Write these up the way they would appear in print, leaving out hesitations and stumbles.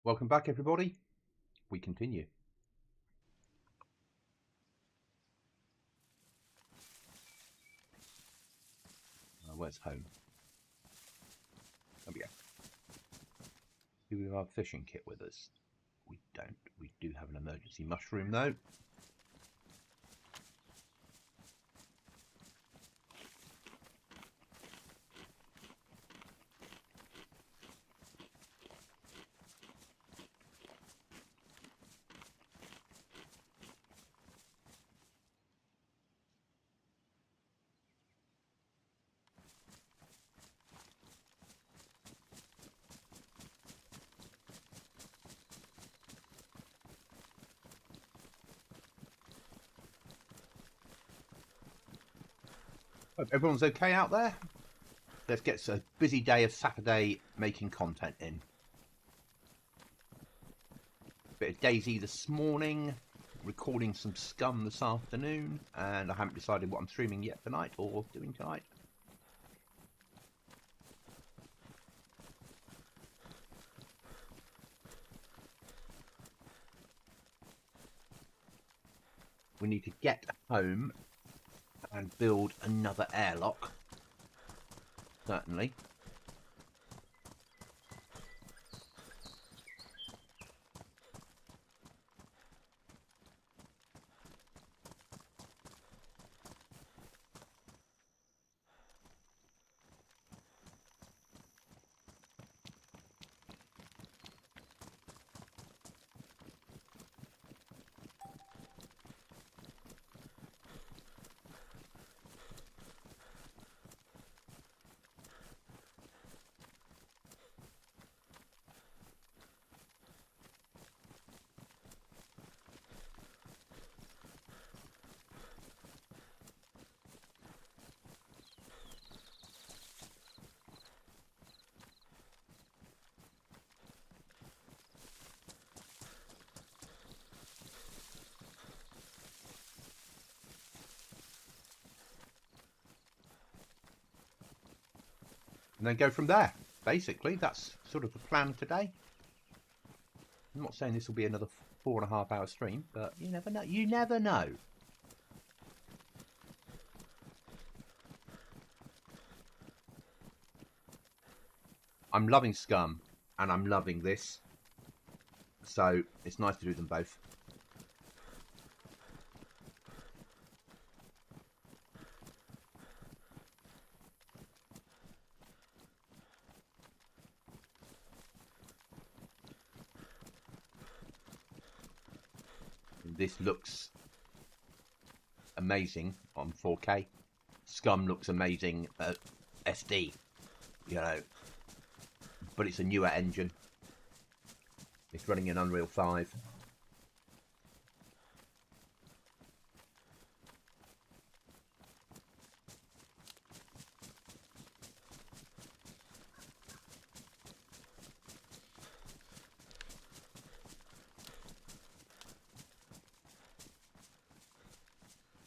Welcome back, everybody. We continue. Where's home? There we go. Do we have our fishing kit with us? We don't. We do have an emergency mushroom, though. Hope everyone's okay out there. Let's get a busy day of Saturday making content in. Bit of Daisy this morning, recording some scum this afternoon, and I haven't decided what I'm streaming yet tonight or doing tonight. We need to get home and build another airlock, certainly. And then go from there. Basically, that's sort of the plan today. I'm not saying this will be another 4.5 hour stream, but you never know. You never know. I'm loving Scum, and I'm loving this. So it's nice to do them both. This looks amazing on 4K. Scum looks amazing at SD, you know, but it's a newer engine. It's running in Unreal 5.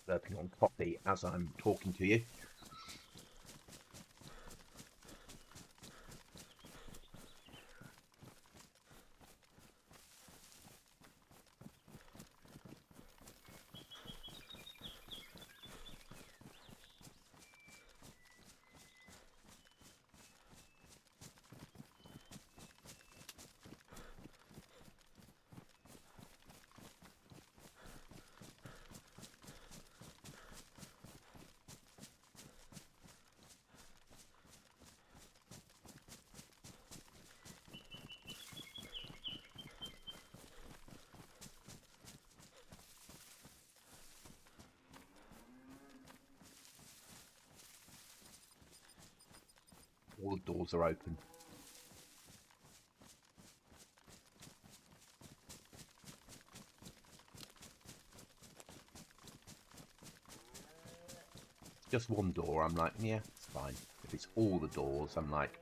Slurping on coffee as I'm talking to you. All the doors are open. Just one door, I'm like, yeah, it's fine. If it's all the doors, I'm like,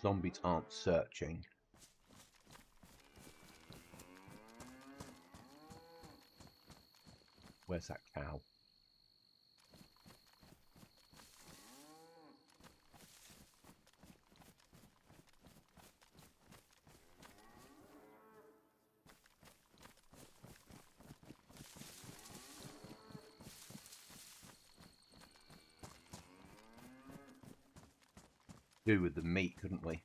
Zombies aren't searching. Where's that cow? Do with the meat, couldn't we?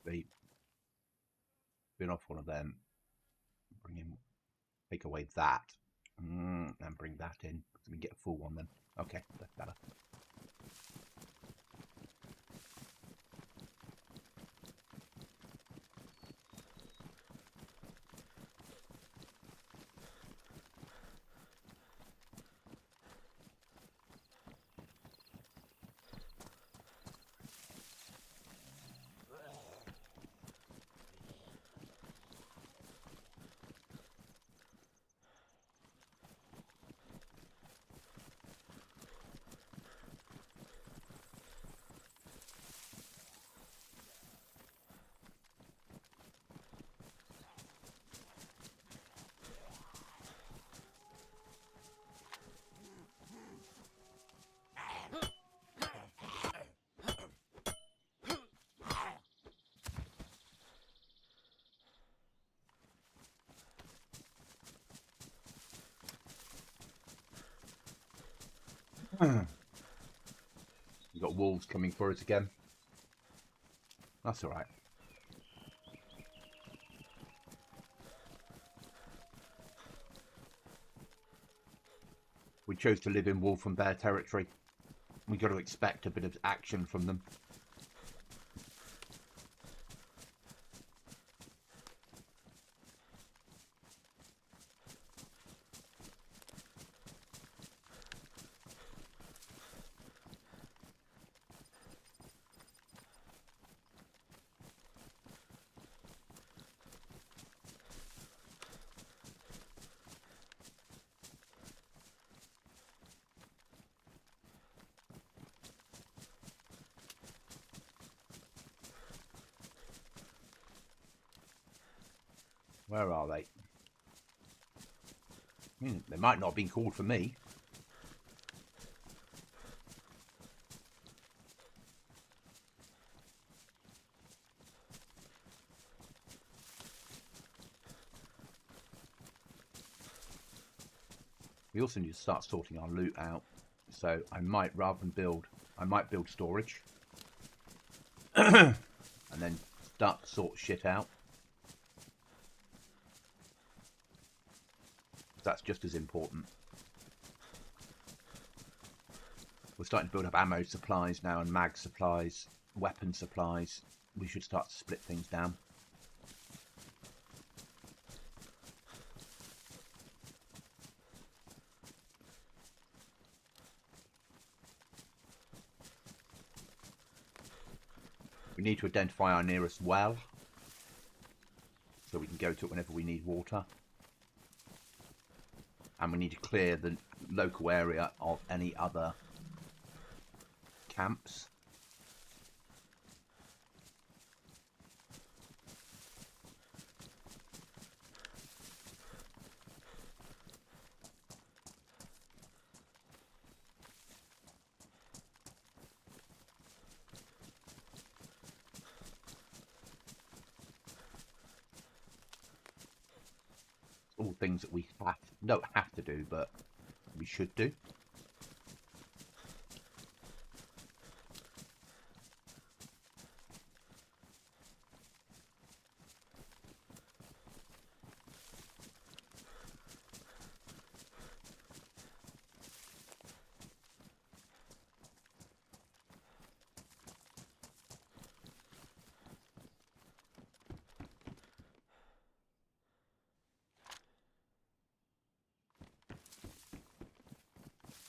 They bin off one of them. Bring in, take away that, and bring that in. So we can get a full one then. Okay, that's better. We've got wolves coming for us again. That's all right. We chose to live in wolf and bear territory. We got to expect a bit of action from them. Where are they? They might not have been called for me. We also need to start sorting our loot out. So I might, rather than build, I might build storage. And then start to sort shit out. That's just as important. We're starting to build up ammo supplies now and mag supplies, weapon supplies. We should start to split things down. We need to identify our nearest well, so we can go to it whenever we need water. And we need to clear the local area of any other camps. All things that we don't have to do, but we should do.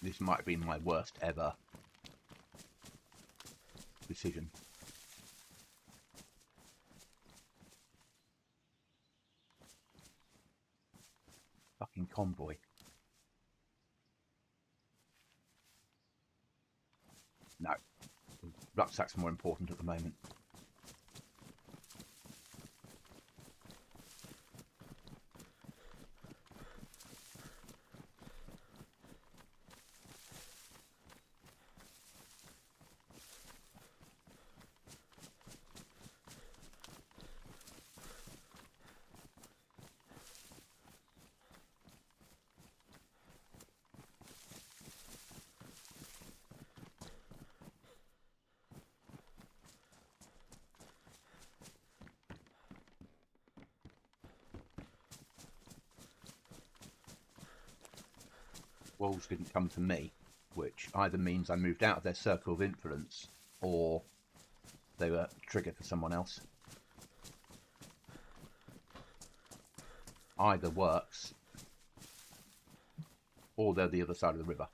This might have been my worst ever decision. Fucking convoy. No. Rucksack's more important at the moment. Wolves didn't come to me, which either means I moved out of their circle of influence, or they were a trigger for someone else. Either works, or they're the other side of the river.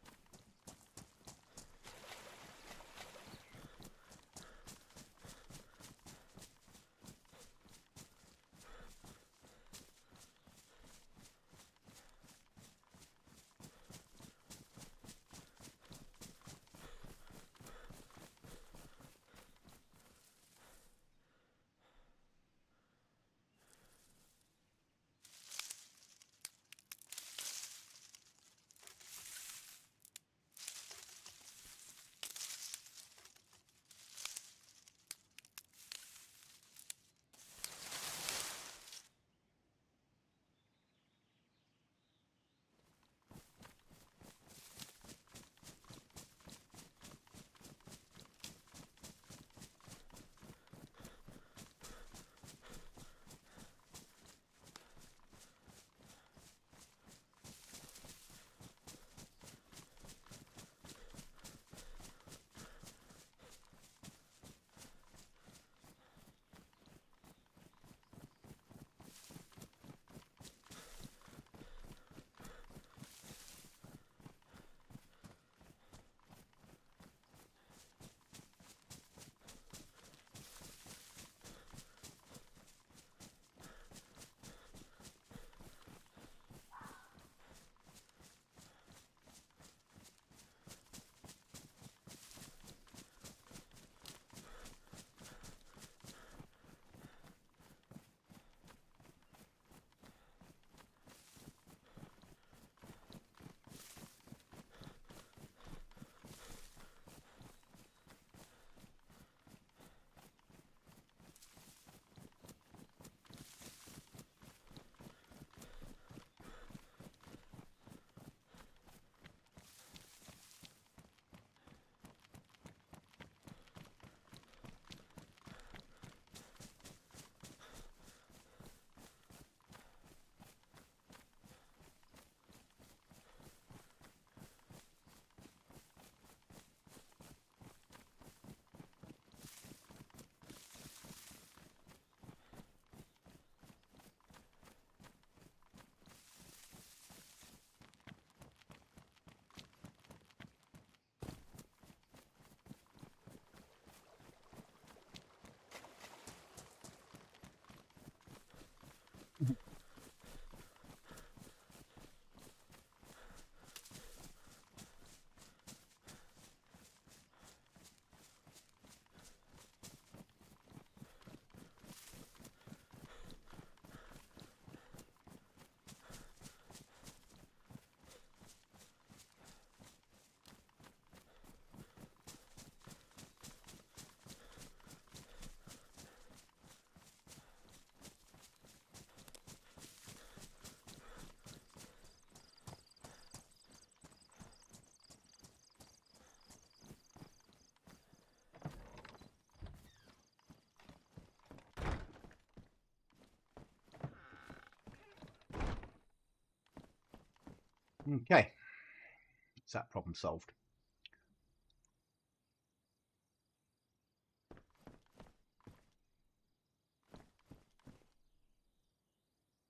Okay, that's that problem solved.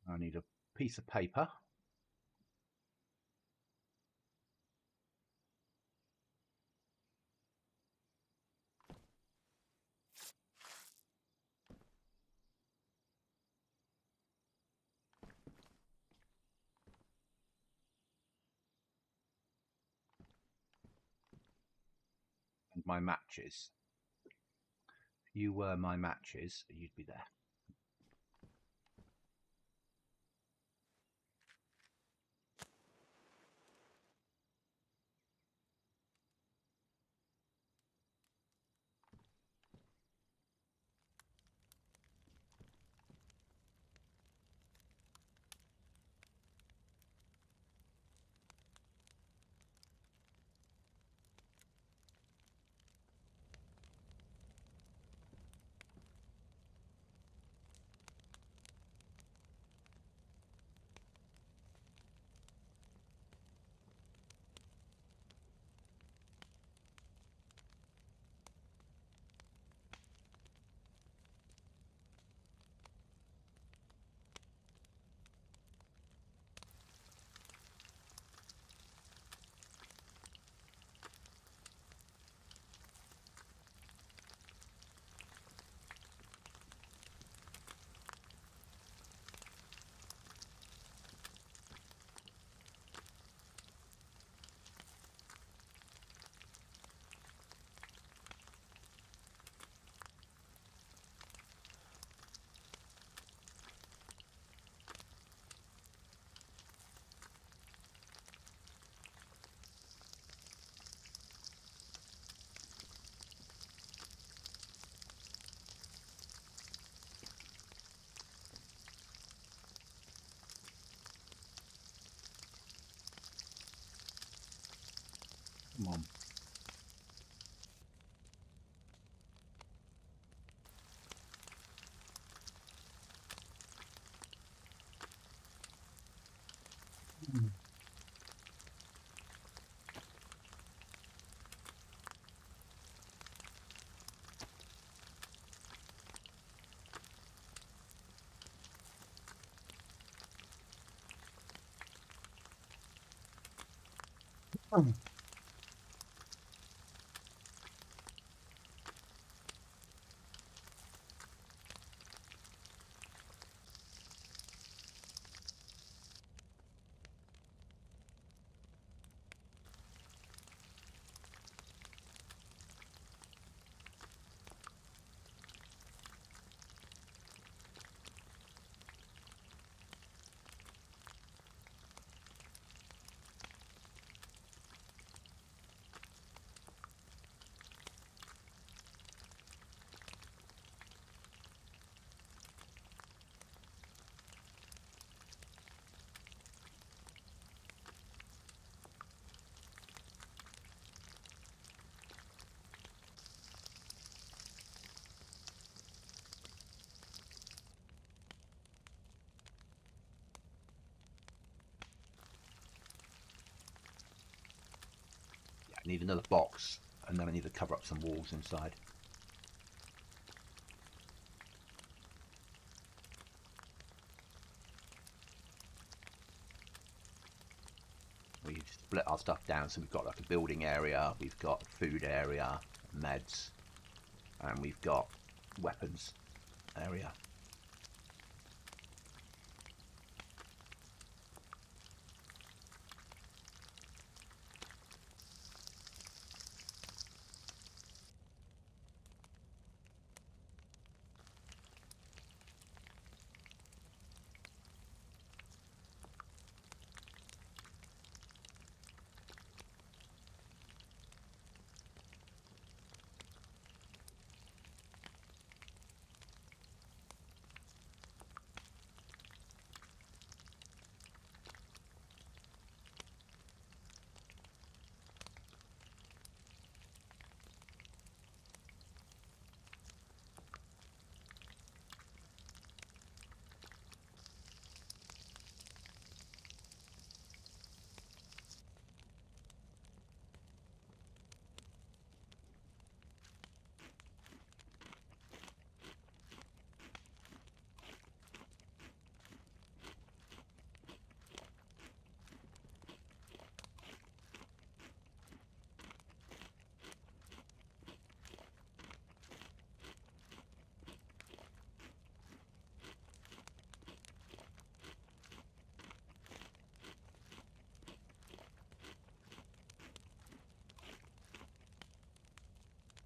I need a piece of paper. And my matches. If you were my matches, you'd be there. Come on. I need another box, and then I need to cover up some walls inside. We've split our stuff down, so we've got like a building area, we've got a food area, meds, and we've got weapons area.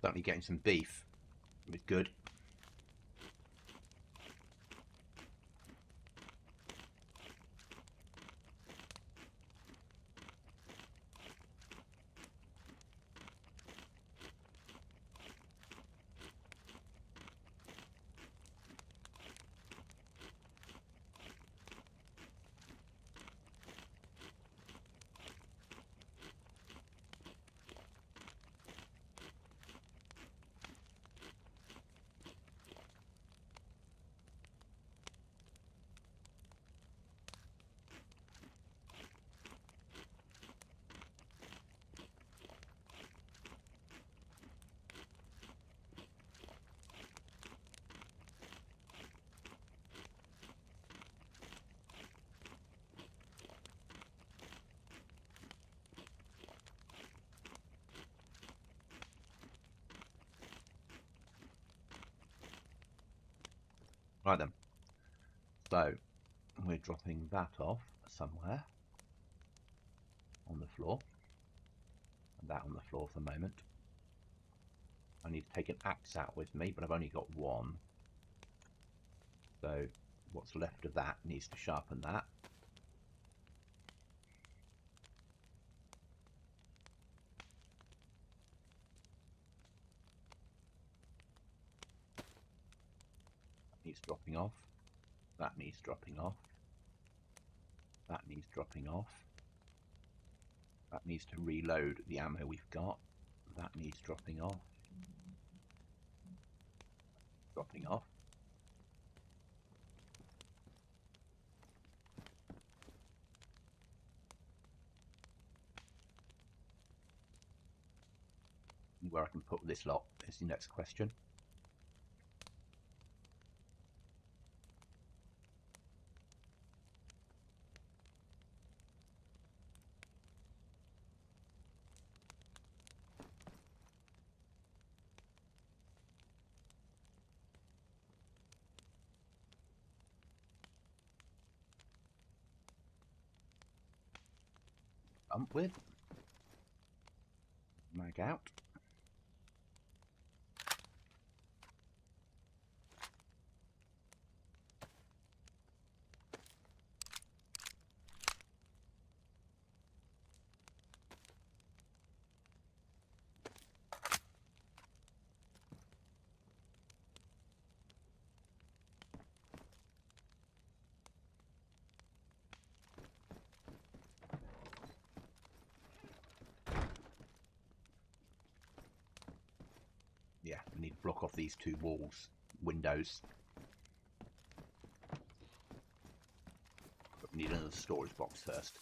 Certainly getting some beef is good. Right then. So we're dropping that off somewhere on the floor. And that on the floor for the moment. I need to take an axe out with me, but I've only got one. So what's left of that needs to sharpen that. Needs dropping off. That needs dropping off. That needs dropping off. That needs to reload the ammo we've got. That needs dropping off. Dropping off. Where I can put this lot is the next question. With mag out. Yeah, we need to block off these two windows. But we need another storage box first.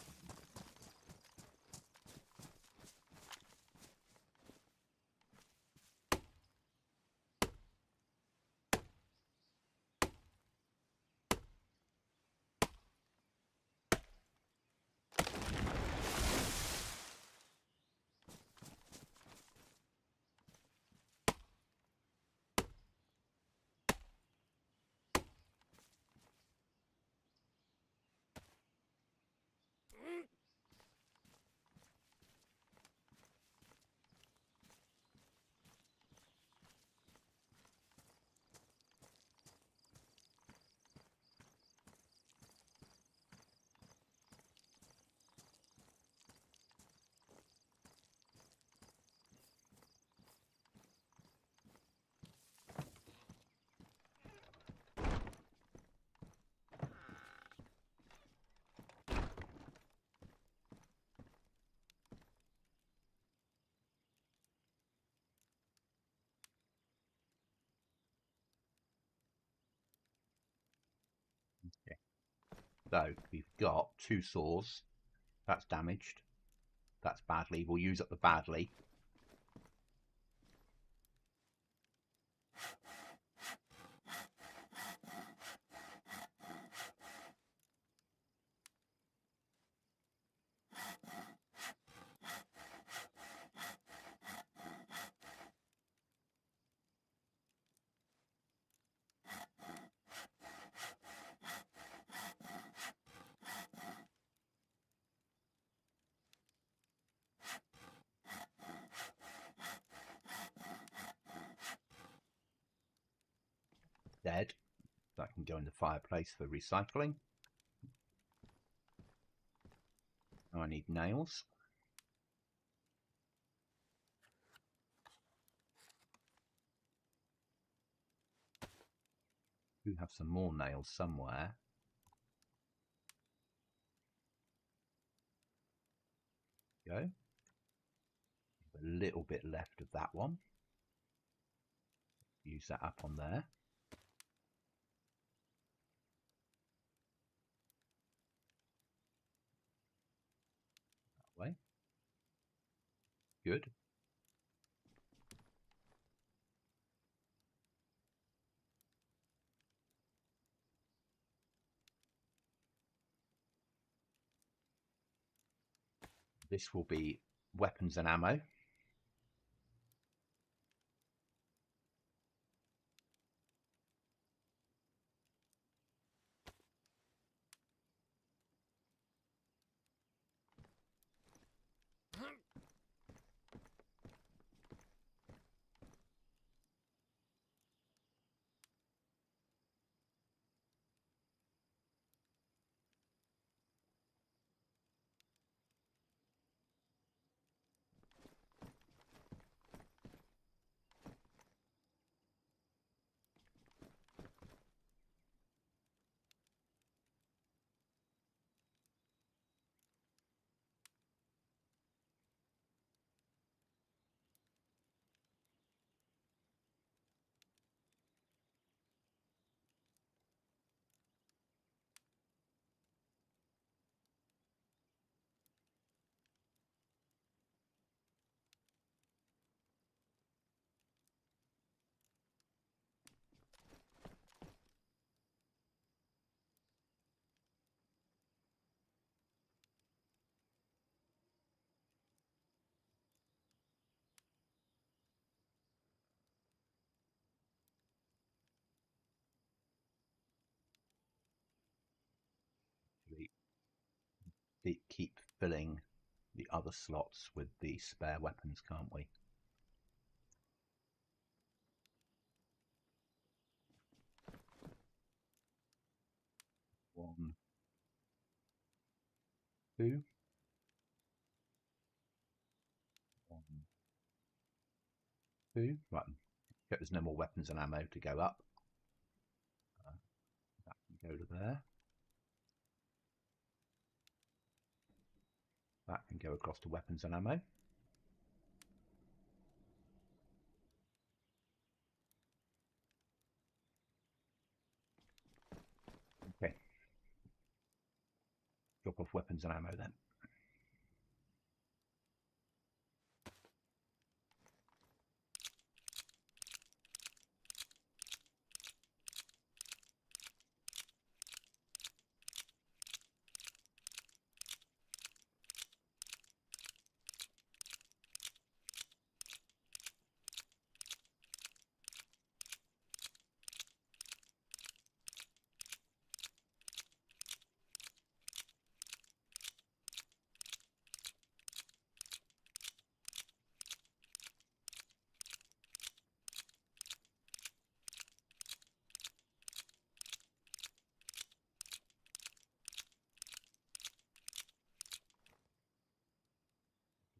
Okay. So we've got two saws. That's damaged. That's badly. We'll use up the badly. That can go in the fireplace for recycling. I need nails. We have some more nails somewhere. Go. A little bit left of that one. Use that up on there. That way. Good. This will be weapons and ammo. Keep filling the other slots with the spare weapons, can't we? One, two. One, two. Right. Check there's no more weapons and ammo to go up. That can go to there. That can go across to weapons and ammo. Okay. Drop off weapons and ammo then.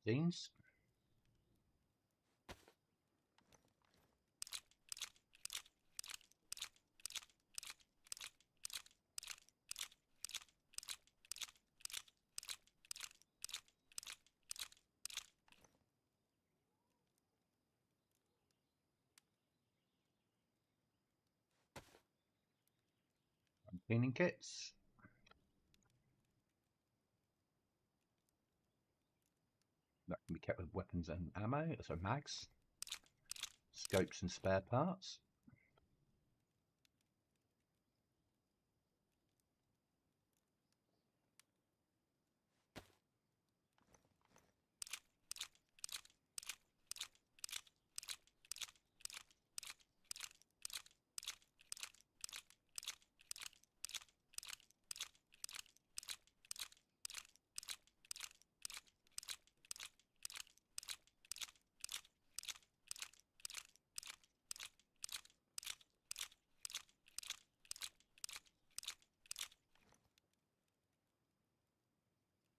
Dayz. Cleaning kits. That can be kept with weapons and ammo, so mags, scopes and spare parts.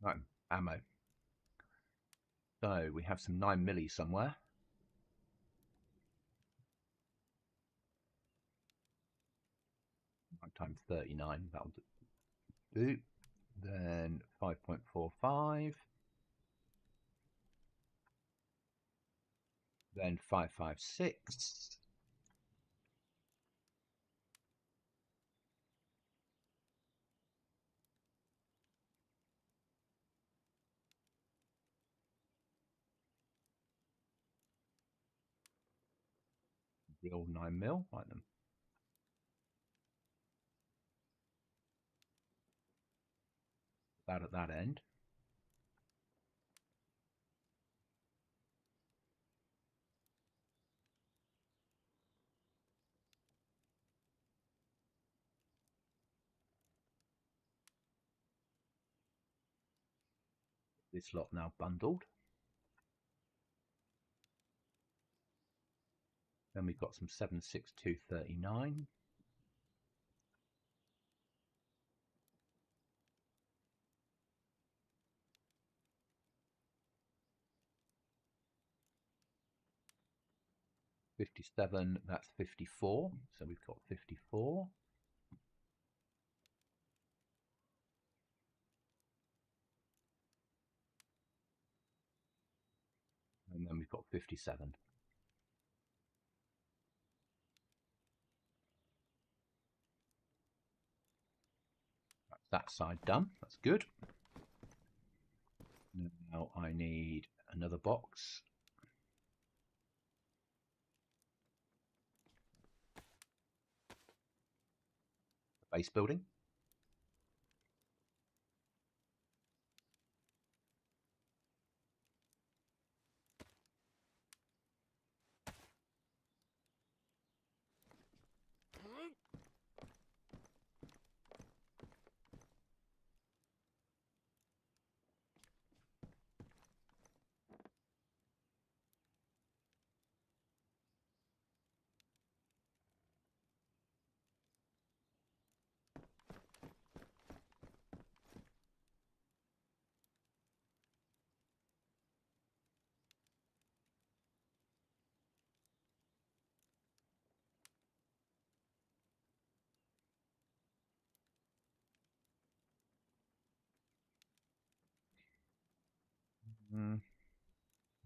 Right, ammo. So we have some 9mm somewhere. Times 39, that'll do. Then 5.45. Then 5.56. Real 9mm, like them. That at that end. This lot now bundled. Then we've got some 7.6239. .57, that's 54. So we've got 54. And then we've got 57. That's that side done. That's good. Now I need another box. Base building.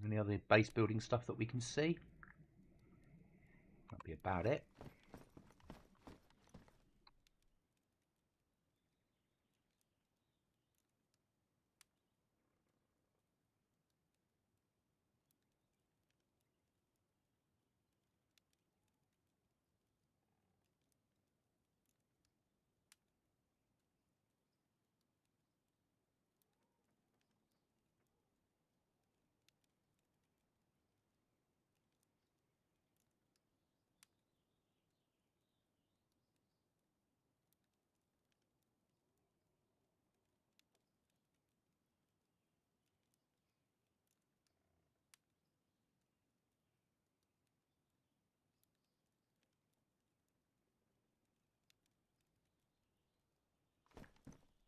Any other base building stuff that we can see? That'll be about it.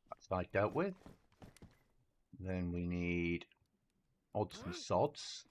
That side dealt with. Then we need odds and sods.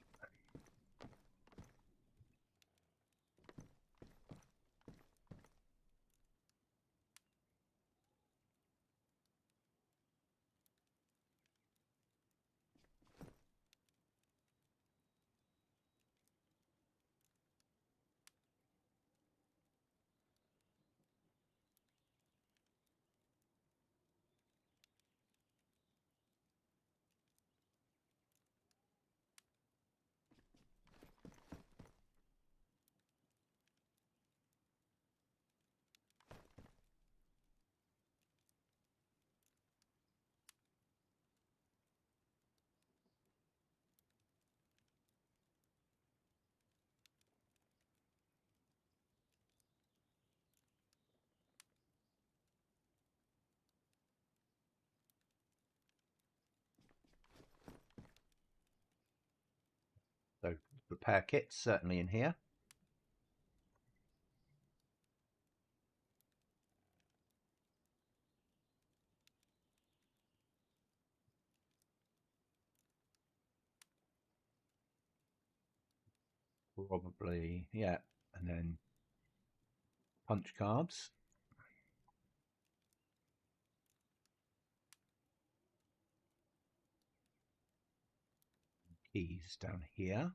So repair kits certainly in here. Probably, yeah. And then punch cards. Keys down here.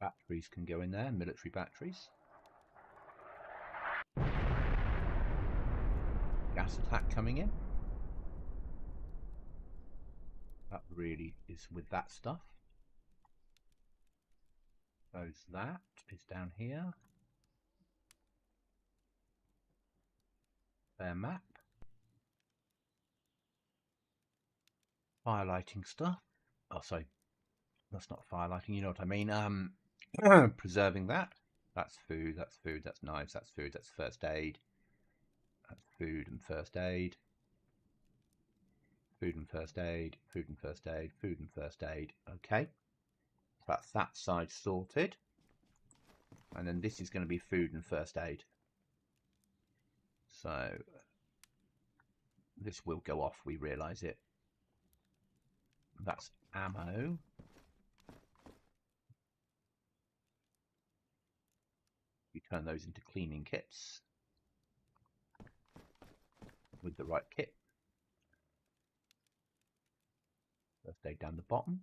Batteries can go in there, military batteries. Gas attack coming in. That really is with that stuff. So that is down here. Their map. Firelighting stuff. Oh, sorry. That's not firelighting, you know what I mean. Preserving that. That's food, that's food, that's knives, that's food, that's first aid. That's food and first aid. Food and first aid, food and first aid, food and first aid. Okay. So that's that side sorted. And then this is going to be food and first aid. So this will go off, we realise it. That's ammo. We turn those into cleaning kits with the right kit. First aid down the bottom.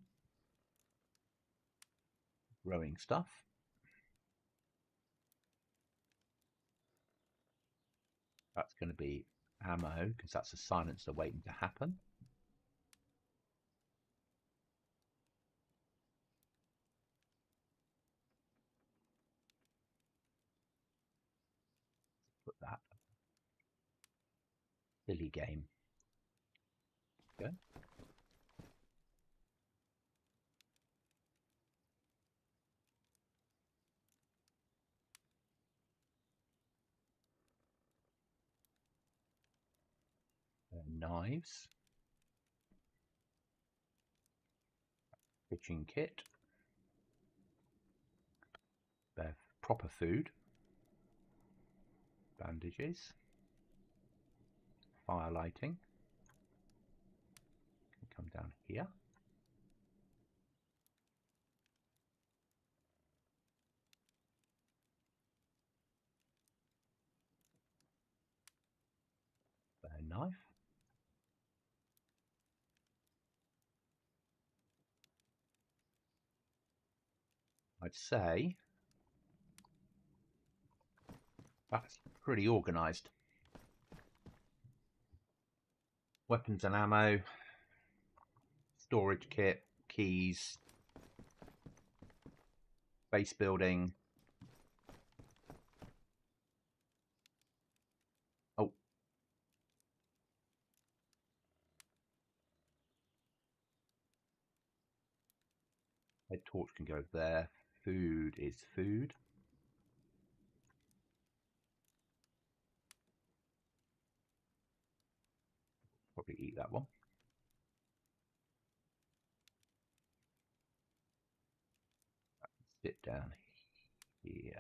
Growing stuff. That's going to be ammo because that's a silencer waiting to happen. Put that. Silly game. Go. Knives. Kitchen kit. They're proper food. Bandages. Fire lighting. Come down here. A knife. I'd say that's pretty organised. Weapons and ammo, storage kit, keys, base building. Oh. Head torch can go there. Food is food. Probably eat that one. Sit down here.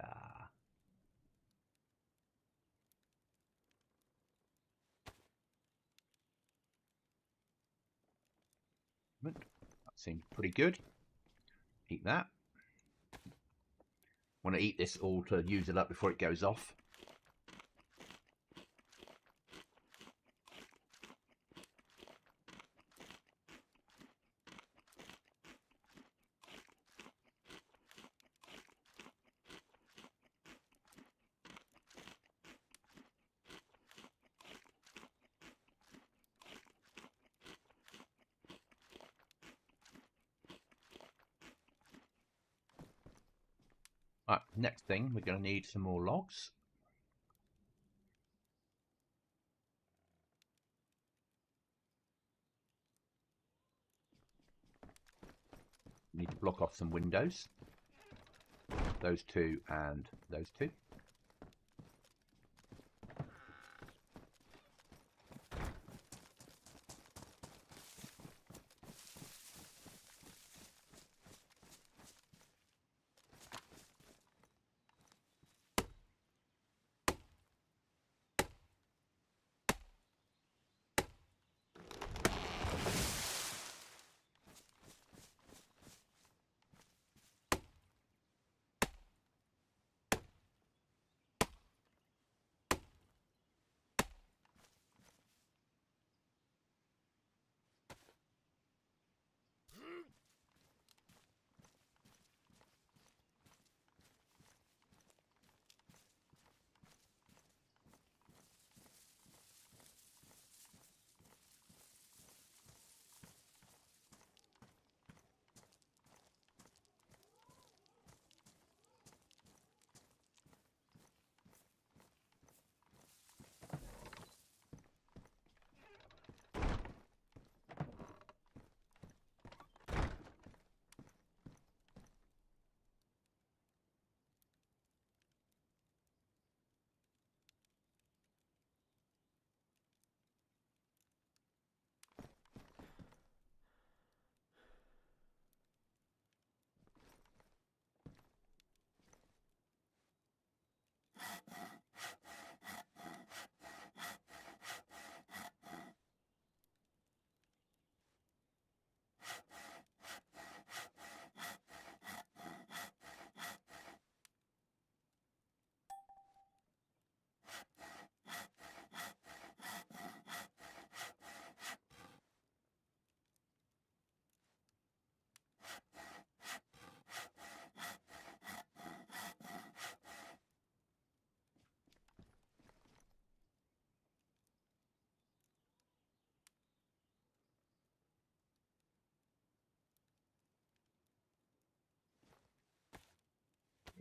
That seems pretty good. Eat that. Want to eat this all to use it up before it goes off. Right, next thing, we're going to need some more logs. Need to block off some windows. those two and those two.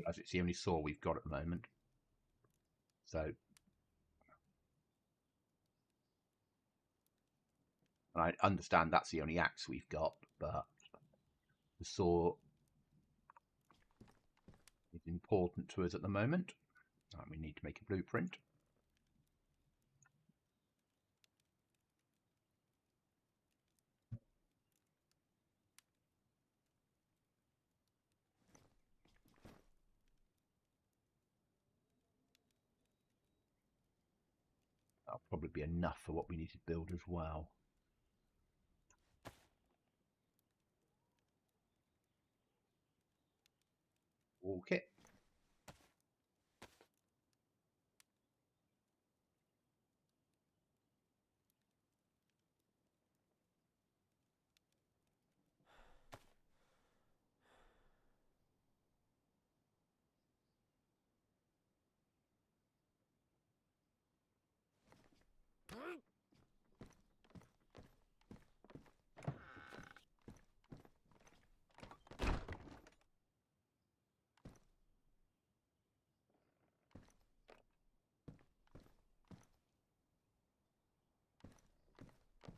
As it's the only saw we've got at the moment. So, and I understand that's the only axe we've got, but the saw is important to us at the moment. We need to make a blueprint. That'll probably be enough for what we need to build as well. Okay.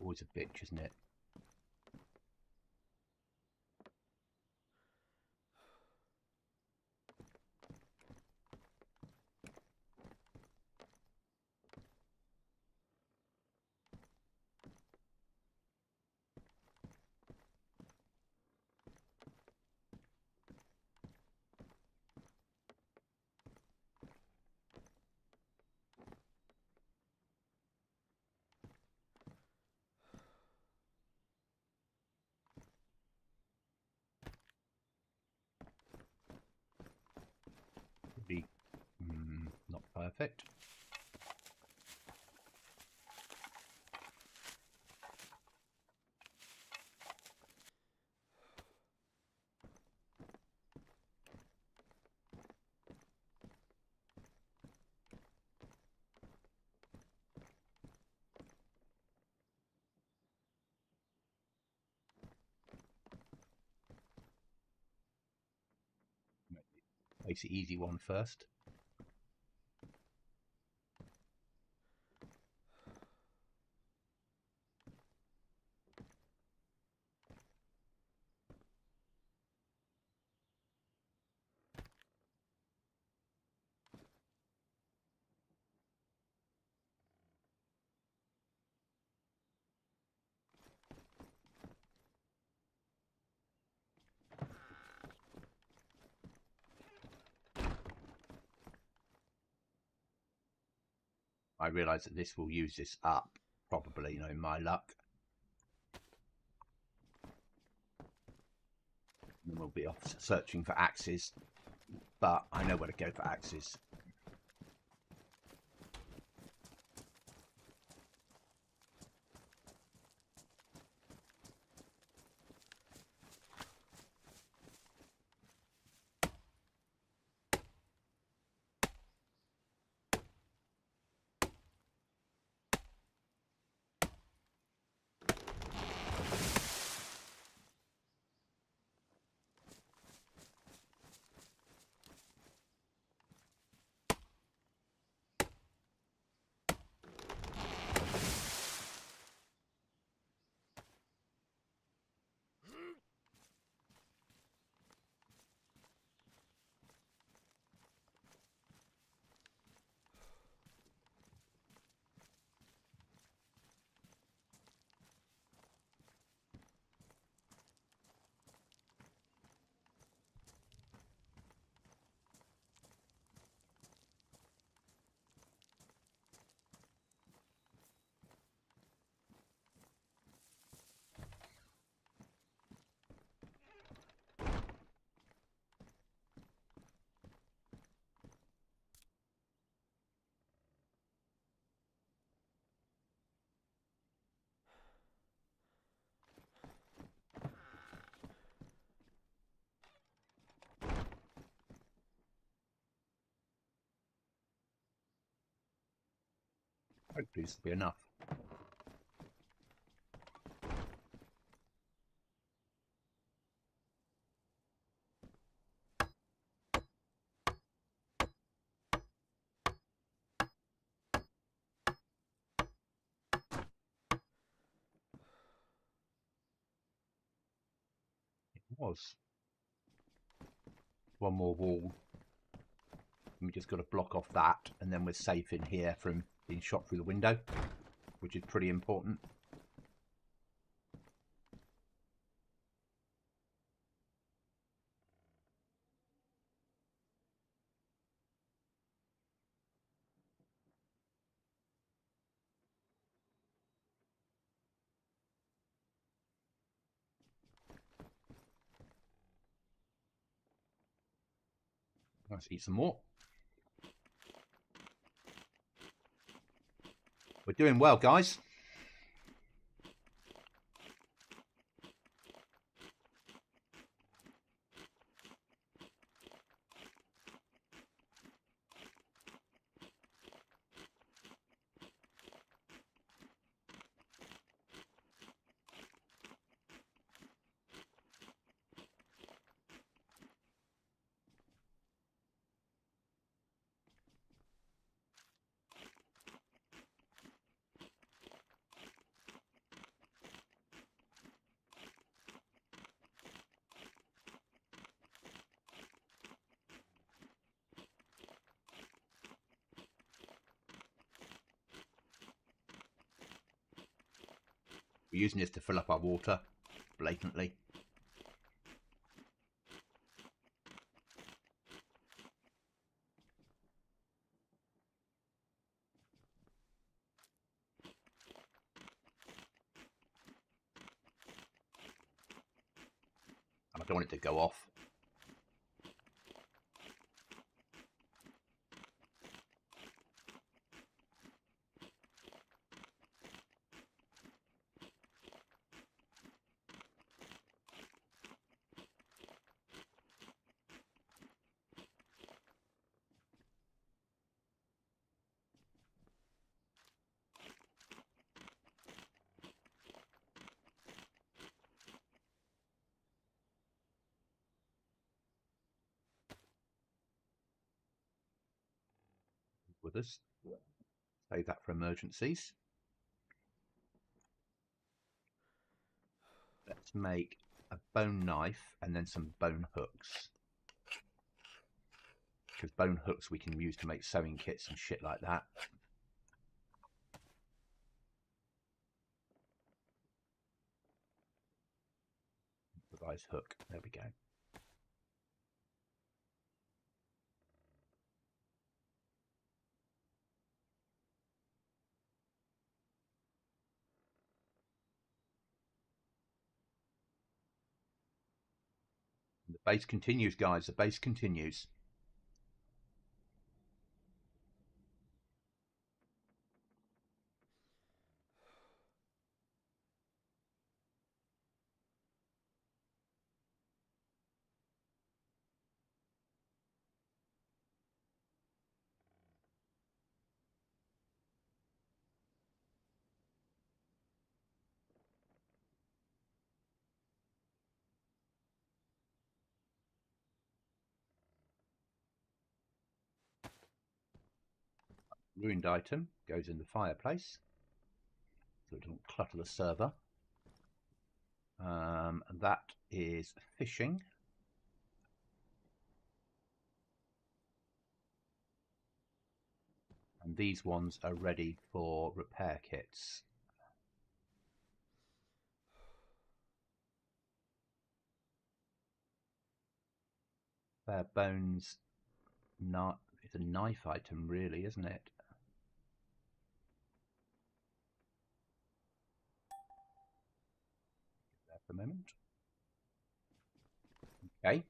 Always a bitch, isn't it? Be not perfect. Makes the easy one first. I realise that this will use this up, probably, you know, in my luck. And we'll be off searching for axes, but I know where to go for axes. Hopefully this will be enough. It was. One more wall. And we just got to block off that, and then we're safe in here from being shot through the window, which is pretty important. Let's eat some more. We're doing well, guys. We're using this to fill up our water, blatantly. And I don't want it to go off. With us. Save that for emergencies. Let's make a bone knife and then some bone hooks. Because bone hooks we can use to make sewing kits and shit like that. Improvise hook. There we go. The base continues, guys. The base continues. Ruined item goes in the fireplace so it doesn't clutter the server. And that is fishing. And these ones are ready for repair kits. Bare bones, it's a knife item really, isn't it? There for a moment. Okay.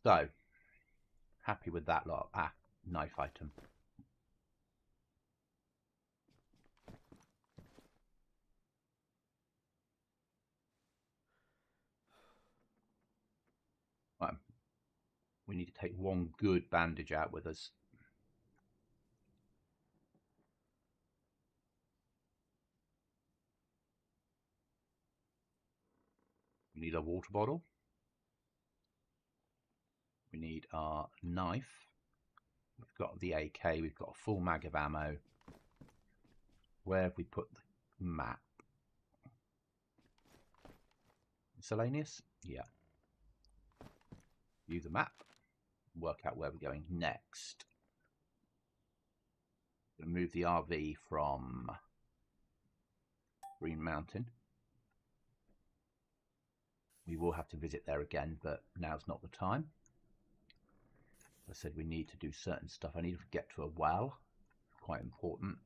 So, happy with that lot. Knife item. Right. We need to take one good bandage out with us. We need a water bottle. We need our knife. We've got the AK. We've got a full mag of ammo. Where have we put the map? Miscellaneous? Yeah. View the map. Work out where we're going next. Going to move the RV from Green Mountain. We will have to visit there again, but now's not the time. I said we need to do certain stuff. I need to get to a well. Quite important.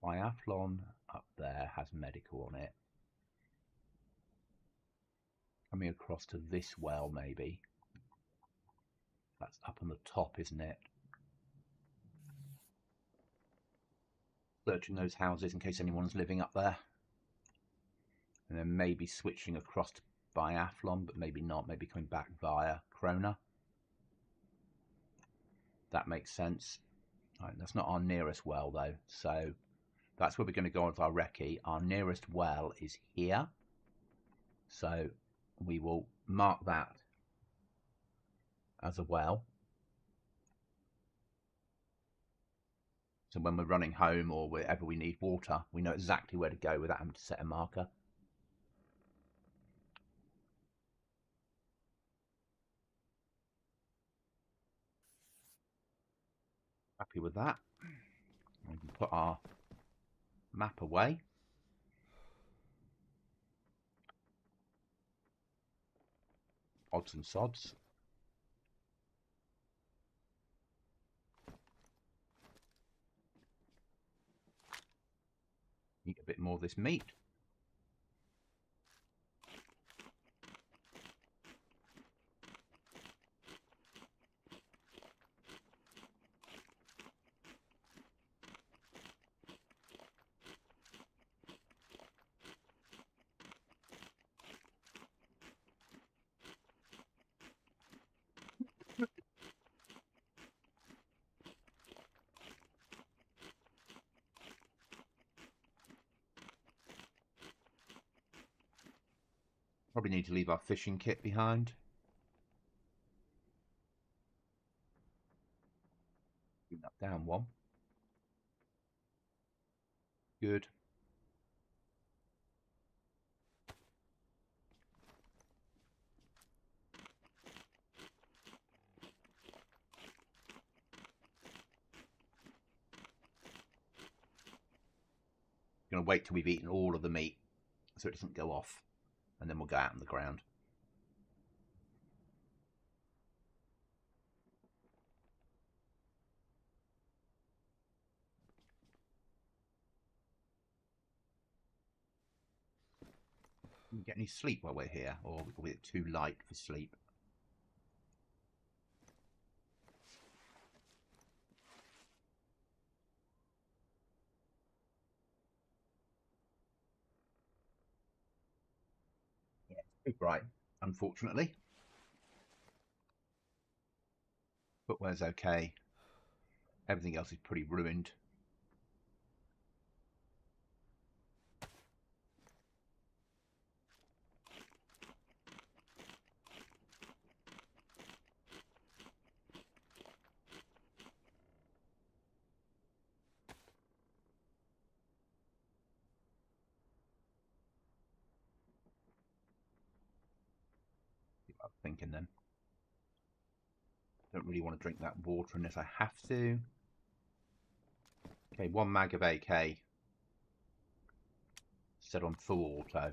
Biathlon up there has medical on it. Coming across to this well, maybe. That's up on the top, isn't it? Searching those houses in case anyone's living up there. And then maybe switching across to Biathlon, but maybe not. Maybe coming back via Krona. That makes sense. Right, that's not our nearest well, though. So that's where we're going to go with our recce. Our nearest well is here. So we will mark that as a well. So when we're running home or wherever we need water, we know exactly where to go without having to set a marker. Happy with that. We can put our map away. Odds and sods. Eat a bit more of this meat. Probably need to leave our fishing kit behind. Bring that down one. Good. Going to wait till we've eaten all of the meat so it doesn't go off, and then we'll go out on the ground. Can we get any sleep while we're here, or is it too light for sleep? Yeah, it's too bright, unfortunately. Footwear's okay. Everything else is pretty ruined. I'm thinking then. Don't really want to drink that water unless I have to. Okay, 1 mag of AK. Set on full auto.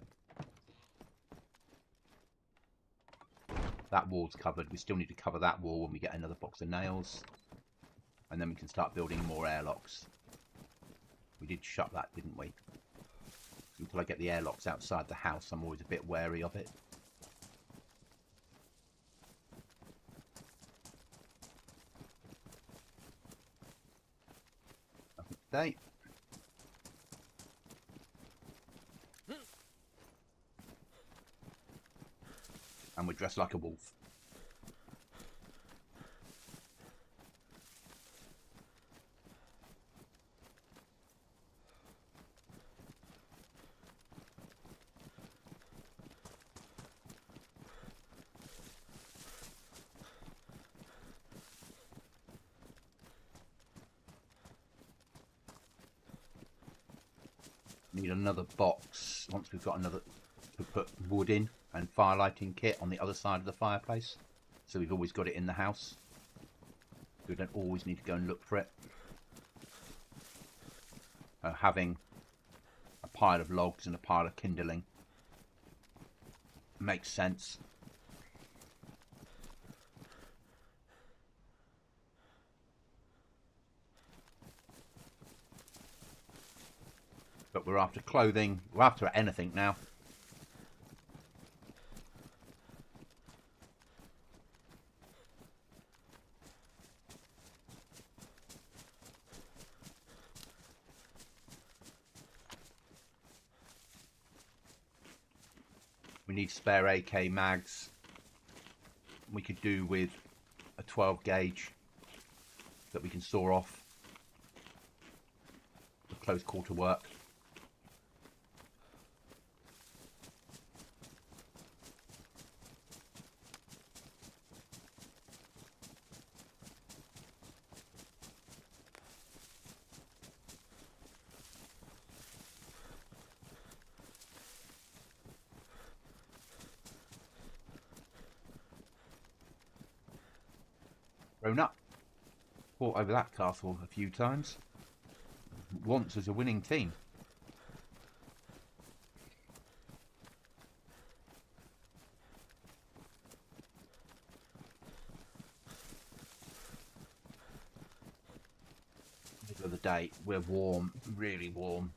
That wall's covered. We still need to cover that wall when we get another box of nails. And then we can start building more airlocks. We did shut that, didn't we? Until I get the airlocks outside the house, I'm always a bit wary of it. Nothing today. And we're dressed like a wolf. Need another box once we've got another to put wood in and fire lighting kit on the other side of the fireplace, so we've always got it in the house. We don't always need to go and look for it. Having a pile of logs and a pile of kindling makes sense. But we're after clothing, we're after anything now. We need spare AK mags. We could do with a 12 gauge that we can saw off for close quarter work. Grown up. Fought over that castle a few times. Once as a winning team. Middle of the day, we're warm, really warm.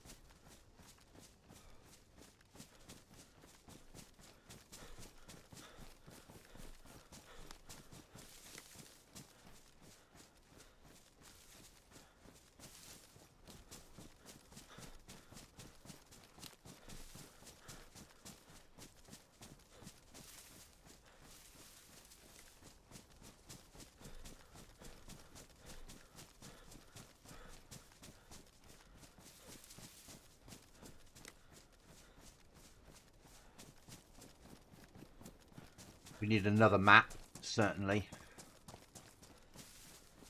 We need another map, certainly.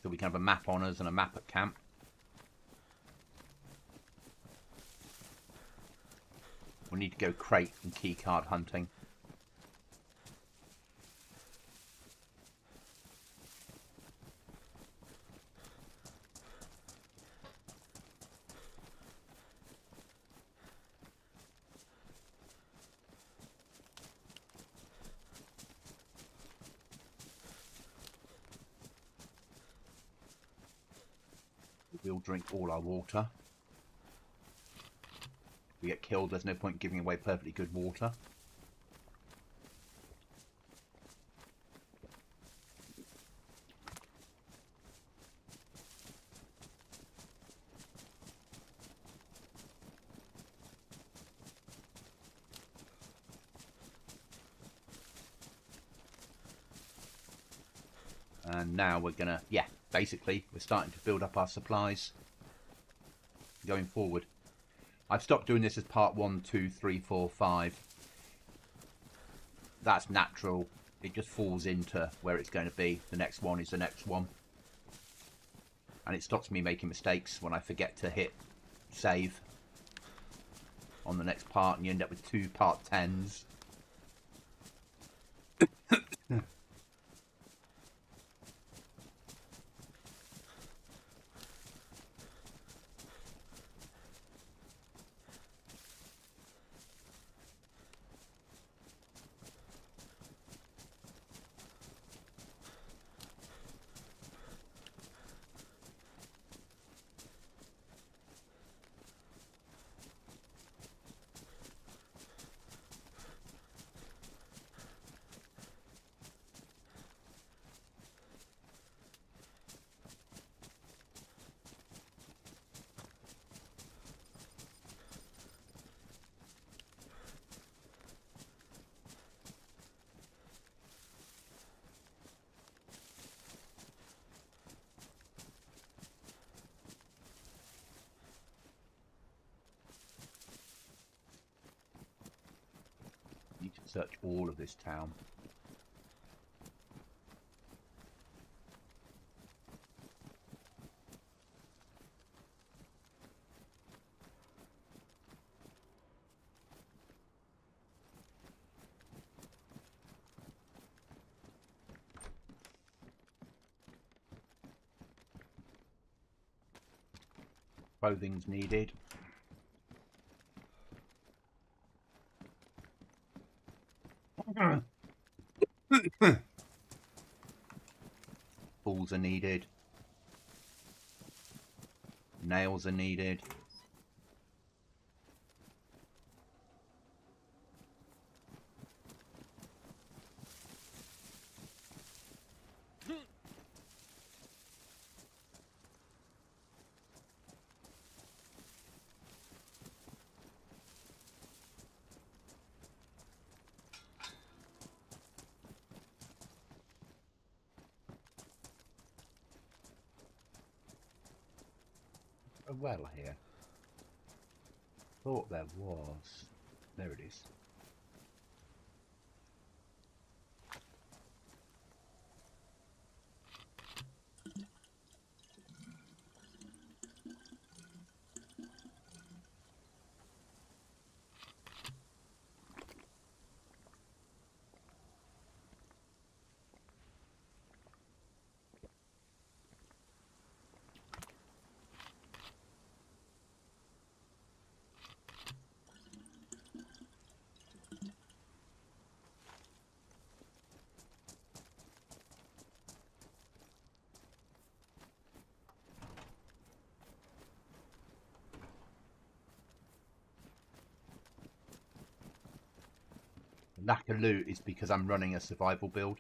So we can have a map on us and a map at camp. We need to go crate and keycard hunting. We'll drink all our water. If we get killed, there's no point giving away perfectly good water. And now we're gonna, yeah, basically we're starting to build up our supplies going forward. I've stopped doing this as part 1, 2, 3, 4, 5. That's natural. It just falls into where it's going to be. The next one is the next one. And it stops me making mistakes when I forget to hit save on the next part and you end up with 2 part 10s. Need to search all of this town. Clothing's needed. Balls are needed. Nails are needed. A well here. Thought there was. There it is. Lack of loot is because I'm running a survival build.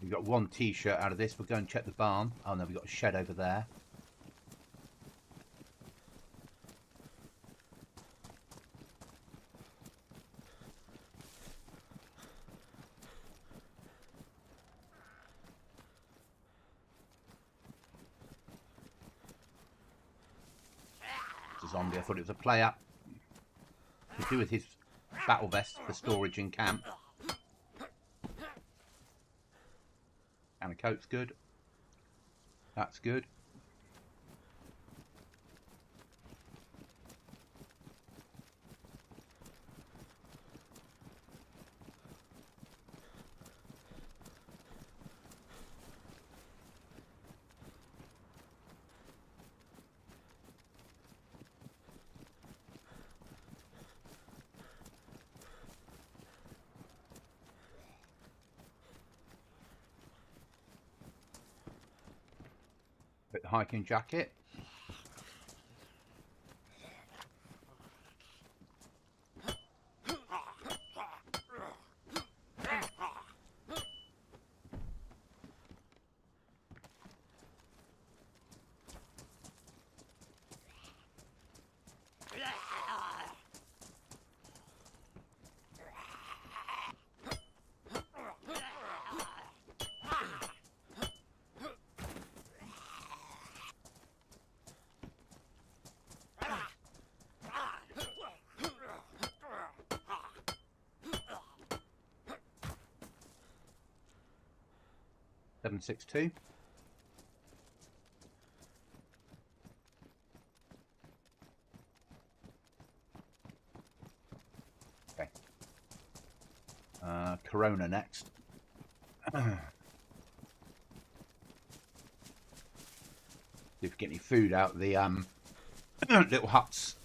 We've got 1 t-shirt out of this. We'll go and check the barn. Oh no, we've got a shed over there. It's a zombie. I thought it was a player. to do with his battle vest for storage in camp. And a coat's good. That's good. Put the hiking jacket. $762. Okay. Corona next. See if we get any food out of the little huts.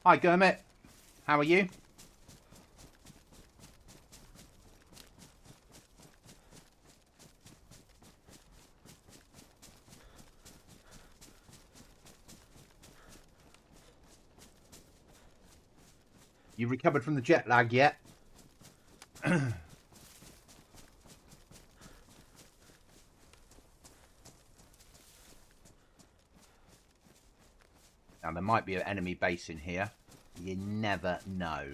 Hi Gurmit, how are you? You recovered from the jet lag yet? Now there might be an enemy base in here. You never know.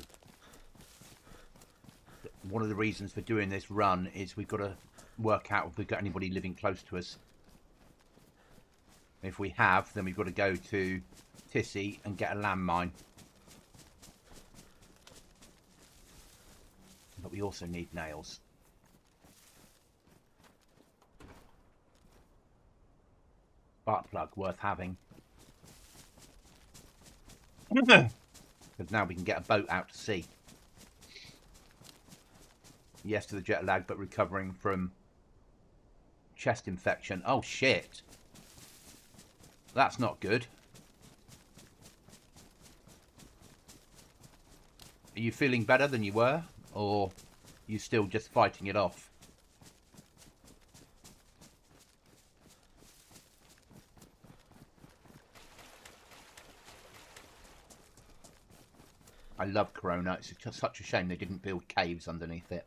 One of the reasons for doing this run is we've got to work out if we've got anybody living close to us. If we have, then we've got to go to Tissy and get a landmine. But we also need nails. Spark plug, worth having. Because now we can get a boat out to sea. Yes to the jet lag, but recovering from chest infection. Oh shit. That's not good. Are you feeling better than you were? Or are you still just fighting it off? I love Corona. It's just such a shame they didn't build caves underneath it.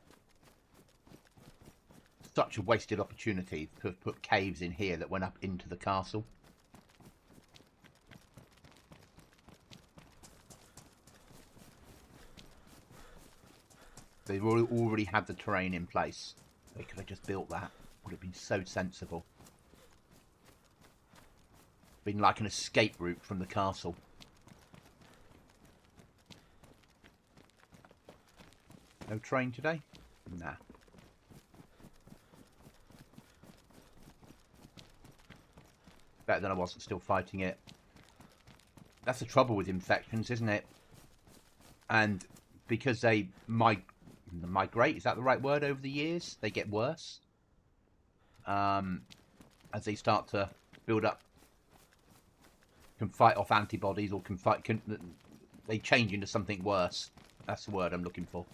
Such a wasted opportunity to put caves in here that went up into the castle. They've already had the terrain in place. They could have just built that. Would have been so sensible. Been like an escape route from the castle. No train today? Nah. Better than I wasn't still fighting it. That's the trouble with infections, isn't it? And because they migrate, is that the right word, over the years? They get worse. As they start to build up, can fight off antibodies, or they change into something worse. That's the word I'm looking for.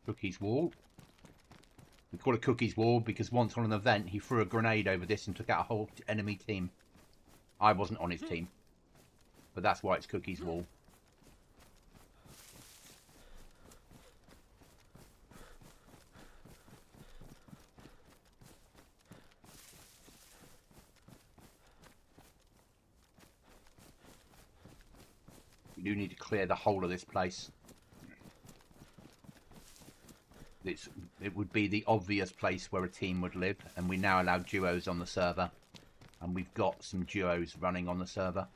Cookie's wall. We call it Cookie's wall because once on an event he threw a grenade over this and took out a whole enemy team. I wasn't on his team. But that's why it's Cookie's wall. We do need to clear the whole of this place. It would be the obvious place where a team would live, and we now allow duos on the server. And we've got some duos running on the server.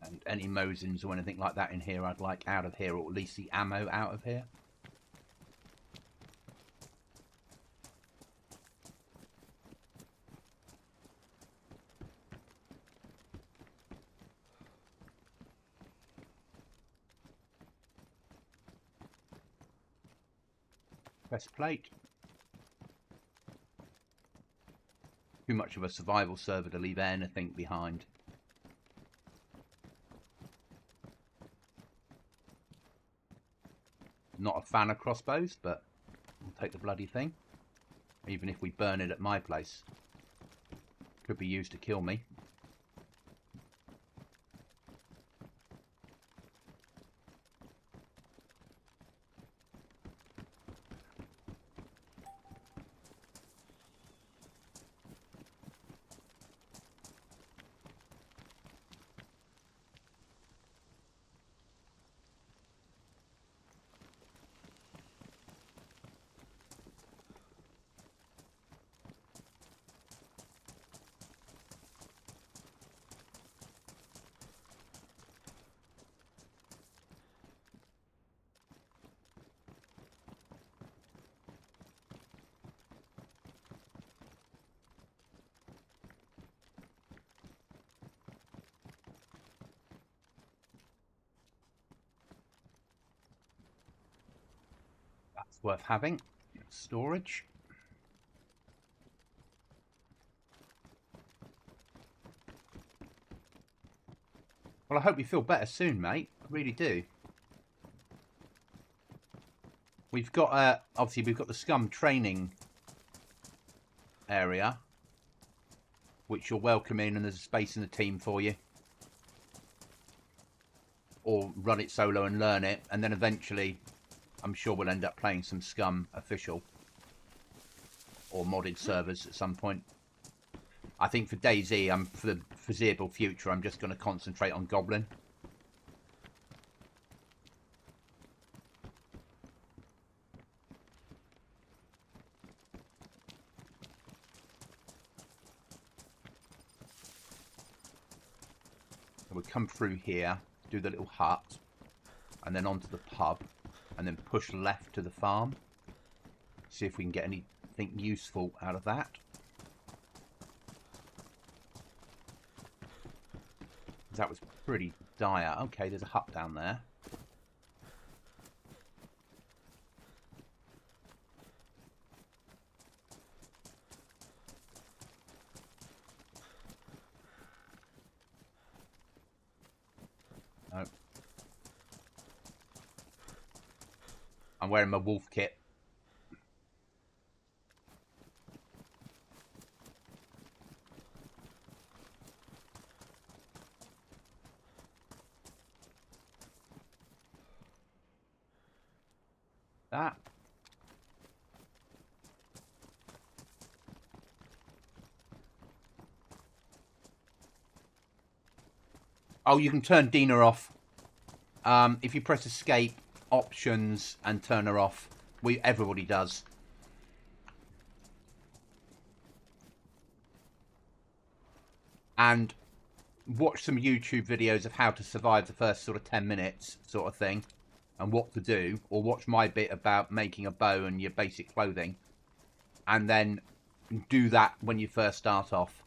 And any Mosins or anything like that in here I'd like out of here, or at least the ammo out of here. Press plate. Too much of a survival server to leave anything behind. Not a fan of crossbows, but we'll take the bloody thing. Even if we burn it at my place. Could be used to kill me. That's worth having. Storage. Well, I hope you feel better soon, mate. I really do. We've got, obviously, we've got the scum training area, which you're welcome in, and there's a space in the team for you. Or run it solo and learn it, and then eventually, I'm sure we'll end up playing some scum official or modded servers at some point. I think for Dayz, for the foreseeable future, I'm just going to concentrate on Goblin. So we'll come through here, do the little hut, and then onto the pub, and then push left to the farm. See if we can get anything useful out of that. That was pretty dire. Okay, there's a hut down there. No. I'm wearing my wolf kit. That. Oh, you can turn Dina off. If you press escape, options, and turn her off. Everybody does. And watch some YouTube videos of how to survive the first sort of 10 minutes sort of thing. And what to do, or watch my bit about making a bow and your basic clothing, and then do that when you first start off.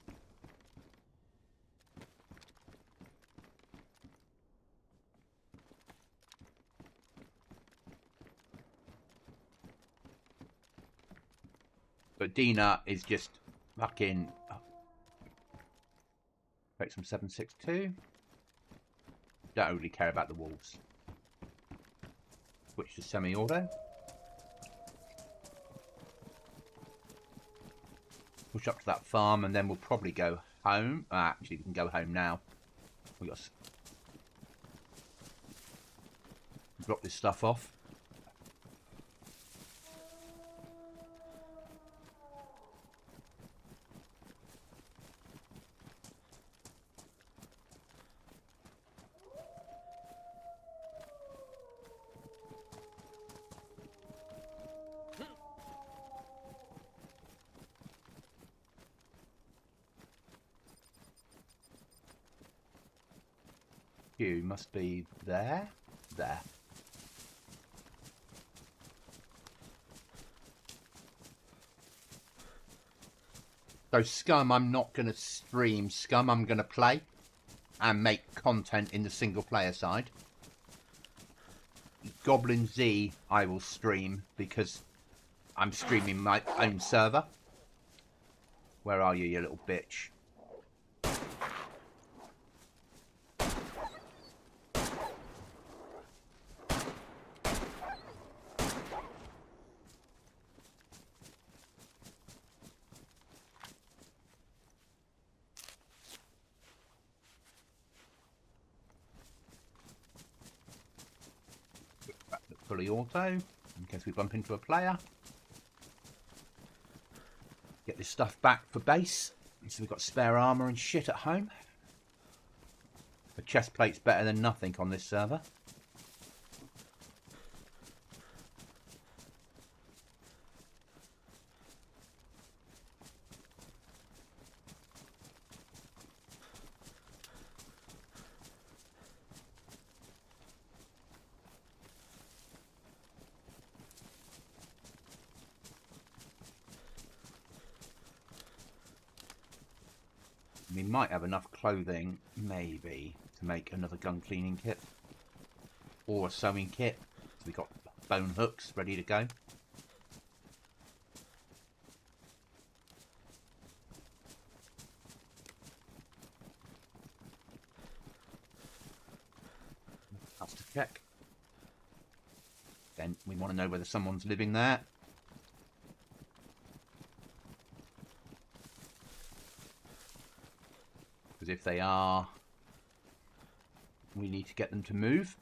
But Dina is just fucking... Break some 762. Don't really care about the wolves. Switch to semi-auto. Push up to that farm and then we'll probably go home. Actually, we can go home now. We got drop this stuff off. You must be there. There. So Scum, I'm not going to stream. Scum, I'm going to play and make content in the single player side. Goblinz, I will stream because I'm streaming my own server. Where are you, you little bitch? Fully auto, in case we bump into a player. Get this stuff back for base. So we've got spare armour and shit at home. A chest plate's better than nothing on this server. We might have enough clothing, maybe, to make another gun cleaning kit. Or a sewing kit. So we've got bone hooks ready to go. That's to check. Then we want to know whether someone's living there. Because if they are, we need to get them to move.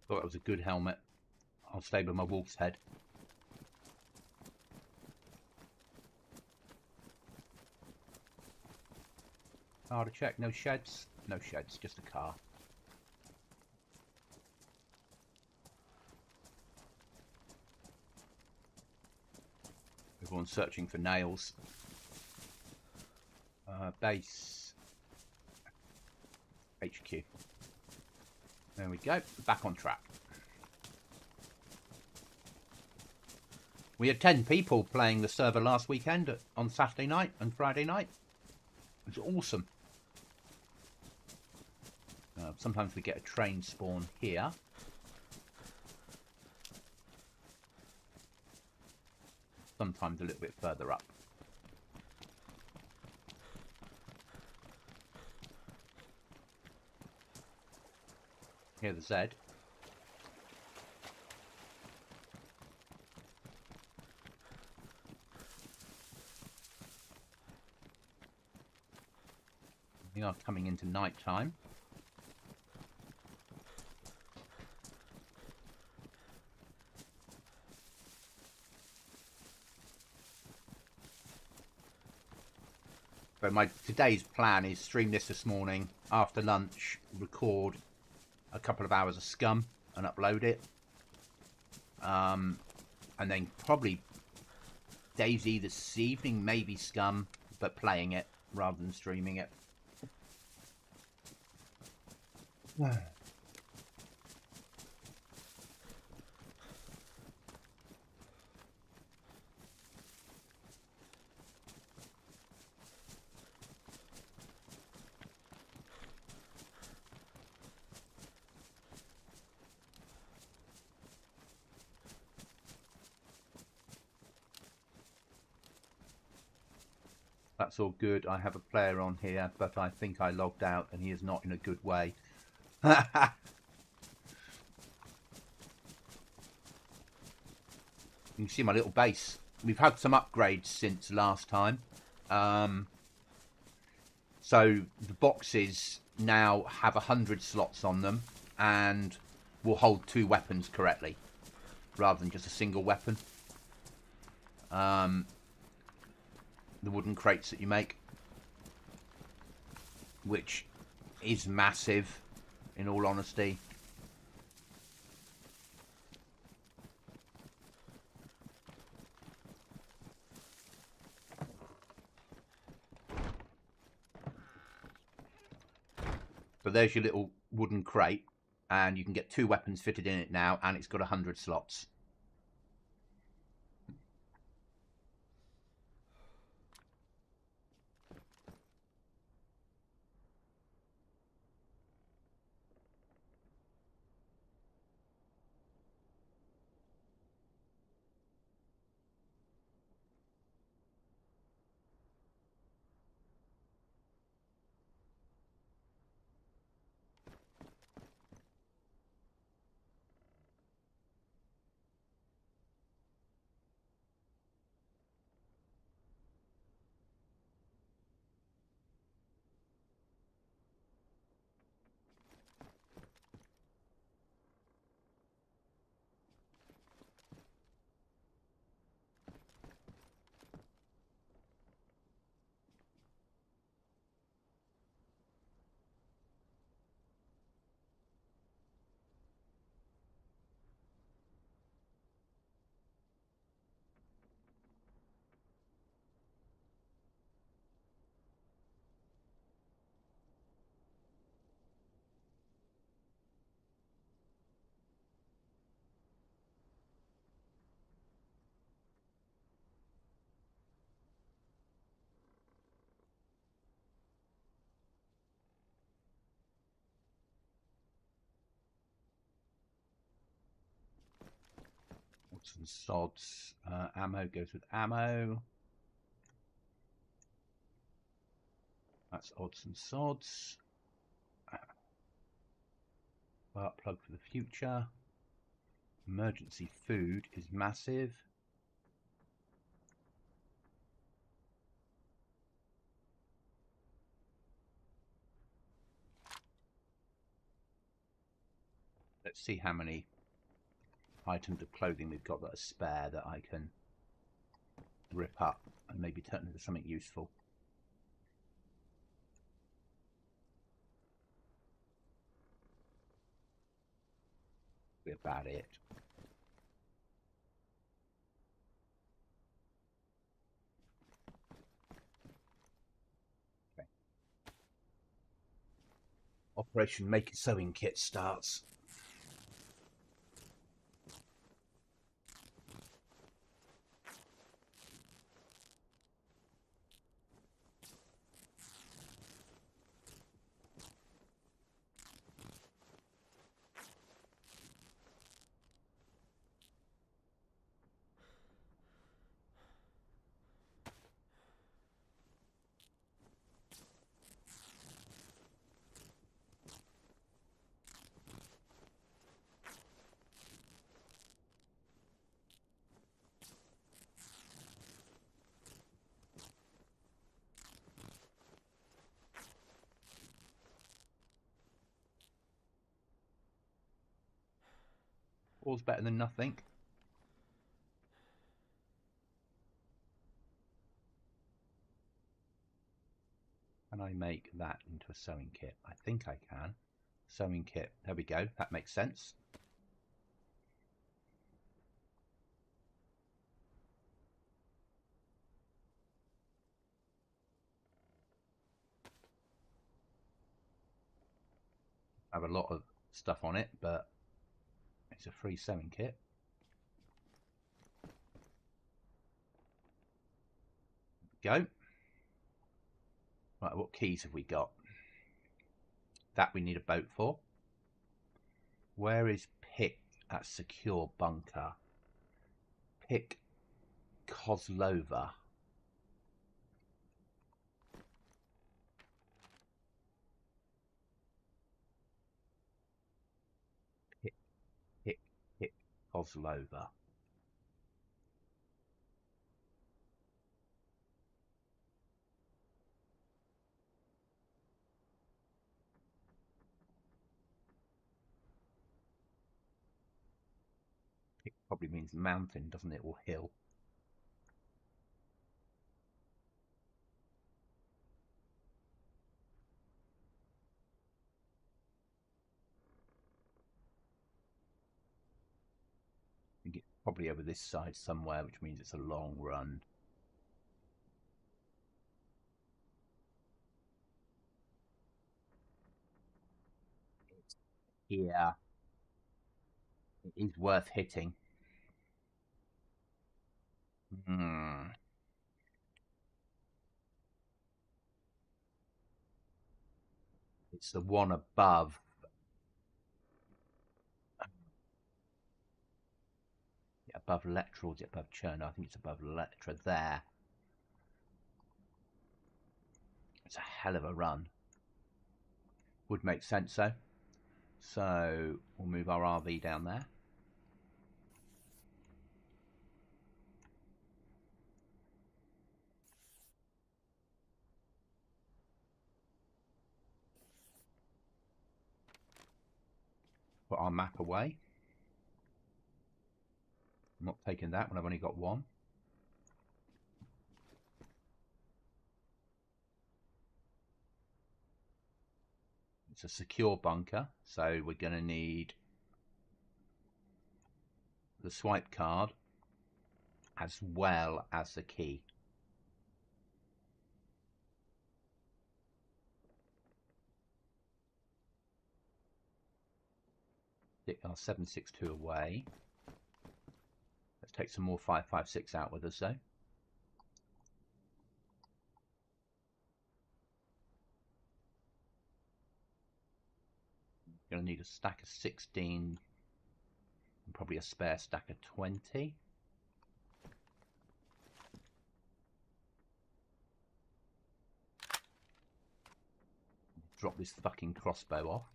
Thought it was a good helmet. I'll stay with my wolf's head. Car to check. No sheds. No sheds. Just a car. Everyone's searching for nails. Base. HQ. There we go. Back on track. We had 10 people playing the server last weekend on Saturday night and Friday night. It was awesome. Sometimes we get a train spawn here. Sometimes a little bit further up. Hear the Z. We are coming into night time. So today's plan is stream this morning, after lunch, record a couple of hours of Scum, and upload it. And then probably Dayz this evening, maybe Scum, but playing it rather than streaming it. That's all good. I have a player on here, but I think I logged out and he is not in a good way. You can see my little base. We've had some upgrades since last time. So the boxes now have 100 slots on them and will hold 2 weapons correctly rather than just a single weapon. The wooden crates that you make, which is massive in all honesty. So there's your little wooden crate, and you can get 2 weapons fitted in it now, and it's got 100 slots. Some sods. Ammo goes with ammo. That's odds and sods. Spark plug for the future. Emergency food is massive. Let's see how many items of clothing we've got that are spare that I can rip up and maybe turn into something useful. Be about it. Okay. Operation Make a Sewing Kit starts. All's better than nothing. Can I make that into a sewing kit? I think I can. Sewing kit. There we go. That makes sense. have a lot of stuff on it, but it's a free sewing kit. Go. Right, what keys have we got? That we need a boat for. Where is pick at secure bunker? Pick Kozlova. Pick Kozlova. Pick probably means mountain, doesn't it, or hill? I think it's probably over this side somewhere, which means it's a long run. Yeah, it is worth hitting. It's the one above. Above Electra, or is it above Cherno? I think it's above Electra there. It's a hell of a run. Would make sense though. So we'll move our RV down there. Put our map away. I'm not taking that when I've only got one. It's a secure bunker, so we're going to need the swipe card as well as the key. Stick our 762 away. Let's take some more 556 out with us though. Going to need a stack of 16 and probably a spare stack of 20. Drop this fucking crossbow off.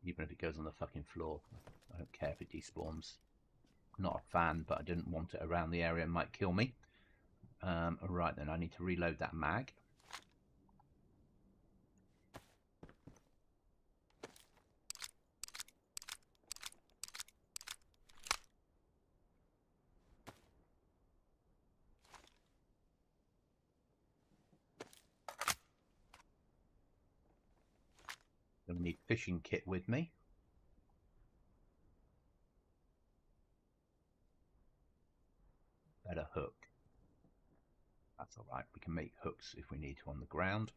Even if it goes on the fucking floor. I don't care if it despawns. Not a fan, but I didn't want it around the area. It might kill me. Alright then, I need to reload that mag. Gonna need fishing kit with me. Better hook. That's alright, we can make hooks if we need to on the ground.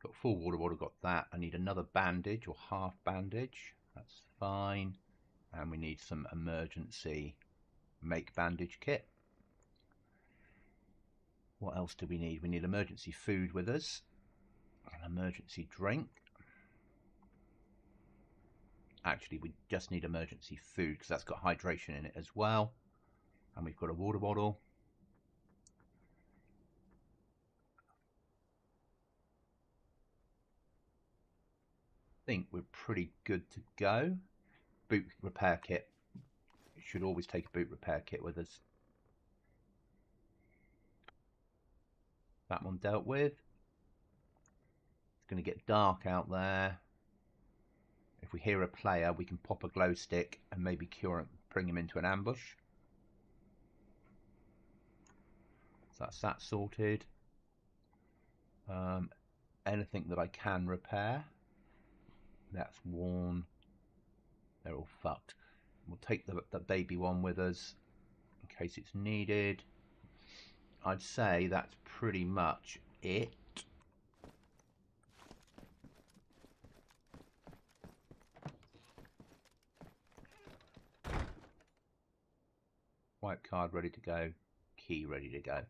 Got full water bottle, got that. I need another bandage or half bandage. That's fine. And we need some emergency make bandage kit. What else do we need? We need emergency food with us. An emergency drink. Actually, we just need emergency food because that's got hydration in it as well. And we've got a water bottle. I think we're pretty good to go. Boot repair kit. We should always take a boot repair kit with us. That one dealt with. It's going to get dark out there. If we hear a player, we can pop a glow stick and maybe bring him into an ambush. So that's that sorted. Anything that I can repair. That's worn. They're all fucked. We'll take the baby one with us in case it's needed. I'd say that's pretty much it. White card ready to go. Key ready to go.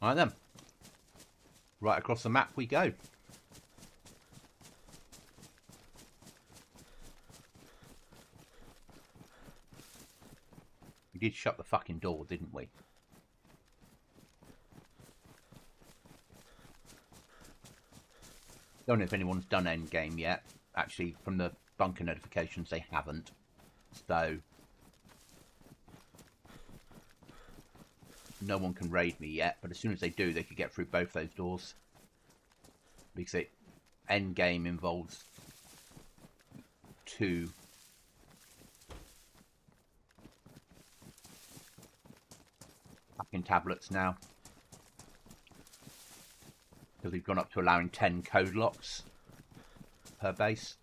Right then. Right across the map we go. We did shut the fucking door, didn't we? Don't know if anyone's done endgame yet. Actually, from the bunker notifications, they haven't. So, no one can raid me yet. But as soon as they do, they could get through both those doors. Because endgame involves 2 fucking tablets now. Because we've gone up to allowing 10 code locks per base.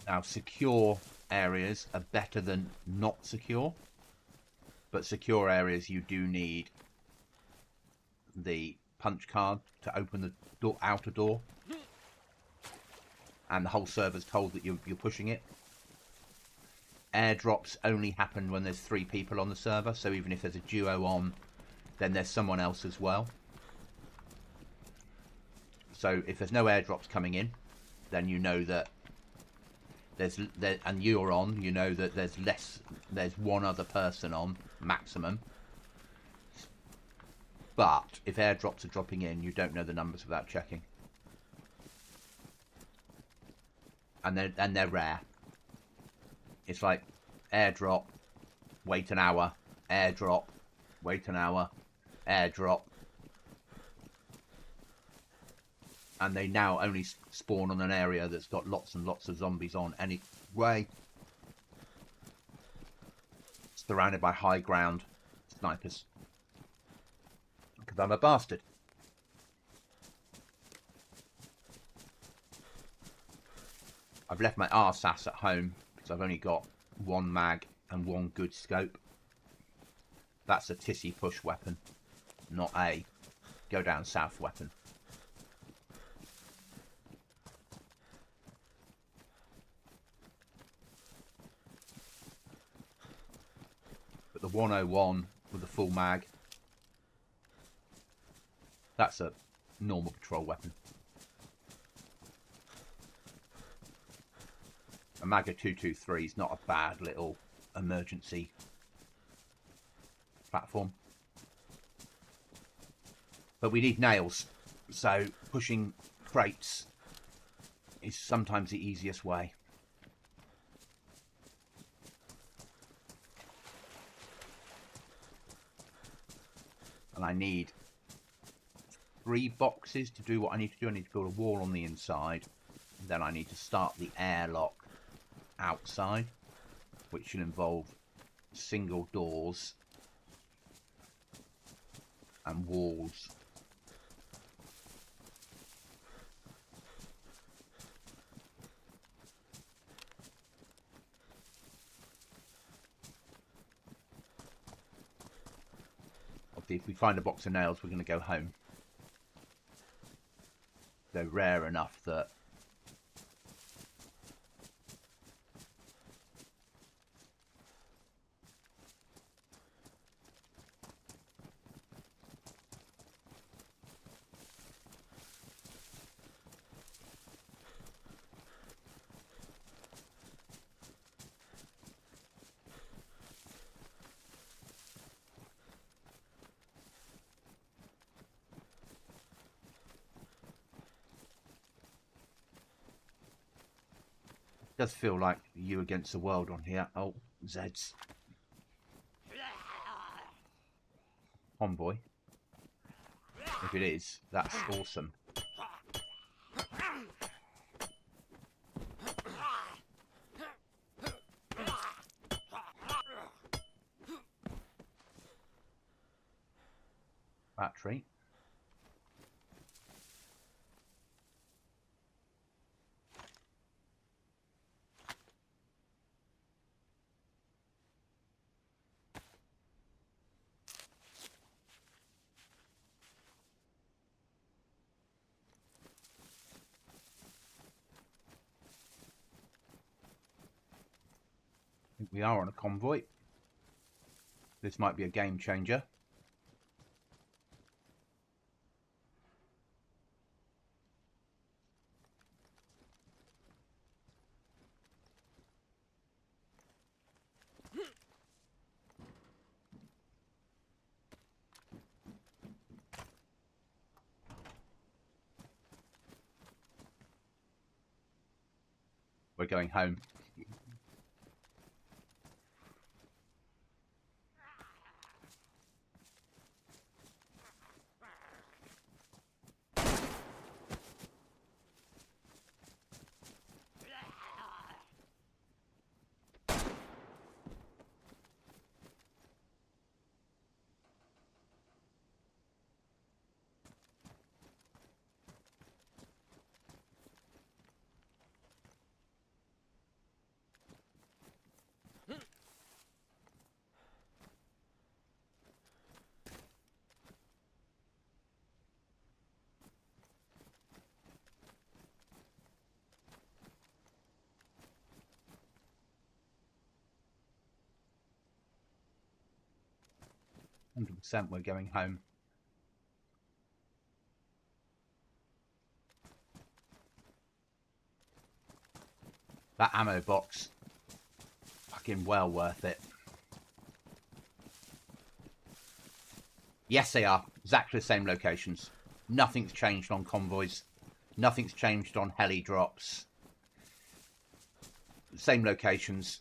Now, secure areas are better than not secure. But secure areas, you do need the punch card to open the door, outer door. And the whole server's told that you're pushing it. Airdrops only happen when there's 3 people on the server. So even if there's a duo on, then there's someone else as well. So if there's no airdrops coming in, then you know that and you're on, you know that there's one other person on maximum. But if airdrops are dropping in, you don't know the numbers without checking. And they're rare. It's like airdrop, wait an hour, airdrop, wait an hour, airdrop. And they now only spawn on an area that's got lots and lots of zombies on anyway. Surrounded by high ground snipers. Because I'm a bastard. I've left my RSAS at home because I've only got 1 mag and 1 good scope. That's a tissy push weapon, not a go down south weapon. The 101 with a full mag, that's a normal patrol weapon. A Maga 223 is not a bad little emergency platform. But we need nails, so pushing crates is sometimes the easiest way. And I need 3 boxes to do what I need to do. I need to build a wall on the inside. Then I need to start the airlock outside, which should involve single doors and walls. If we find a box of nails, we're going to go home. They're rare enough that Does feel like you against the world on here. Oh, Zeds. Convoy. If it is, that's awesome. Battery. I think we are on a convoy. This might be a game changer. We're going home. %, we're going home. That ammo box, fucking well worth it. Yes, they are. Exactly the same locations. Nothing's changed on convoys. Nothing's changed on heli drops. Same locations.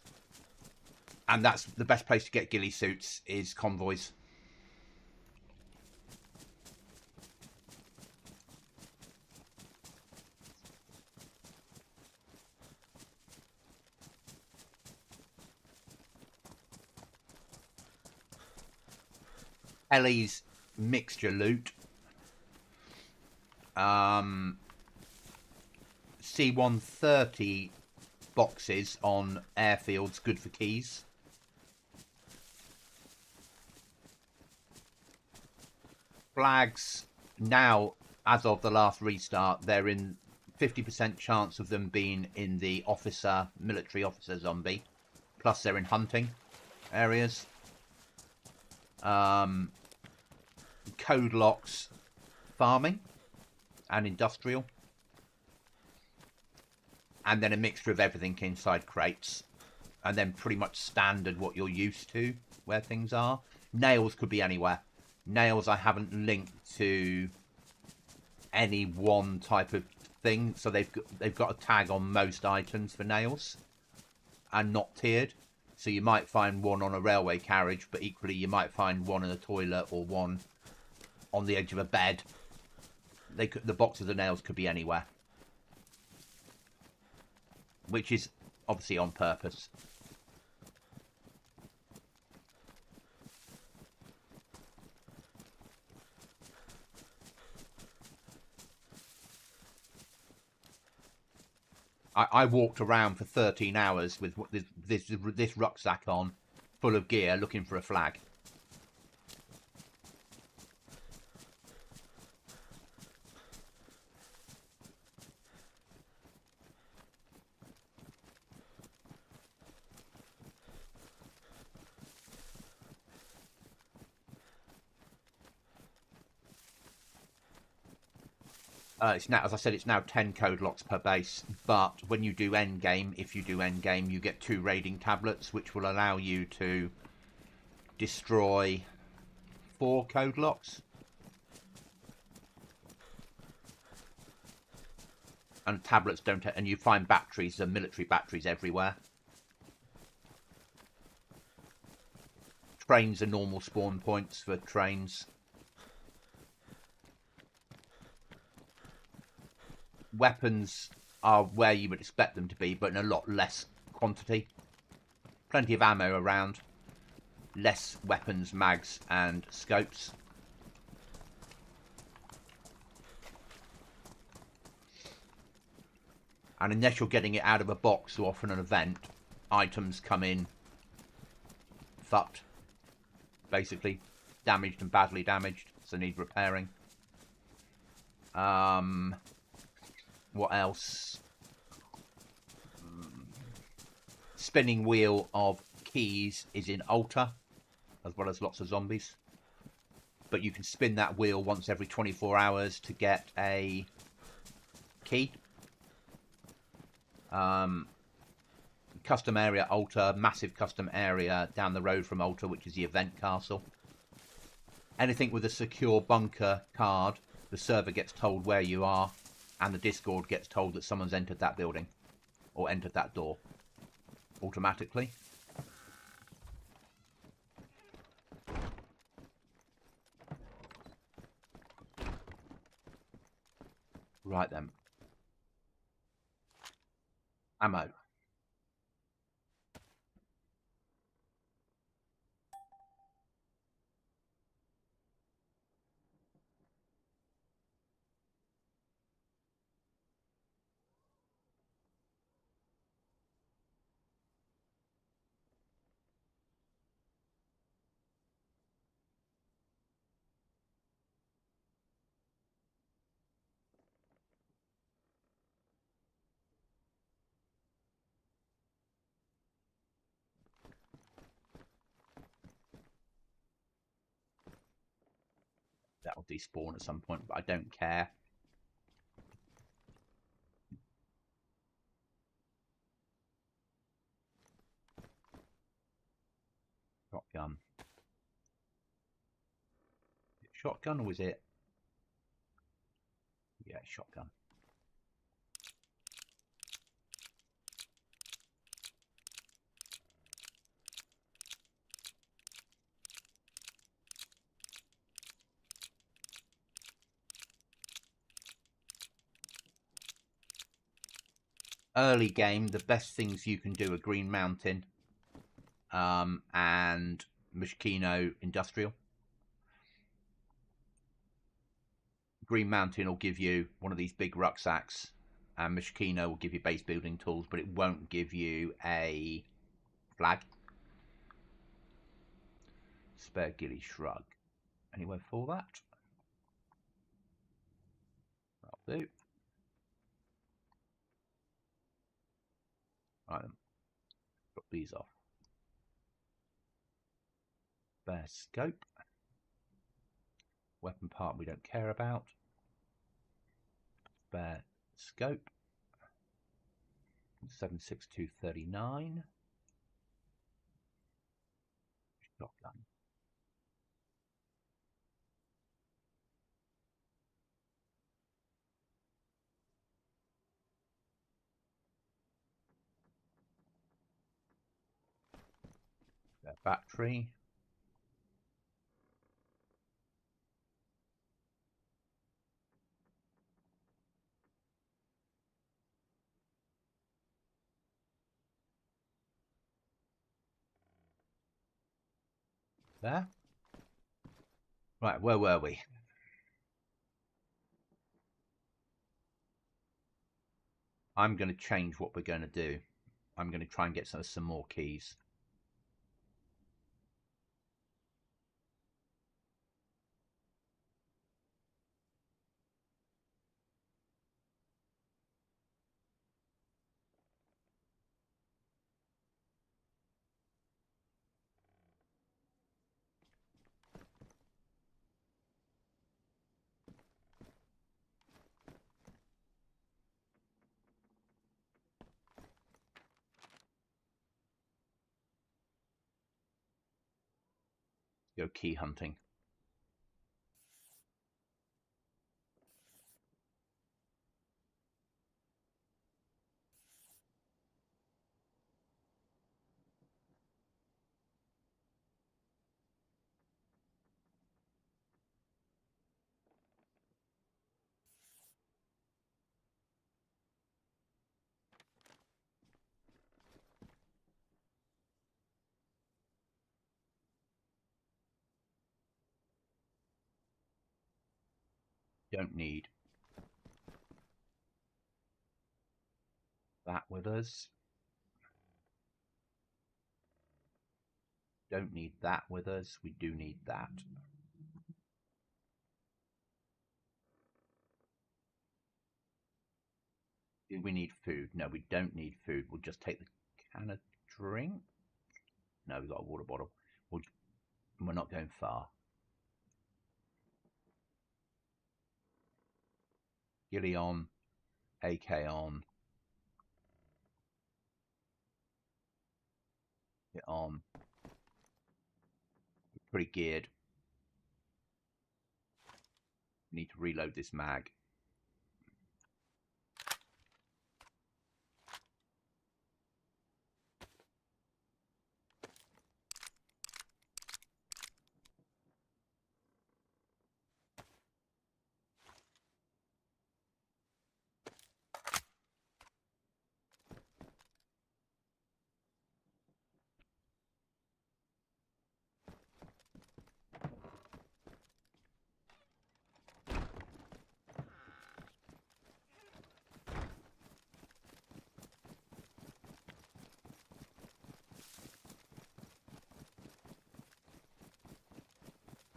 And that's the best place to get ghillie suits is convoys. Helis mixture loot. C-130 boxes on airfields, good for keys. Flags now, as of the last restart, they're in 50% chance of them being in the military officer zombie. Plus they're in hunting areas. Code locks, farming and industrial, and then a mixture of everything inside crates, and then pretty much standard what you're used to where things are. Nails could be anywhere. Nails I haven't linked to any one type of thing, so they've got a tag on most items for nails and not tiered. So you might find one on a railway carriage, but equally you might find one in a toilet or one on the edge of a bed. The boxes of nails could be anywhere, which is obviously on purpose. I walked around for 13 hours with this rucksack on, full of gear, looking for a flag. It's now, as I said, it's now 10 code locks per base. But when you do end game, if you do end game, you get 2 raiding tablets, which will allow you to destroy 4 code locks. And tablets don't, and you find batteries and military batteries everywhere. Trains are normal spawn points for trains. Weapons are where you would expect them to be, but in a lot less quantity. Plenty of ammo around. Less weapons, mags, and scopes. And unless you're getting it out of a box or off an event, items come in fucked. Basically, damaged and badly damaged, so need repairing. What else? Spinning wheel of keys is in Alta, as well as lots of zombies. But you can spin that wheel once every 24 hours to get a key. Custom area Alta, massive custom area down the road from Alta, which is the event castle. Anything with a secure bunker card, the server gets told where you are, and the Discord gets told that someone's entered that building or entered that door automatically. Right then. Ammo. That'll despawn at some point, but I don't care. Shotgun. Shotgun, or was it? Yeah, shotgun. Early game, the best things you can do are Green Mountain and Mishkino Industrial. Green Mountain will give you one of these big rucksacks, and Mishkino will give you base building tools, but it won't give you a flag. Spare Gilly Shrug. Anywhere for that? That'll do. Right then. Drop these off. Spare scope. Weapon part we don't care about. Spare scope. 76239. Shotgun. Spare battery. There. Right, where were we? I'm going to change what we're going to do. I'm going to try and get some more keys. Go key hunting. Don't need that with us. Don't need that with us. We do need that. Do we need food? No, we don't need food. We'll just take the can of drink. No, we've got a water bottle. We're not going far. Ghillie on, AK on. Get on. We're pretty geared. We need to reload this mag.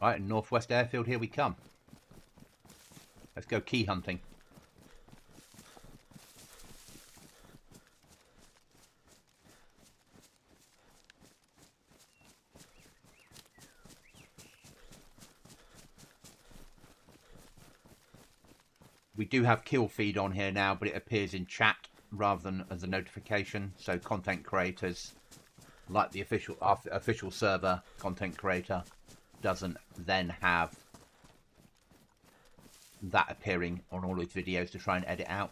Right, Northwest Airfield, here we come. Let's go key hunting. We do have kill feed on here now, but it appears in chat rather than as a notification. So content creators, like the official server content creator, doesn't then have that appearing on all his videos to try and edit out.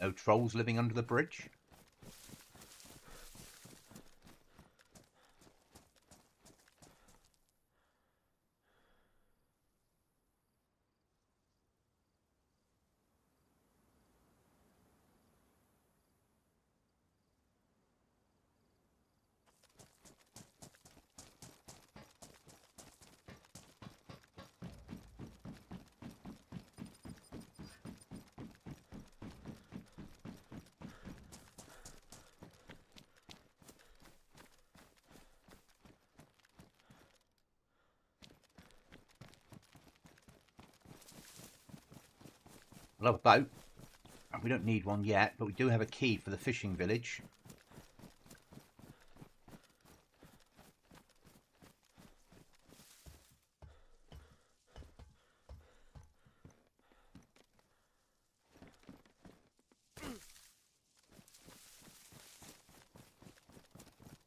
No trolls living under the bridge. I love a boat. We don't need one yet, but we do have a key for the fishing village.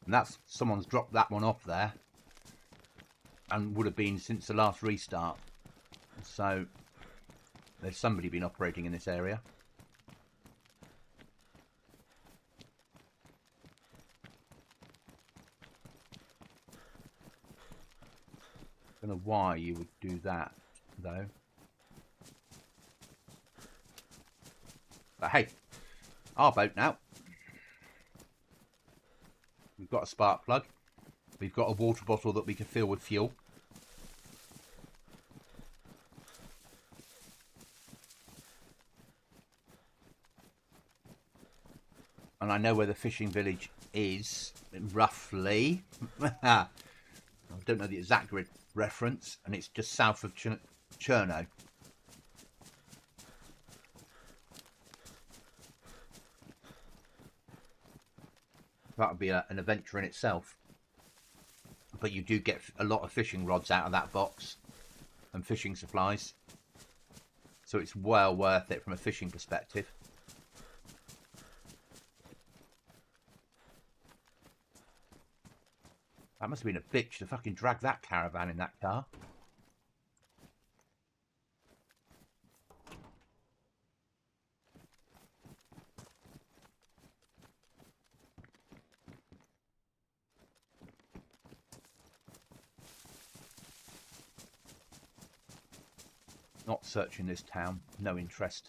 And that's, someone's dropped that one off there. And would have been since the last restart. So there's somebody been operating in this area. Don't know why you would do that, though. But hey, our boat now. We've got a spark plug. We've got a water bottle that we can fill with fuel. And I know where the fishing village is, roughly. I don't know the exact grid reference, and it's just south of Cherno. That would be an adventure in itself. But you do get a lot of fishing rods out of that box and fishing supplies. So it's well worth it from a fishing perspective. That must have been a bitch to fucking drag that caravan in that car. Not searching this town. No interest.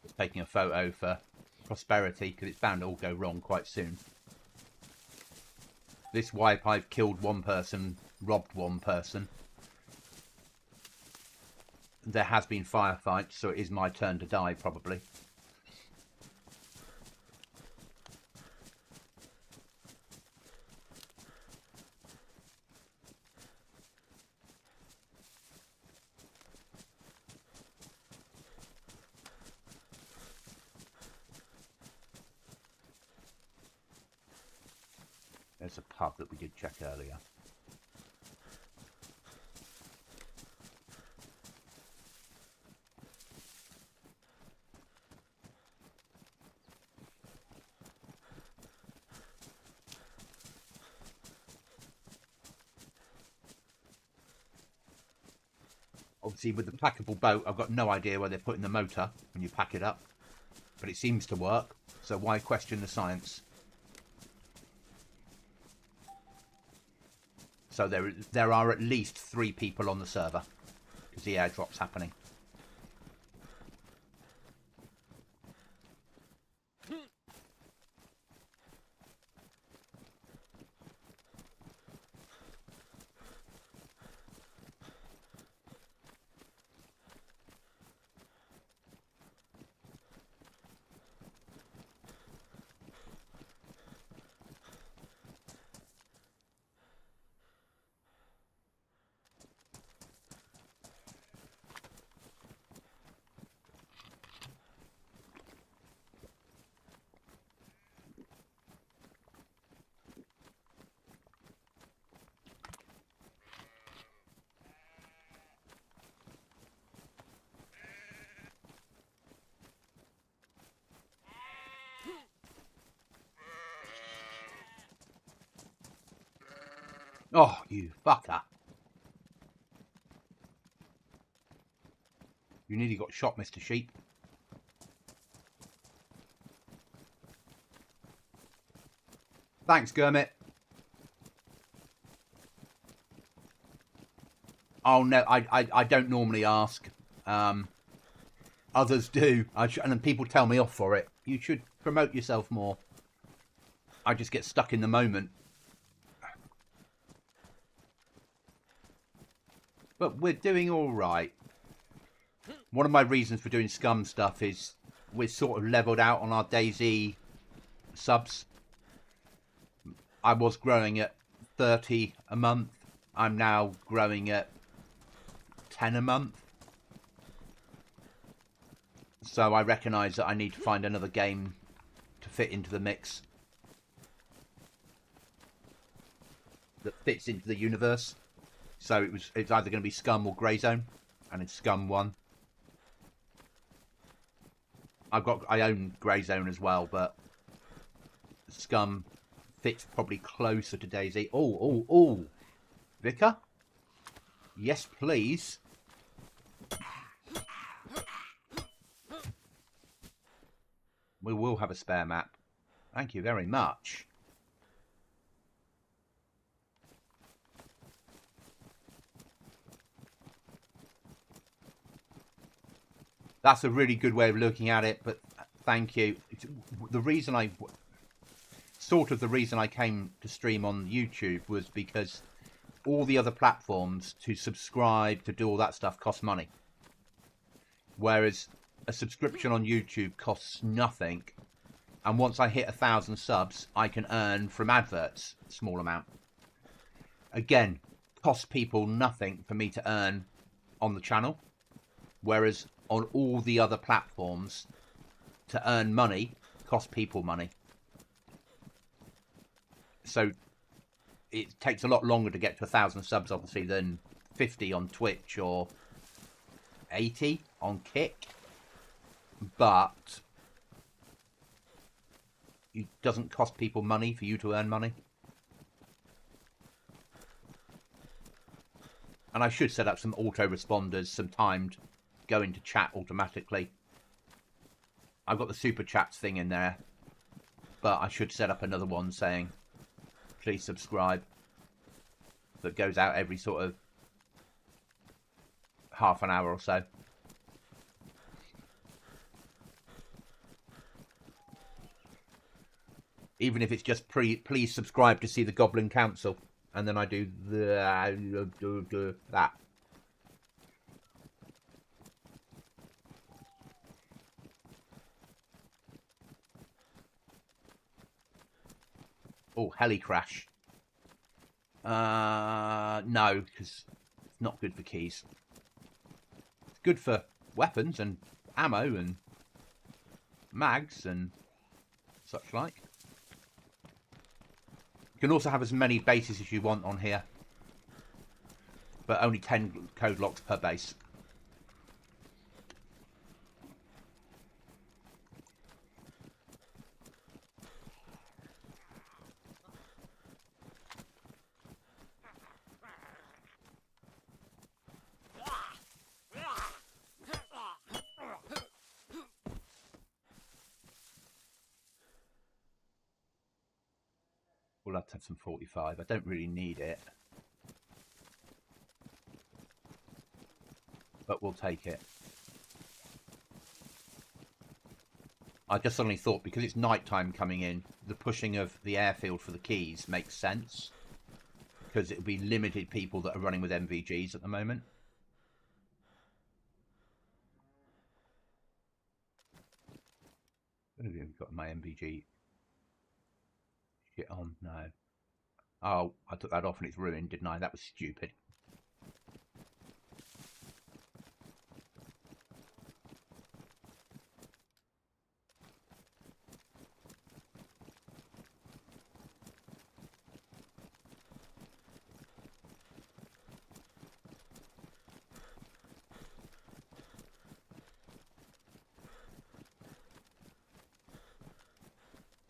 Just taking a photo for prosperity because it's bound to all go wrong quite soon. This wipe, I've killed one person, robbed one person. There has been firefights, so it is my turn to die, probably. There's a pub that we did check earlier. Obviously, with the packable boat, I've got no idea where they're putting the motor when you pack it up. But it seems to work, so why question the science? So there are at least 3 people on the server, because the airdrop's happening. Oh, you fucker. You nearly got shot, Mr. Sheep. Thanks, Gurmit. Oh, no, I don't normally ask. Others do. And people tell me off for it. You should promote yourself more. I just get stuck in the moment. But we're doing all right. One of my reasons for doing scum stuff is we're sort of leveled out on our Dayz subs. I was growing at 30 a month. I'm now growing at 10 a month. So I recognise that I need to find another game to fit into the mix that fits into the universe. So it's either going to be Scum or Grey Zone, and it's Scum 1. I own Grey Zone as well, but Scum fits probably closer to Dayz. Oh, Vicar? Yes, please. We will have a spare map. Thank you very much. That's a really good way of looking at it, but thank you. The reason I came to stream on YouTube was because all the other platforms to subscribe, to do all that stuff, cost money. Whereas a subscription on YouTube costs nothing. And once I hit 1,000 subs, I can earn from adverts a small amount. Again, costs people nothing for me to earn on the channel. Whereas on all the other platforms, to earn money, costs people money. So it takes a lot longer to get to 1,000 subs, obviously, than 50 on Twitch or 80 on Kick. But it doesn't cost people money for you to earn money. And And I should set up some autoresponders, some timed go into chat automatically. I've got the super chats thing in there, but I should set up another one saying, please subscribe, that goes out every sort of half an hour or so. Even if it's just please subscribe to see the Goblin Council, and then I do that. Oh, heli crash. No, because it's not good for keys. It's good for weapons and ammo and mags and such like. You can also have as many bases as you want on here, but only 10 code locks per base. We'll have to have some 45. I don't really need it, but we'll take it. I just suddenly thought, because it's nighttime coming in, the pushing of the airfield for the keys makes sense, because it will be limited people that are running with MVGs at the moment. I don't know if I've got my MVG shit on. No. Oh, I took that off and it's ruined, didn't I? That was stupid.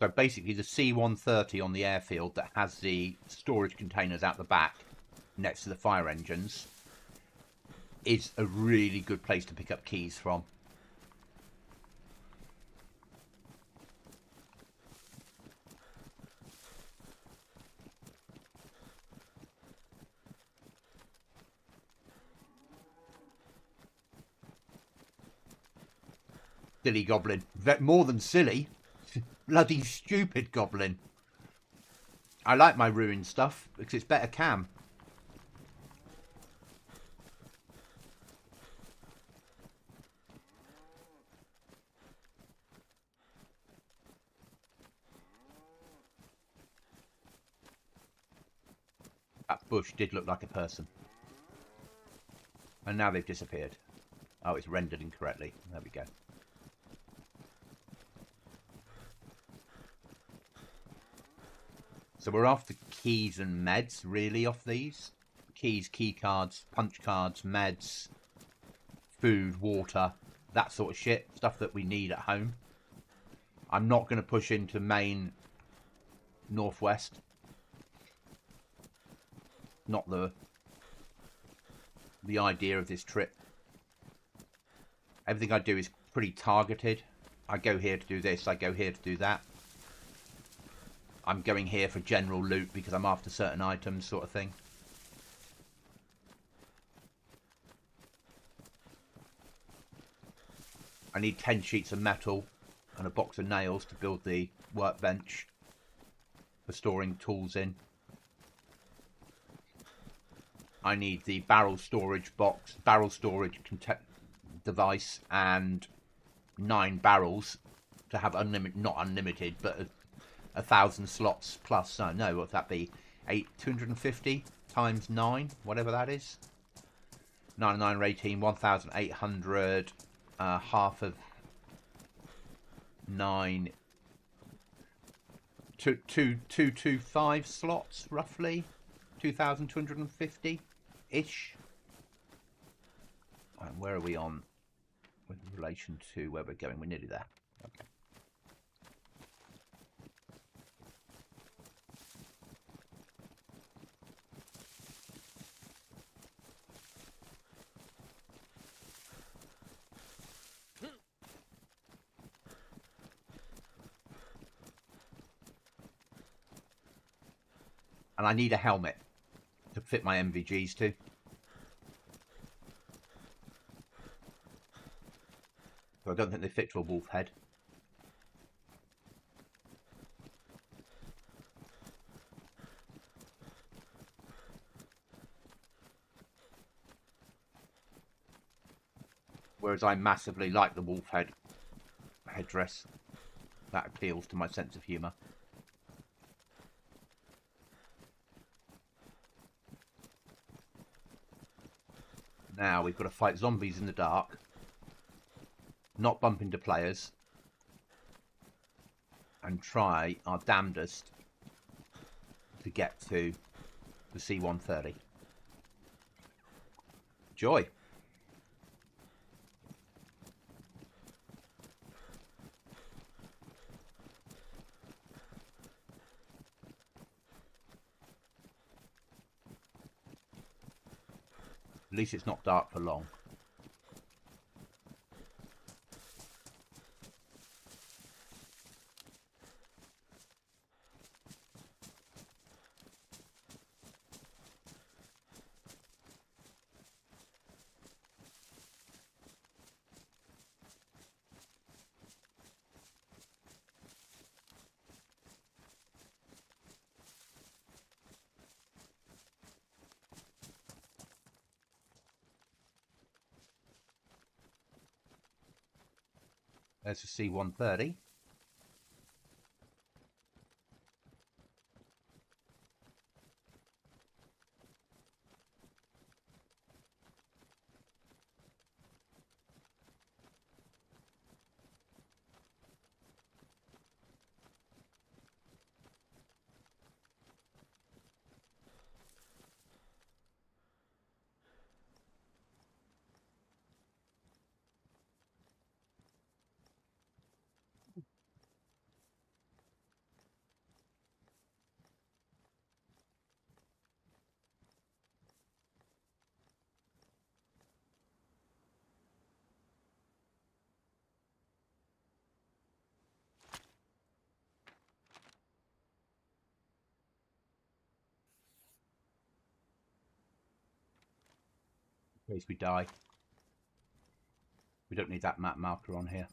So basically the C-130 on the airfield that has the storage containers out the back next to the fire engines is a really good place to pick up keys from. Silly goblin. More than silly. Bloody stupid goblin. I like my ruined stuff because it's better cam. That bush did look like a person. And now they've disappeared. Oh, it's rendered incorrectly. There we go. So we're after keys and meds, really, off these. Keys, key cards, punch cards, meds, food, water, that sort of shit. Stuff that we need at home. I'm not going to push into main northwest. Not the idea of this trip. Everything I do is pretty targeted. I go here to do this, I go here to do that. I'm going here for general loot because I'm after certain items, sort of thing. I need 10 sheets of metal and a box of nails to build the workbench for storing tools in. I need the barrel storage box, barrel storage device, and 9 barrels to have unlimited, not unlimited, but 1,000 slots plus. No, what would that be? 250 times 9, whatever that is. 9 and 9 are 18, 1,800. Half of 9. 225 slots, roughly. 2,250 ish. Right, where are we on with relation to where we're going? We're nearly there. Okay. And I need a helmet to fit my MVGs to. So I don't think they fit to a wolf head. Whereas I massively like the wolf headdress. That appeals to my sense of humour. Now we've got to fight zombies in the dark, not bump into players, and try our damnedest to get to the C-130. Joy. At least it's not dark for long. There's a C-130. In case we die. We don't need that map marker on here.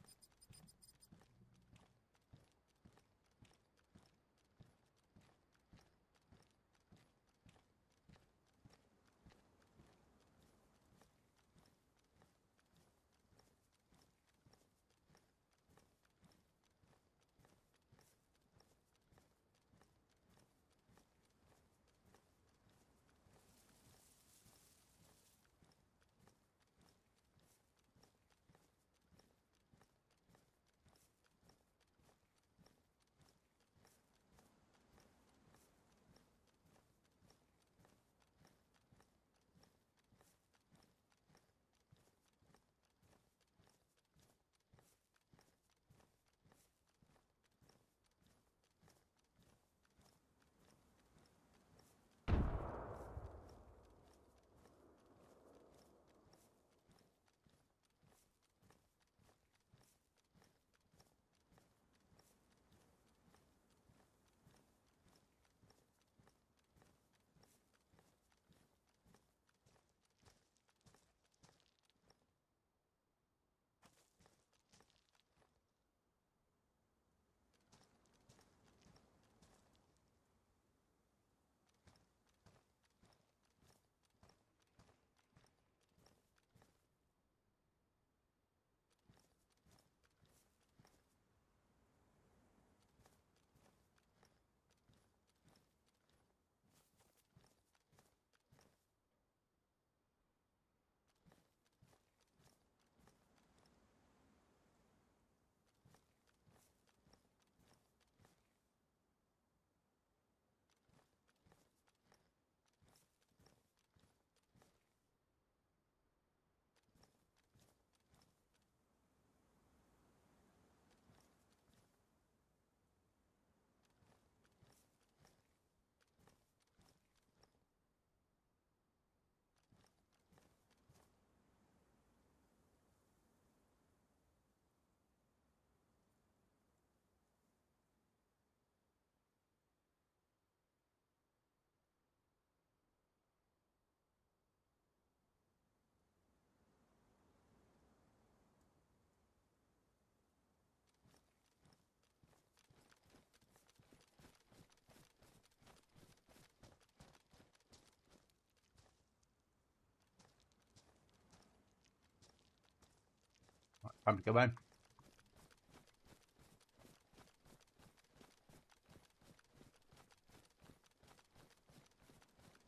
Time to go home.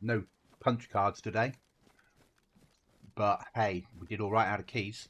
No punch cards today. But hey, we did alright out of keys.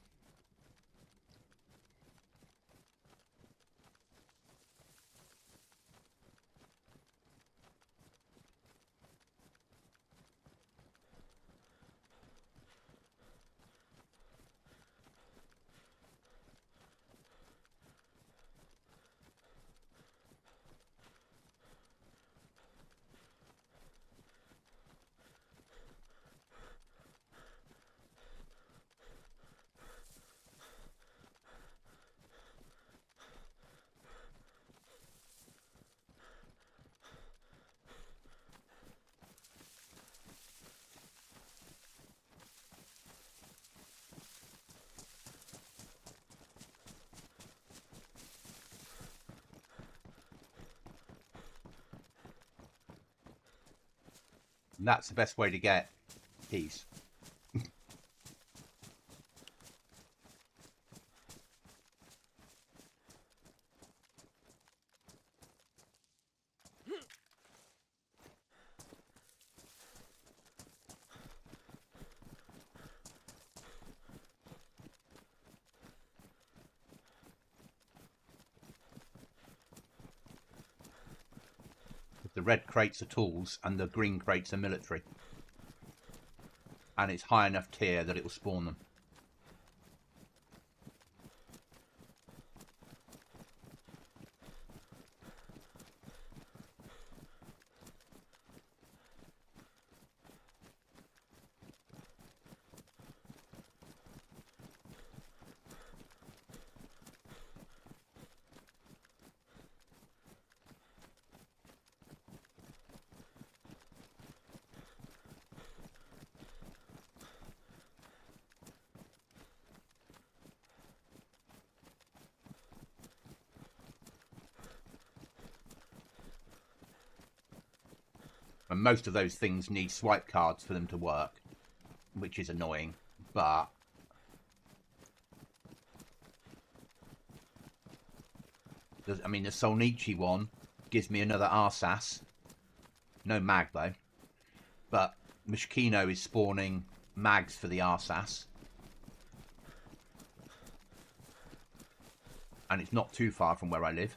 And that's the best way to get keys. The red crates are tools and the green crates are military. And it's high enough tier that it will spawn them. And most of those things need swipe cards for them to work, which is annoying, but I mean, the Solnichi one gives me another Arsas. No mag though. But Mishkino is spawning mags for the Arsas. And it's not too far from where I live.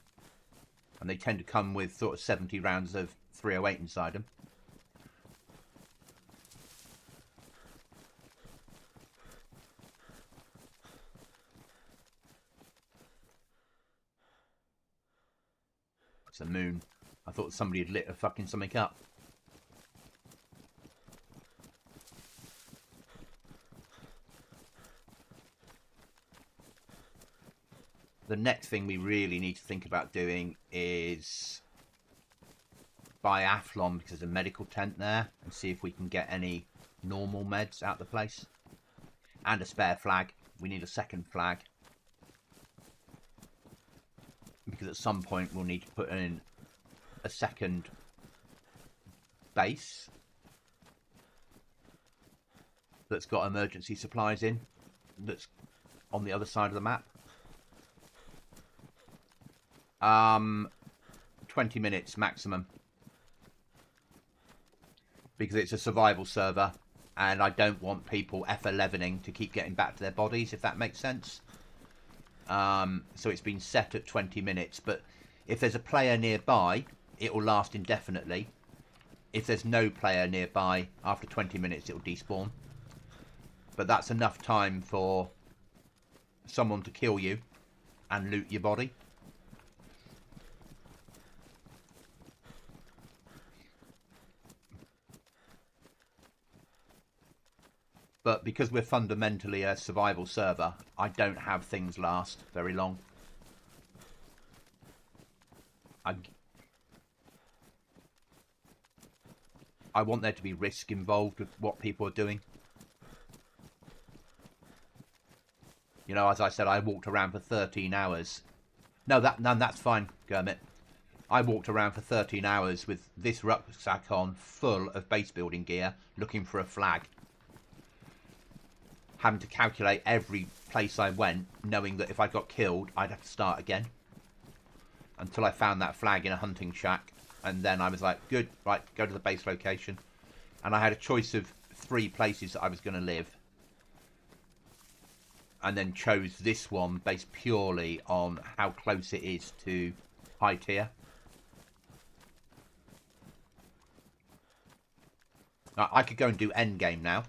And they tend to come with sort of 70 rounds of 308 inside them. It's a moon. I thought somebody had lit a fucking something up. The next thing we really need to think about doing is buy Athlon, because there's a medical tent there, and see if we can get any normal meds out of the place. And a spare flag. We need a second flag. Because at some point we'll need to put in a second base that's got emergency supplies in, that's on the other side of the map. 20 minutes maximum, because it's a survival server and I don't want people F11ing to keep getting back to their bodies, if that makes sense. So it's been set at 20 minutes, but if there's a player nearby, it will last indefinitely. If there's no player nearby, after 20 minutes it will despawn. But that's enough time for someone to kill you and loot your body. But because we're fundamentally a survival server, I don't have things last very long. I want there to be risk involved with what people are doing. You know, as I said, I walked around for 13 hours. No, that's fine, Kermit. I walked around for 13 hours with this rucksack on, full of base building gear, looking for a flag. having to calculate every place I went, knowing that if I got killed, I'd have to start again. Until I found that flag in a hunting shack. And then I was like, good, right, go to the base location. And I had a choice of 3 places that I was going to live. And then chose this one based purely on how close it is to high tier. Now, I could go and do endgame now.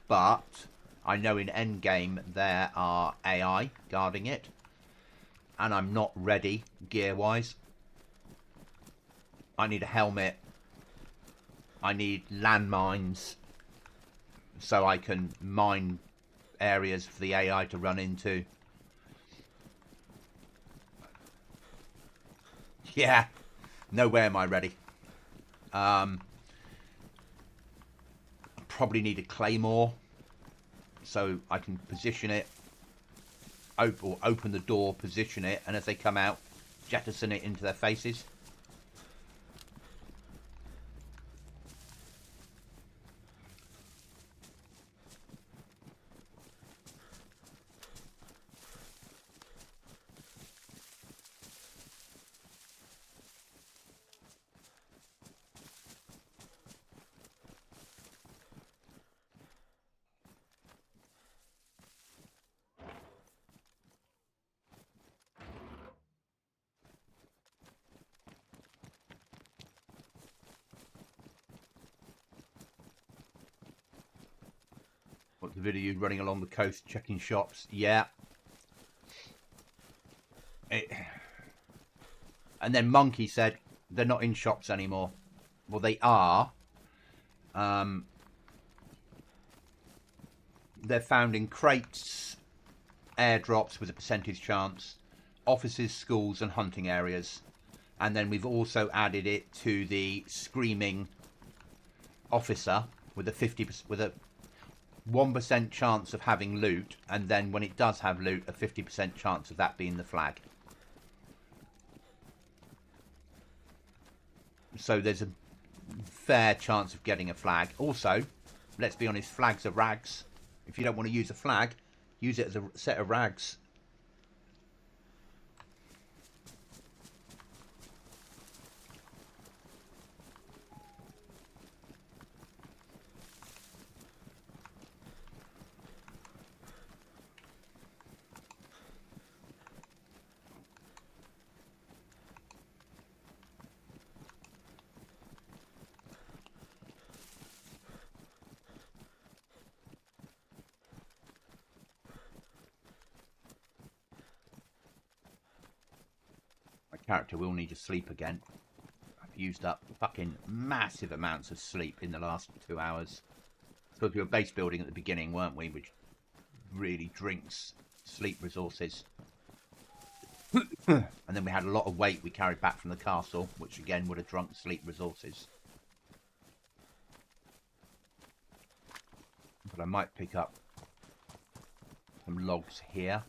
But I know in endgame there are AI guarding it. And I'm not ready gear-wise. I need a helmet. I need landmines. So I can mine areas for the AI to run into. Yeah. Nowhere am I ready. Probably need a claymore. So I can position it. Or open the door, position it, and as they come out, jettison it into their faces. What's the video running along the coast checking shops? Yeah. And then Monkey said they're not in shops anymore. Well, they are. They're found in crates, airdrops with a percentage chance, offices, schools and hunting areas. And then we've also added it to the screaming officer with a 1% chance of having loot, and then when it does have loot, a 50% chance of that being the flag. So there's a fair chance of getting a flag. Also, let's be honest, flags are rags. If you don't want to use a flag, use it as a set of rags. Character will need to sleep again. I've used up fucking massive amounts of sleep in the last 2 hours. Because we were base building at the beginning, weren't we? Which really drinks sleep resources. And then we had a lot of weight we carried back from the castle, which again would have drunk sleep resources. But I might pick up some logs here.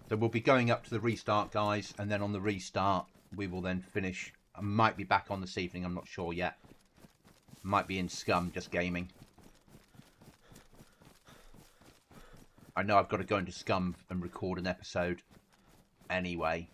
So we'll be going up to the restart, guys, and then on the restart, we will then finish. I might be back on this evening, I'm not sure yet. Might be in Scum, just gaming. I know I've got to go into Scum and record an episode anyway.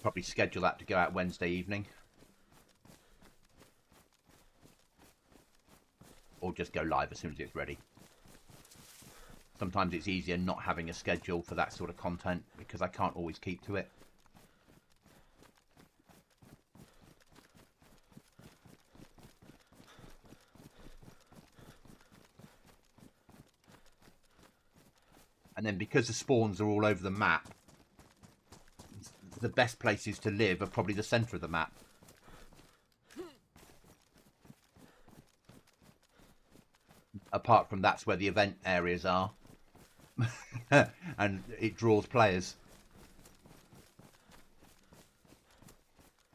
Probably schedule that to go out Wednesday evening. Or just go live as soon as it's ready. Sometimes it's easier not having a schedule for that sort of content because I can't always keep to it. And then because the spawns are all over the map, the best places to live are probably the centre of the map. Apart from that's where the event areas are. And it draws players.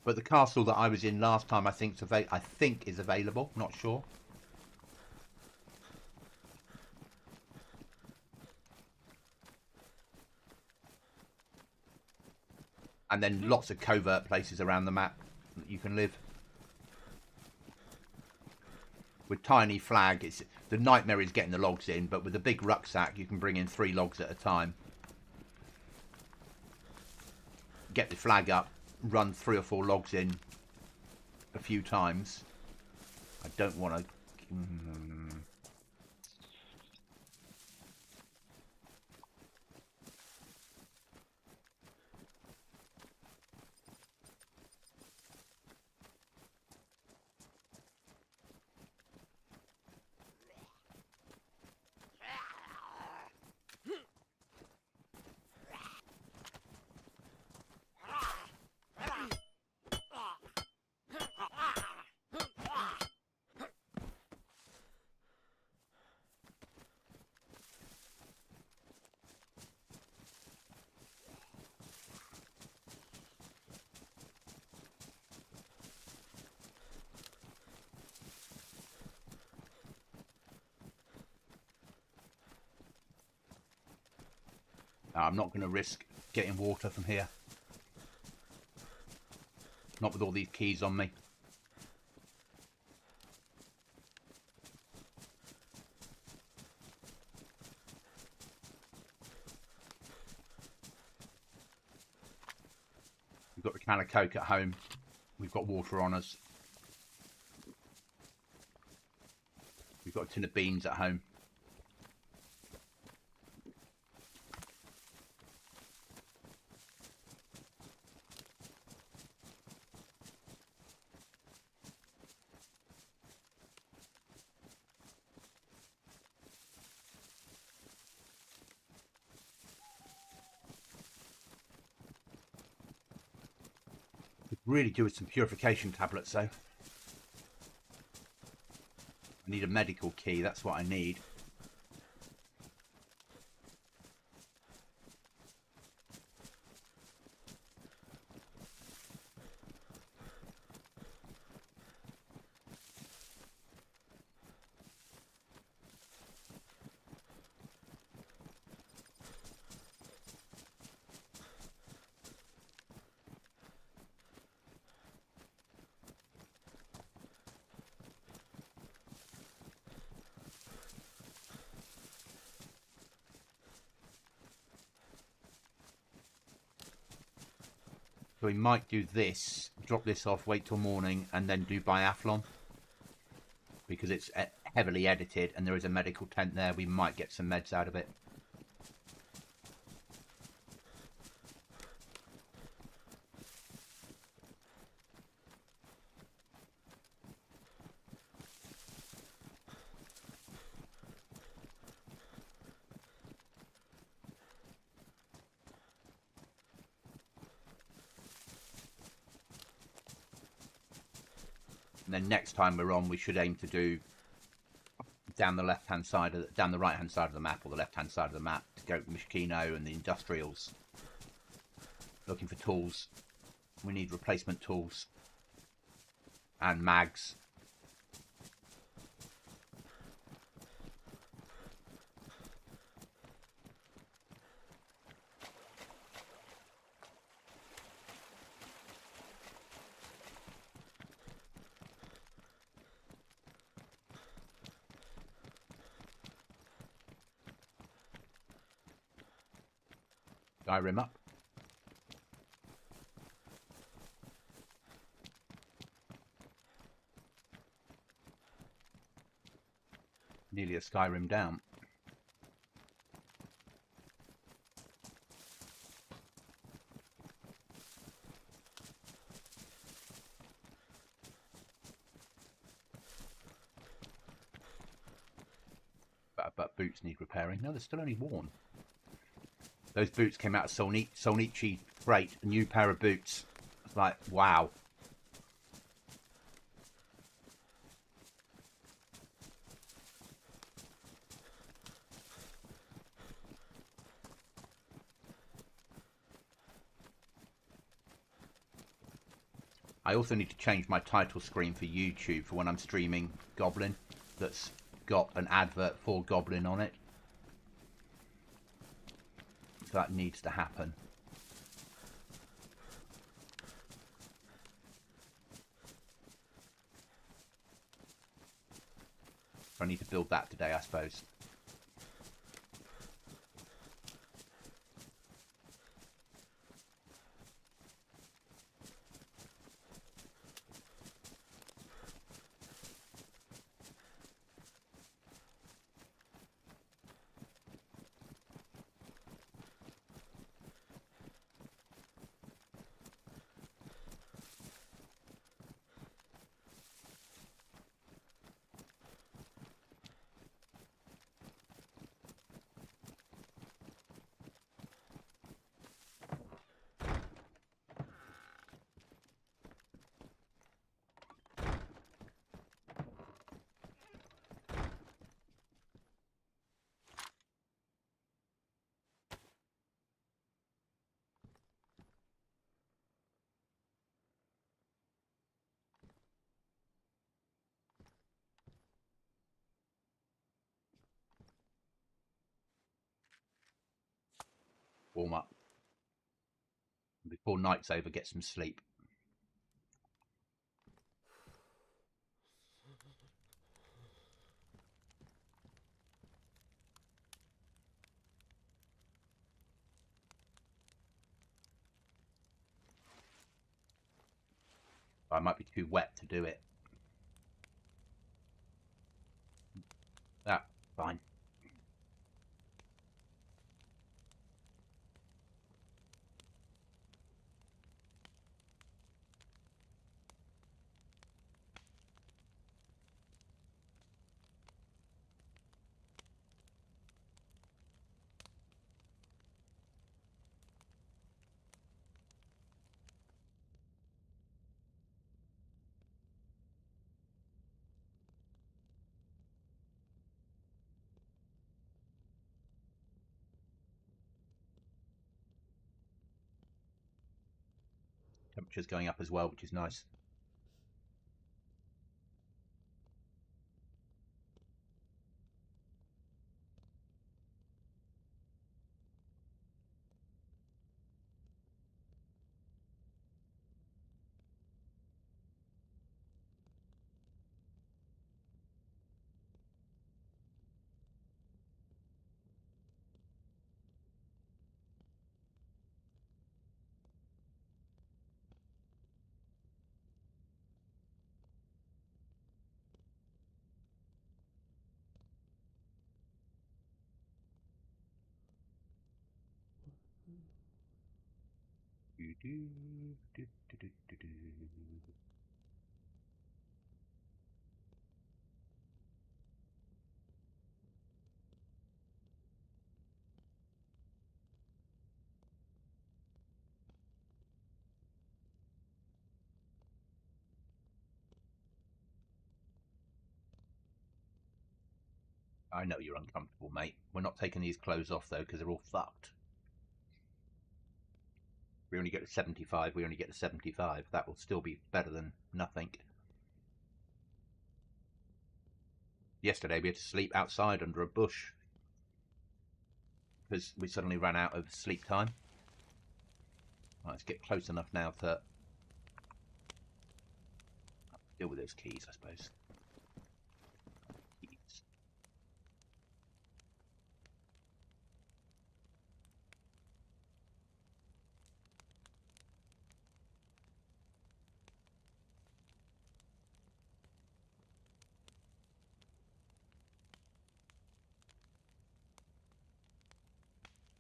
But the castle that I was in last time, I think is available. Not sure. And then lots of covert places around the map that you can live. With tiny flag, the nightmare is getting the logs in, but with a big rucksack, you can bring in 3 logs at a time. Get the flag up, run 3 or 4 logs in a few times. I don't want to... I'm not going to risk getting water from here. Not with all these keys on me. We've got a can of Coke at home. We've got water on us. We've got a tin of beans at home. Really do with some purification tablets though. I need a medical key, that's what I need. So we might do this, drop this off, wait till morning, and then do biathlon. Because it's heavily edited and there is a medical tent there, we might get some meds out of it. And then next time we're on, we should aim to do down the left-hand side, down the right-hand side of the map, or the left-hand side of the map, to go to Mishkino and the industrials. Looking for tools. We need replacement tools. And mags. Skyrim up. Nearly a Skyrim down. But boots need repairing. No, they're still only worn. Those boots came out of Solnichi Freight, a new pair of boots. It's like, wow. I also need to change my title screen for YouTube for when I'm streaming Goblin. That's got an advert for Goblin on it. So that needs to happen. So I need to build that today, I suppose. Warm up. Before night's over, get some sleep. I might be too wet to do it. Ah, fine. Temperature's going up as well, which is nice. I know you're uncomfortable, mate. We're not taking these clothes off, though, because they're all fucked. We only get to 75, we only get to 75. That will still be better than nothing. Yesterday we had to sleep outside under a bush because we suddenly ran out of sleep time. Right, let's get close enough now to deal with those keys, I suppose. Keys.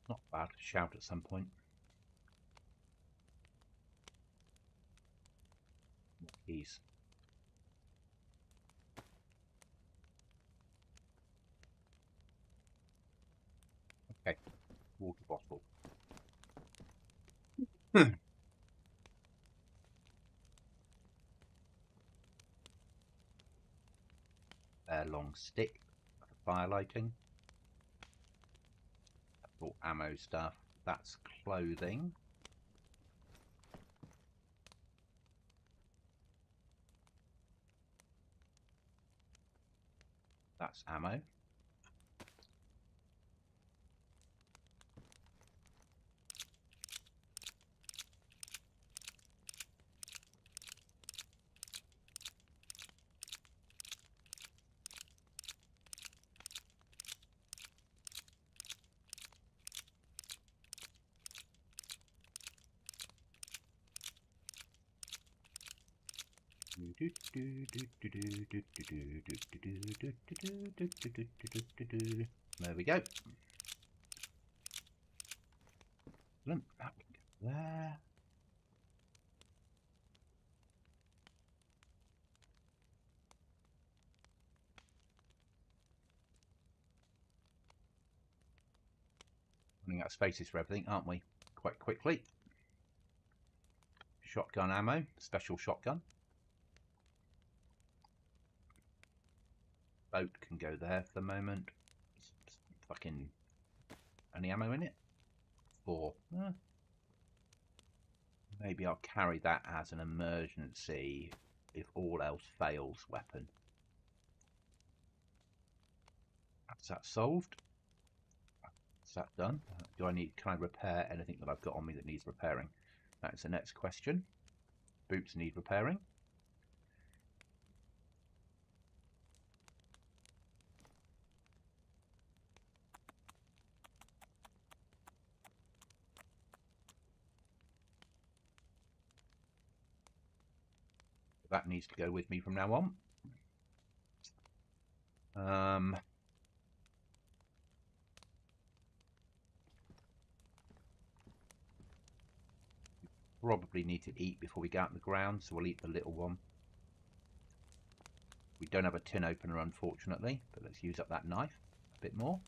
Not bad to shout at some point. More keys. Okay, water bottle. Long stick for fire lighting. Bought ammo stuff. That's clothing. That's ammo. There we go. That can go there. Running out of spaces for everything, aren't we? Quite quickly. Shotgun ammo, special shotgun. Boat can go there for the moment. Fucking any ammo in it? 4. Maybe I'll carry that as an emergency if all else fails weapon. That's that solved. Is that done? Can I repair anything that I've got on me that needs repairing? That's the next question. Boots need repairing. That needs to go with me from now on. Probably need to eat before we go out on the ground, so we'll eat the little one. We don't have a tin opener, unfortunately, but let's use up that knife a bit more.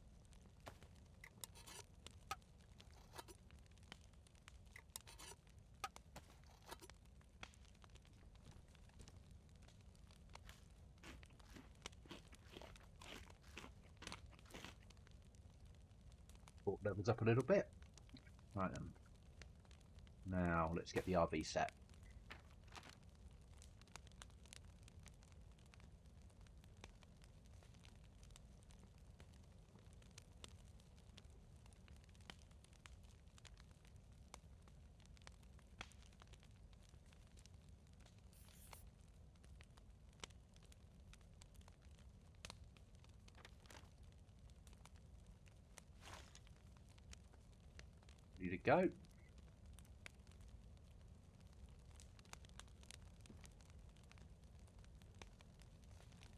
Port levels up a little bit. Right then. Now let's get the RV set. Ready to go.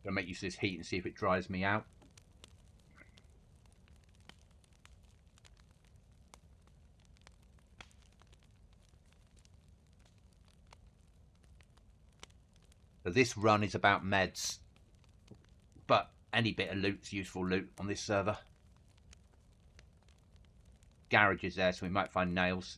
Gonna make use of this heat and see if it dries me out. So this run is about meds, but any bit of loot's useful loot on this server. Garage is there, so we might find nails.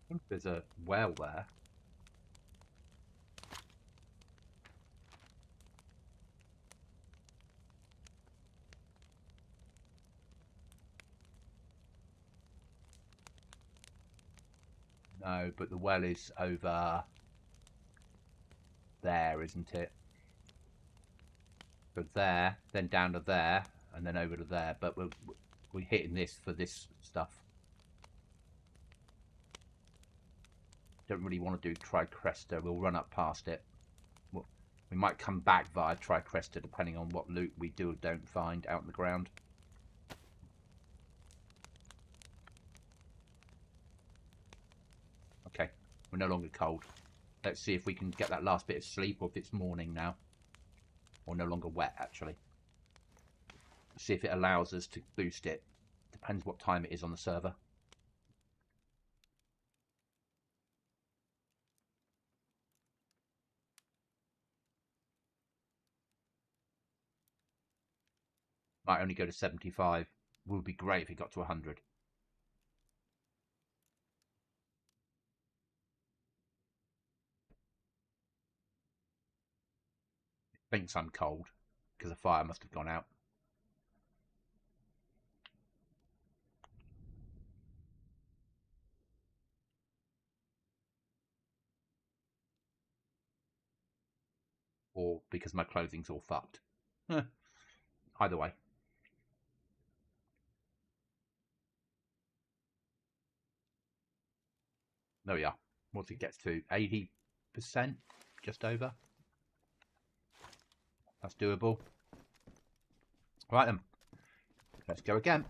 I think there's a well there. No, but the well is over there, isn't it? So there, then down to there, and then over to there. But we're hitting this for this stuff. Don't really want to do Tricresta. We'll run up past it. We might come back via Tricresta depending on what loot we do or don't find out in the ground. Okay, we're no longer cold. Let's see if we can get that last bit of sleep, or if it's morning now. Or no longer wet, actually. See if it allows us to boost it. Depends what time it is on the server. Might only go to 75. Would be great if it got to 100. It thinks I'm cold because the fire must have gone out. Or because my clothing's all fucked. Either way. There we are. Once it gets to 80%, just over. That's doable. Right then. Let's go again.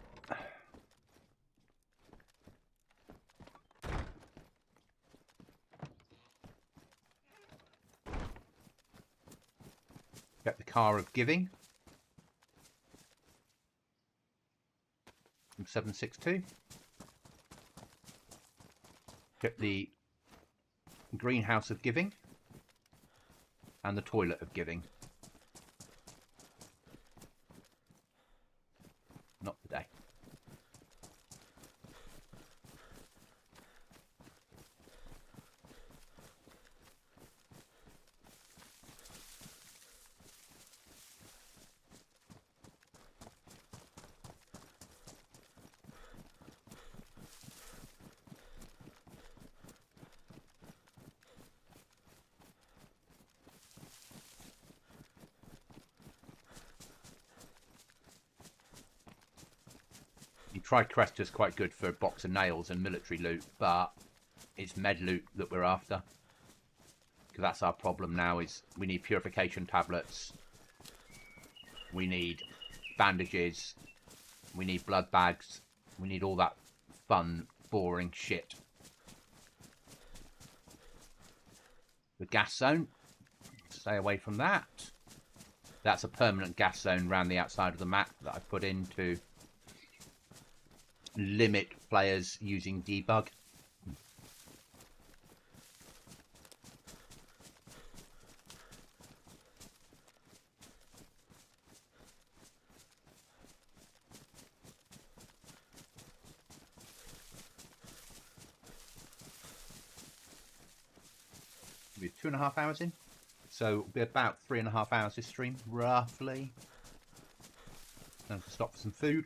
Get the car of giving. From 762. Get the greenhouse of giving. And the toilet of giving. Not today. Tricresta's quite good for a box of nails and military loot, but it's med loot that we're after. Because that's our problem now, is we need purification tablets, we need bandages, we need blood bags, we need all that fun, boring shit. The gas zone, stay away from that. That's a permanent gas zone around the outside of the map that I've put in to limit players using debug. We're 2.5 hours in, so it'll be about 3.5 hours this stream, roughly. Then to stop for some food.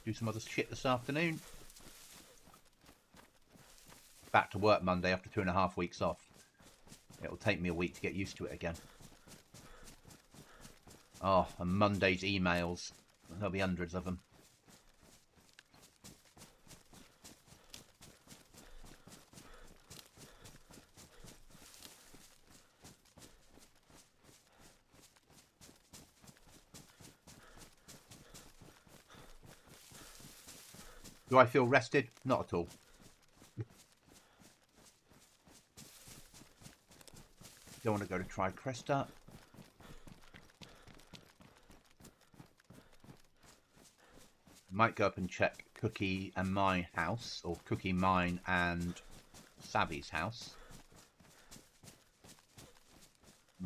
Do some other shit this afternoon. Back to work Monday after 2.5 weeks off. It'll take me a week to get used to it again. Oh, and Monday's emails. There'll be hundreds of them. Do I feel rested? Not at all. Don't want to go to Tricresta. Might go up and check Cookie and my house, or Cookie, mine and Savvy's house.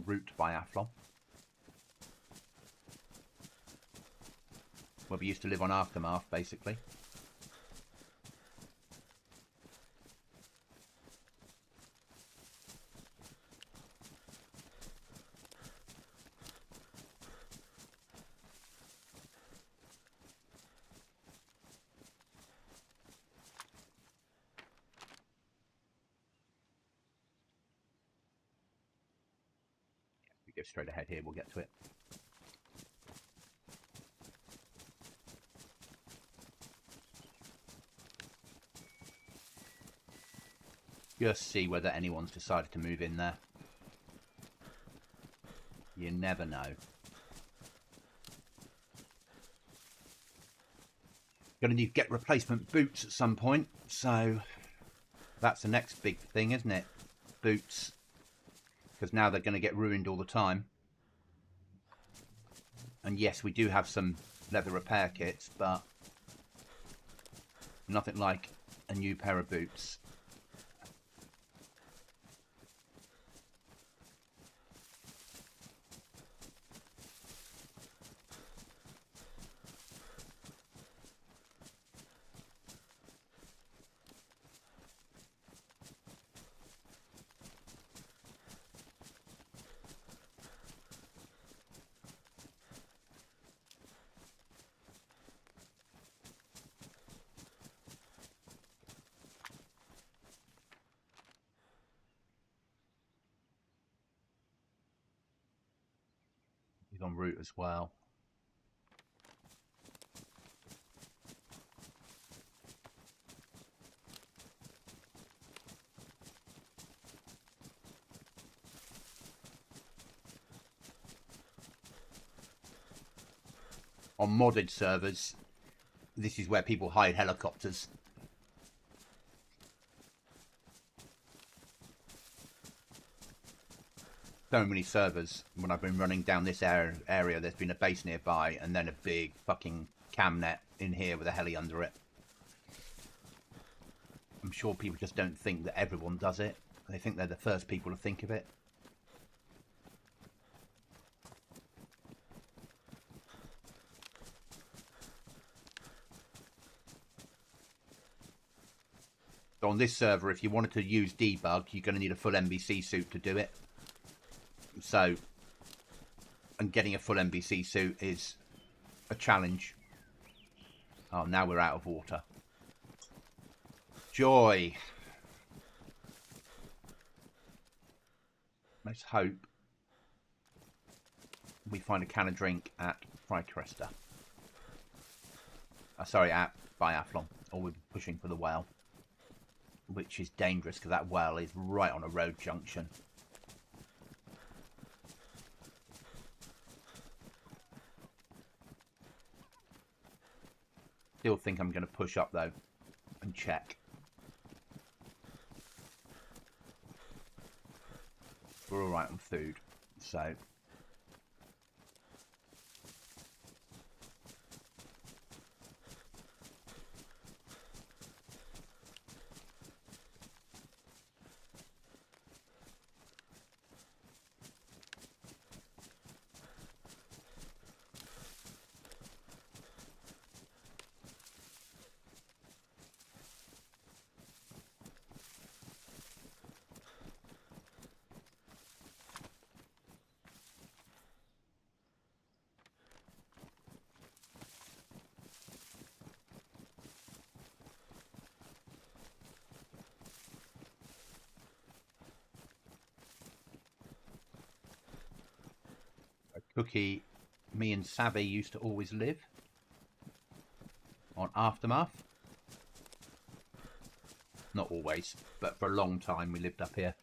Route biathlon. Where we used to live on Aftermath, basically. Go straight ahead here, we'll get to it. Just see whether anyone's decided to move in there. You never know. Gonna need to get replacement boots at some point, so that's the next big thing, isn't it? Boots. Because now they're going to get ruined all the time. And yes, we do have some leather repair kits, but nothing like a new pair of boots. en route as well. On modded servers, this is where people hide helicopters. So many servers, when I've been running down this area, there's been a base nearby and then a big fucking cam net in here with a heli under it. I'm sure people just don't think that everyone does it. They think they're the first people to think of it. So on this server, if you wanted to use debug, you're going to need a full NBC suit to do it. So, and getting a full NBC suit is a challenge. Oh, now we're out of water. Joy. Let's hope we find a can of drink at Frycresta. Sorry, at Biathlon. Or we're pushing for the whale. Which is dangerous because that whale is right on a road junction. Still think I'm going to push up though and check. We're all right on food, so Cookie, me and Savvy used to always live on Aftermath. Not always, but for a long time we lived up here.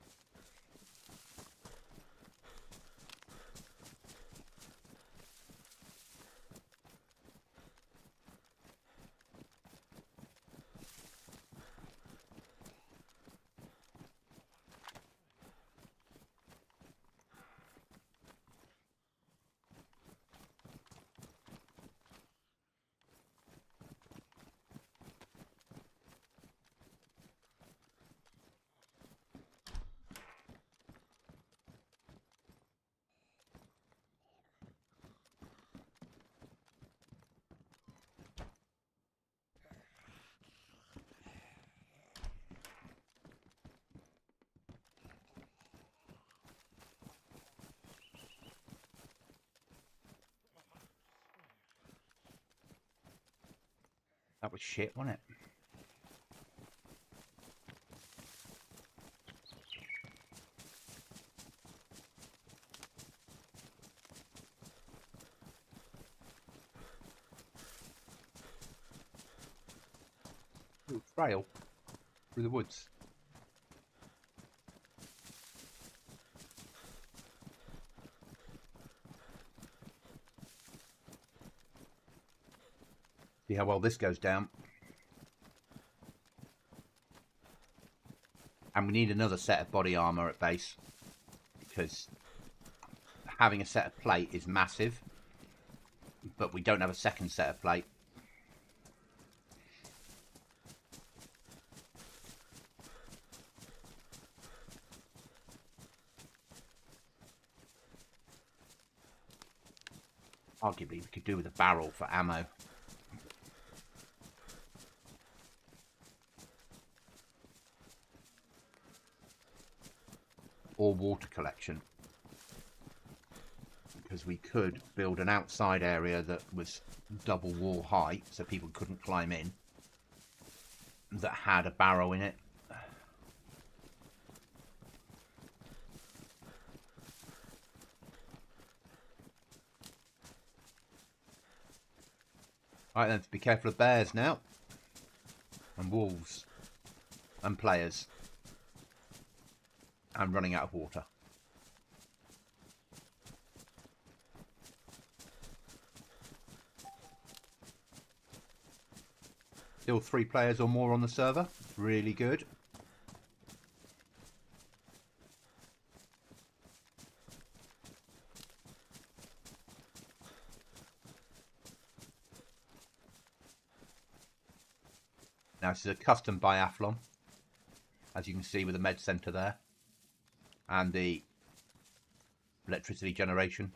That was shit, wasn't it? Little trail through the woods. See how well this goes down. And we need another set of body armor at base, because having a set of plate is massive, but we don't have a second set of plate. Arguably we could do with a barrel for ammo. Or water collection, because we could build an outside area that was double wall height so people couldn't climb in, that had a barrow in it. Right then, be careful of bears now. And wolves. And players. And running out of water. Still 3 players or more on the server. Really good. Now this is a custom biathlon, as you can see with the med centre there, and the electricity generation.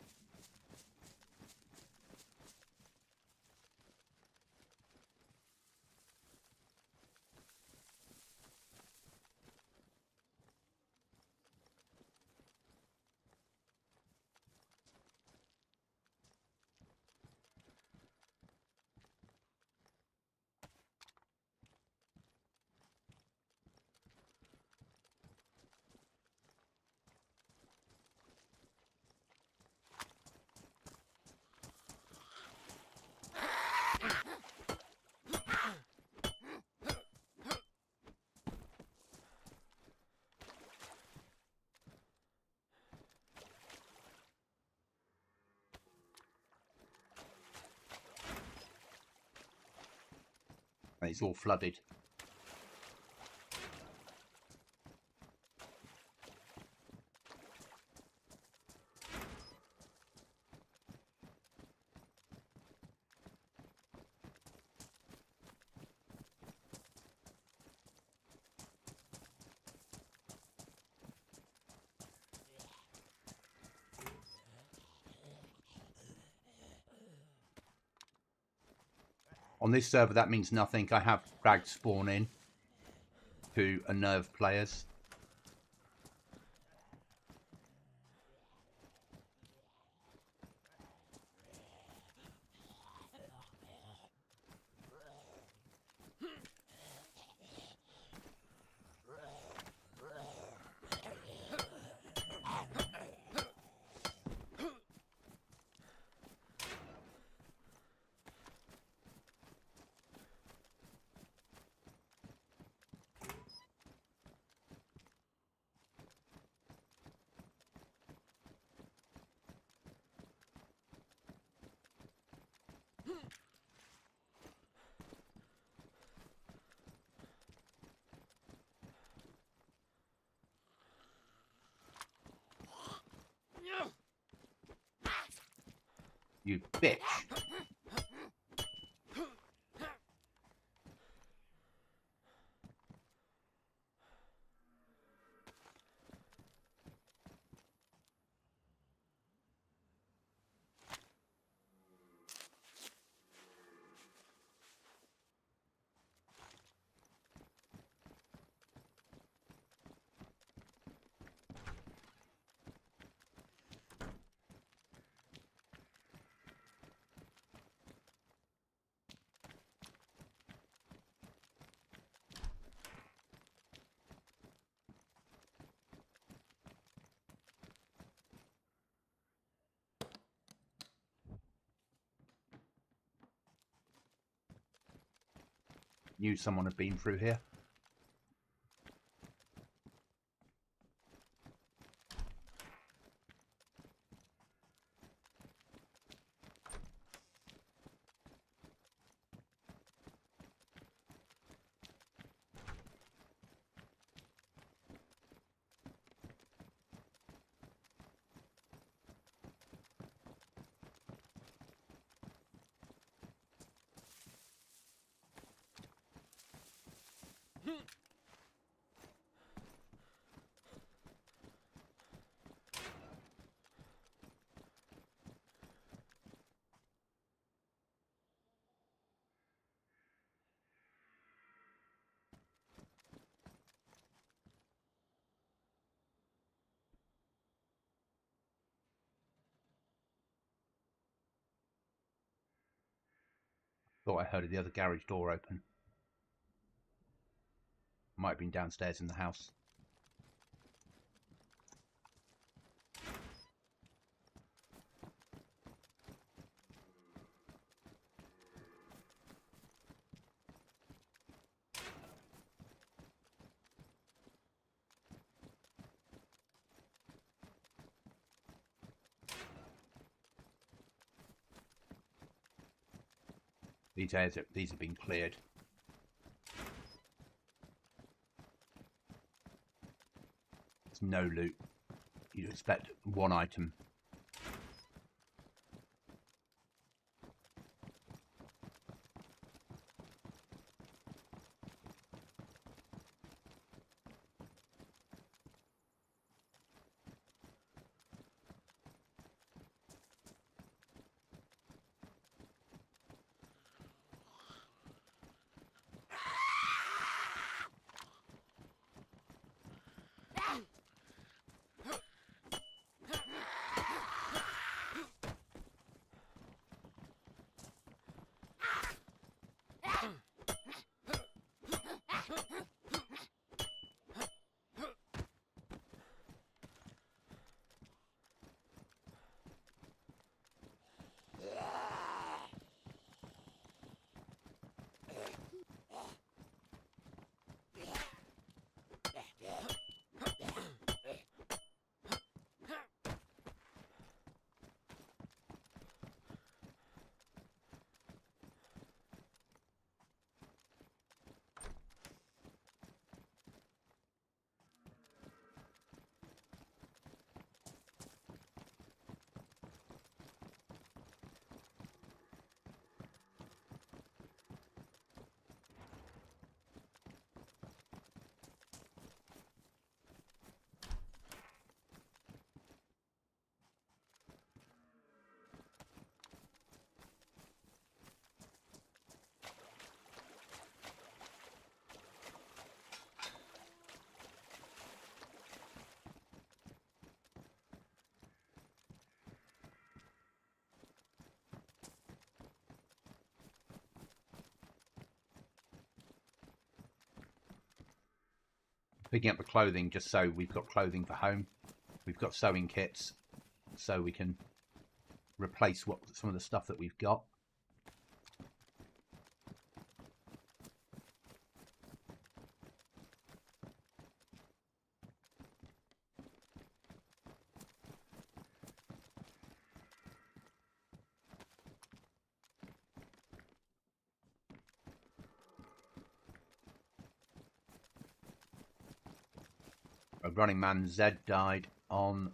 And it's all flooded. On this server that means nothing. I have dragged spawn in to unnerve players. You bitch. Knew someone had been through here. Thought I heard the other garage door open. Might have been downstairs in the house. These have been cleared. There's no loot. You'd expect one item. Picking up the clothing just so we've got clothing for home. We've got sewing kits so we can replace some of the stuff that we've got. A running man Zed died on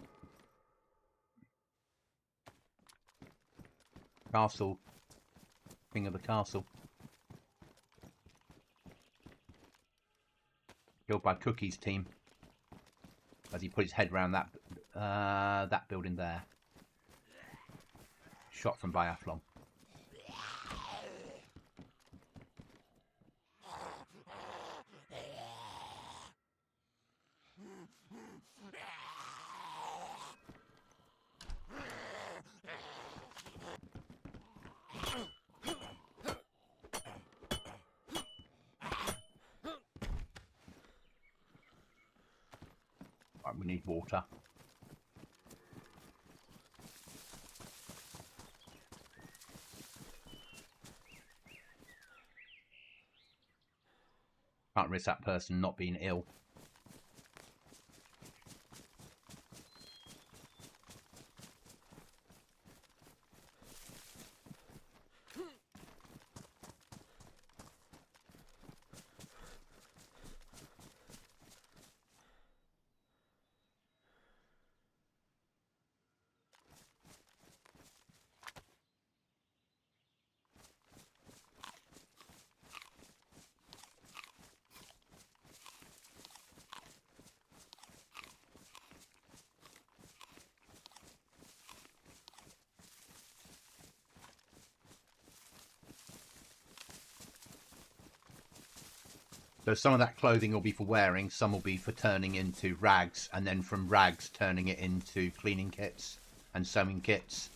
castle, king of the castle, killed by Cookie's team as he put his head around that building there. Shot from biathlon. Right, we need water. Can't risk that person not being ill. So some of that clothing will be for wearing, some will be for turning into rags, and then from rags turning it into cleaning kits and sewing kits.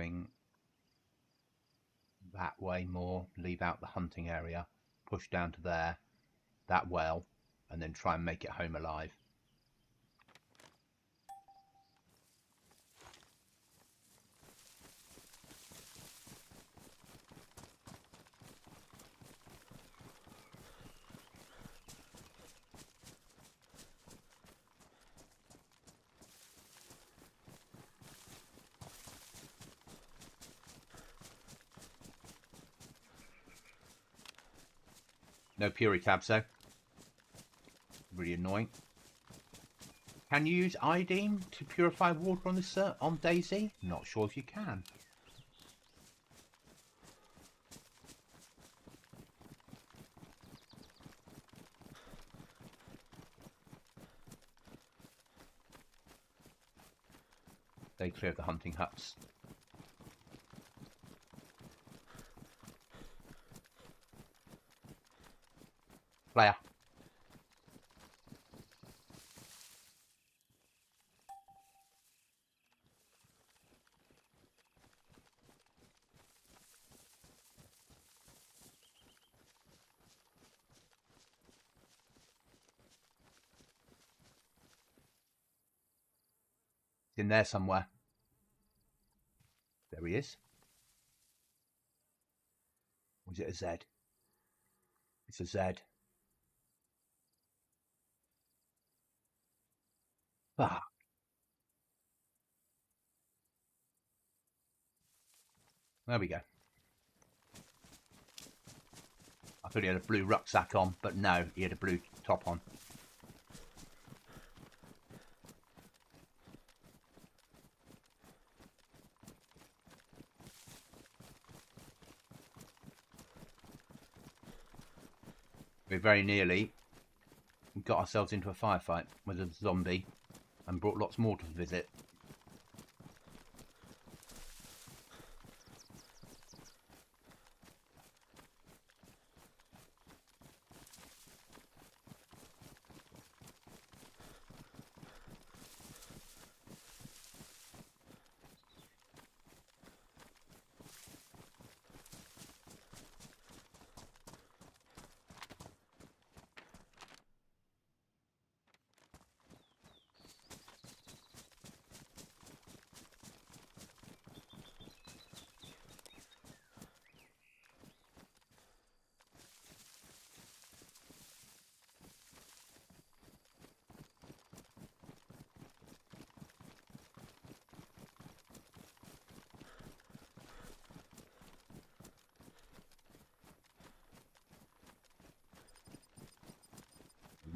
swing that way more, leave out the hunting area, push down to there, that well, and then try and make it home alive. No Puri tabs though. Really annoying. Can you use iodine to purify water on this on Dayz? Not sure if you can. They clear the hunting huts. Player. It's in there somewhere. There he is. Or is it a Z? It's a Z. Ah. There we go. I thought he had a blue rucksack on, but no, he had a blue top on. We very nearly got ourselves into a firefight with a zombie and brought lots more to visit.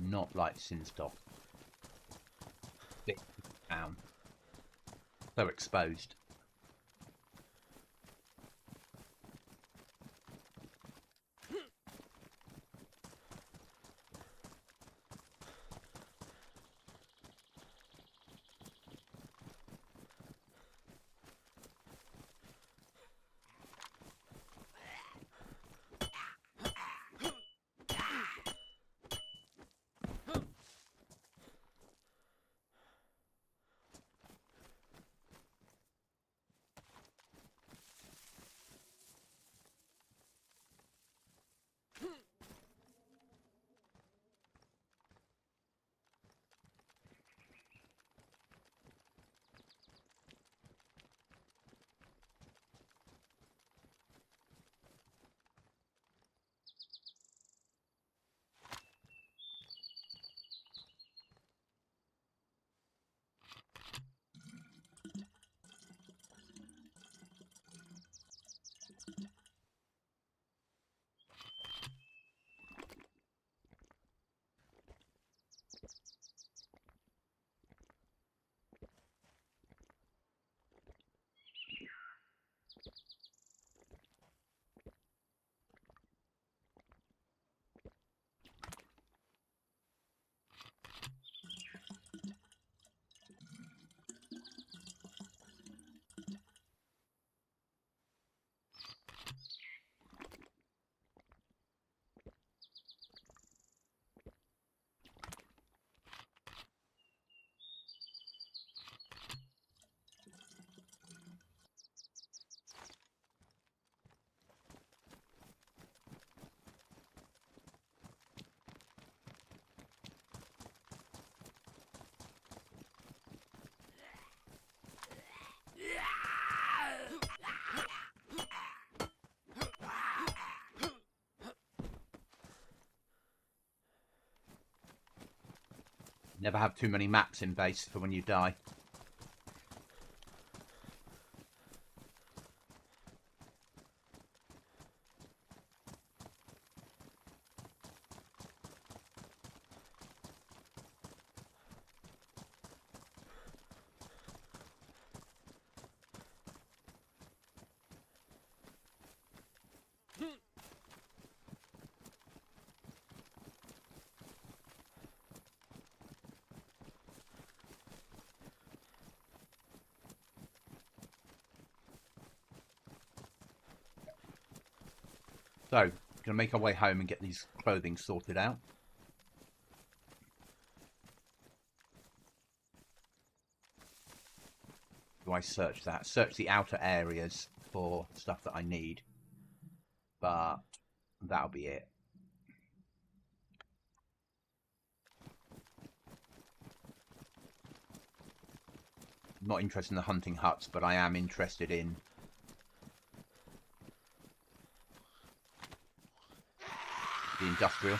Not like Sinstock. Big town. So exposed. Never have too many maps in base for when you die. So, going to make our way home and get these clothing sorted out. Do I search that? Search the outer areas for stuff that I need. But that'll be it. I'm not interested in the hunting huts, but I am interested in the industrial.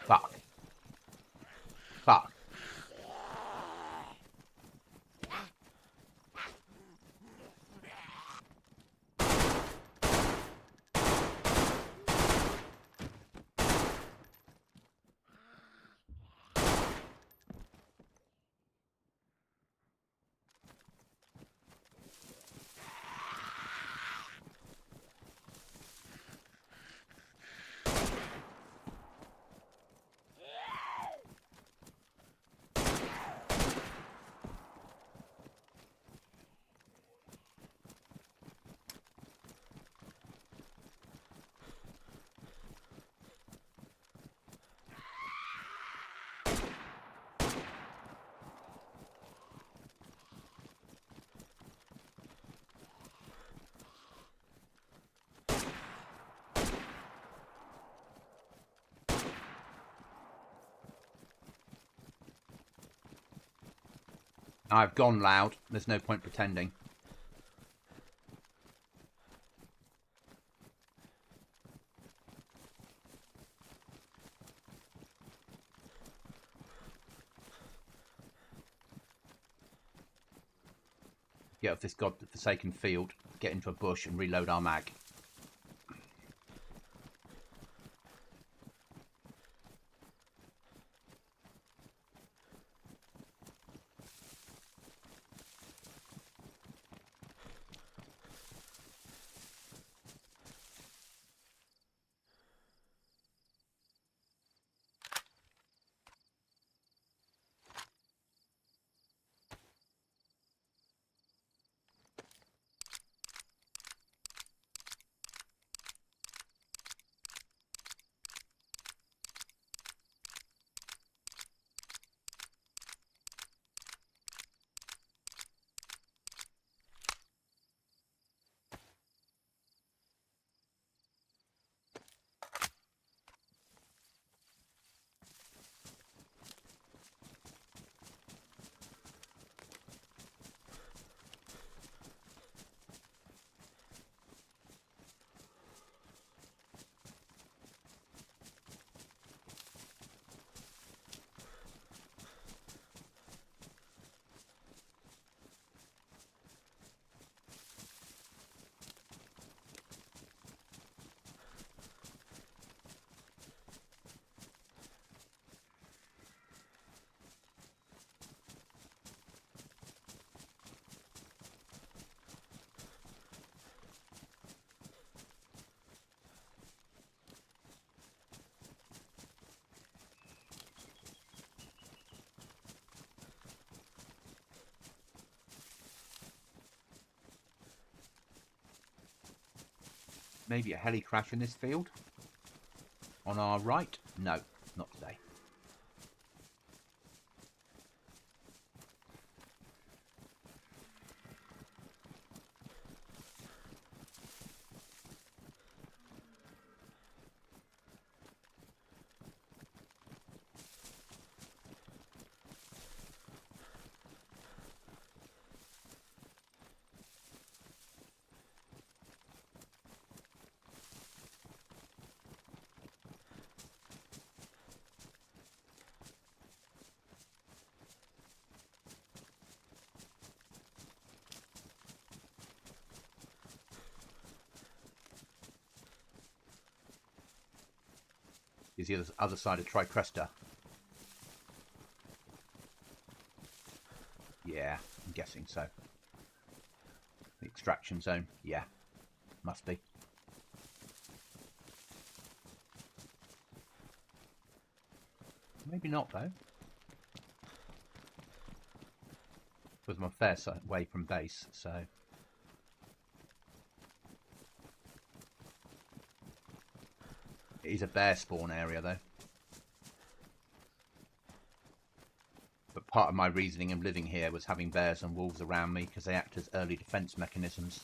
Fuck. Fuck. I've gone loud. There's no point pretending. Get off this godforsaken field, get into a bush and reload our mag. Maybe a heli crash in this field. On our right? No, not today. Is the other side of Tricresta? Yeah, I'm guessing so. The extraction zone? Yeah, must be. Maybe not, though. Because I'm a fair way from base, so... It is a bear spawn area, though. But part of my reasoning of living here was having bears and wolves around me because they act as early defence mechanisms.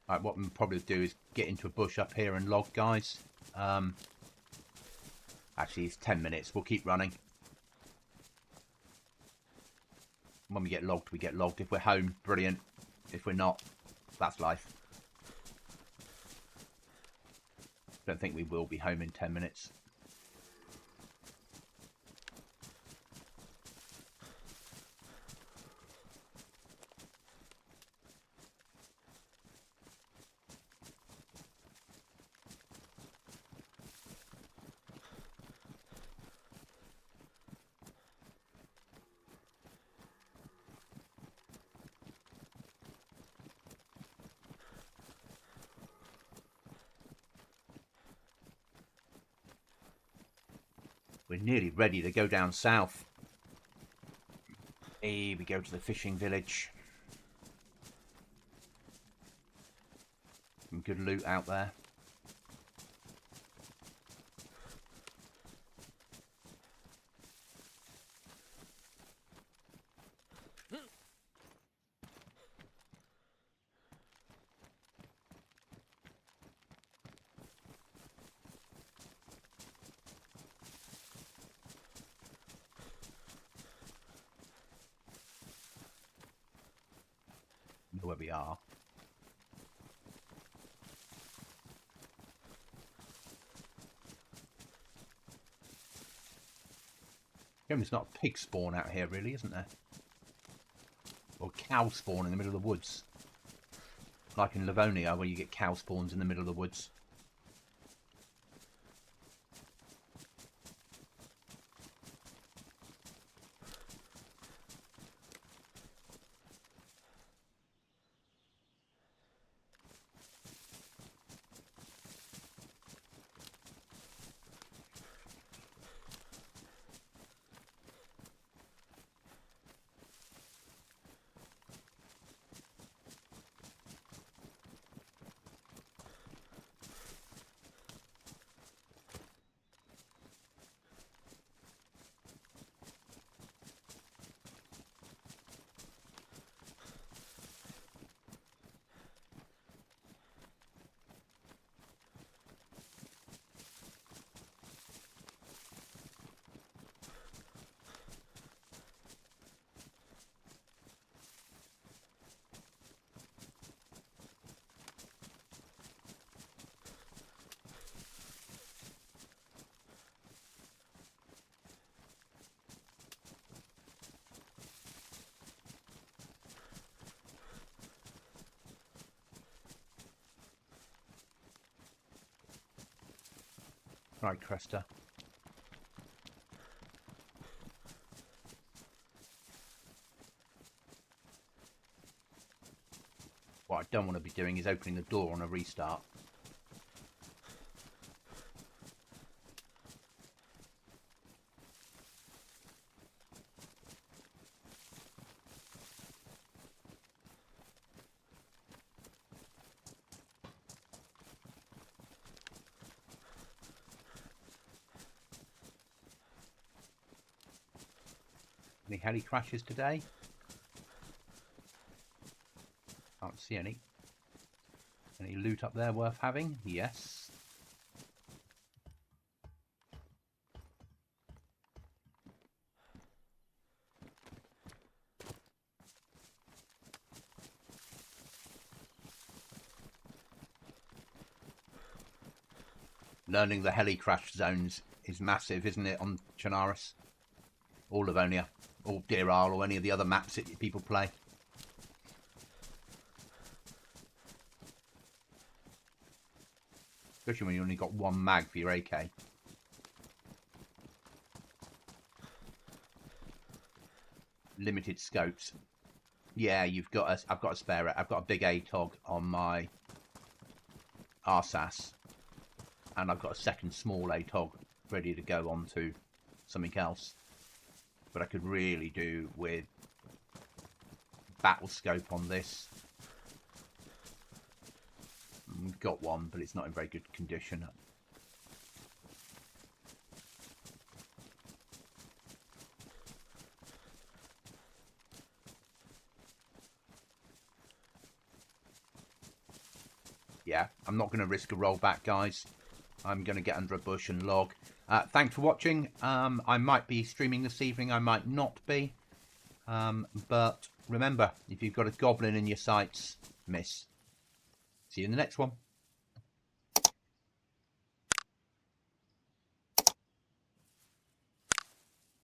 Right, what we'll probably do is get into a bush up here and log, guys. Actually, it's 10 minutes. We'll keep running. When we get logged, we get logged. If we're home, brilliant. If we're not, that's life. Don't think we will be home in 10 minutes. We're nearly ready to go down south. Here we go to the fishing village. Some good loot out there. Know where we are. There's not a pig spawn out here, really, isn't there? Or cow spawn in the middle of the woods. Like in Livonia, where you get cow spawns in the middle of the woods. Right, Cresta. What I don't want to be doing is opening the door on a restart. Any heli crashes today? Can't see any. Any loot up there worth having? Yes. Learning the heli crash zones is massive, isn't it, on Chernarus? Or Livonia, or Deer Isle, or any of the other maps that people play. Especially when you only got one mag for your AK. Limited scopes. Yeah, you've got a, I've got a spare. I've got a big ATOG on my RSAS, and I've got a second small ATOG ready to go on to something else. But I could really do with battle scope on this. We've got one, but it's not in very good condition. Yeah, I'm not going to risk a rollback, guys. I'm going to get under a bush and log. Thanks for watching. I might be streaming this evening. I might not be. But remember, if you've got a goblin in your sights, miss. See you in the next one.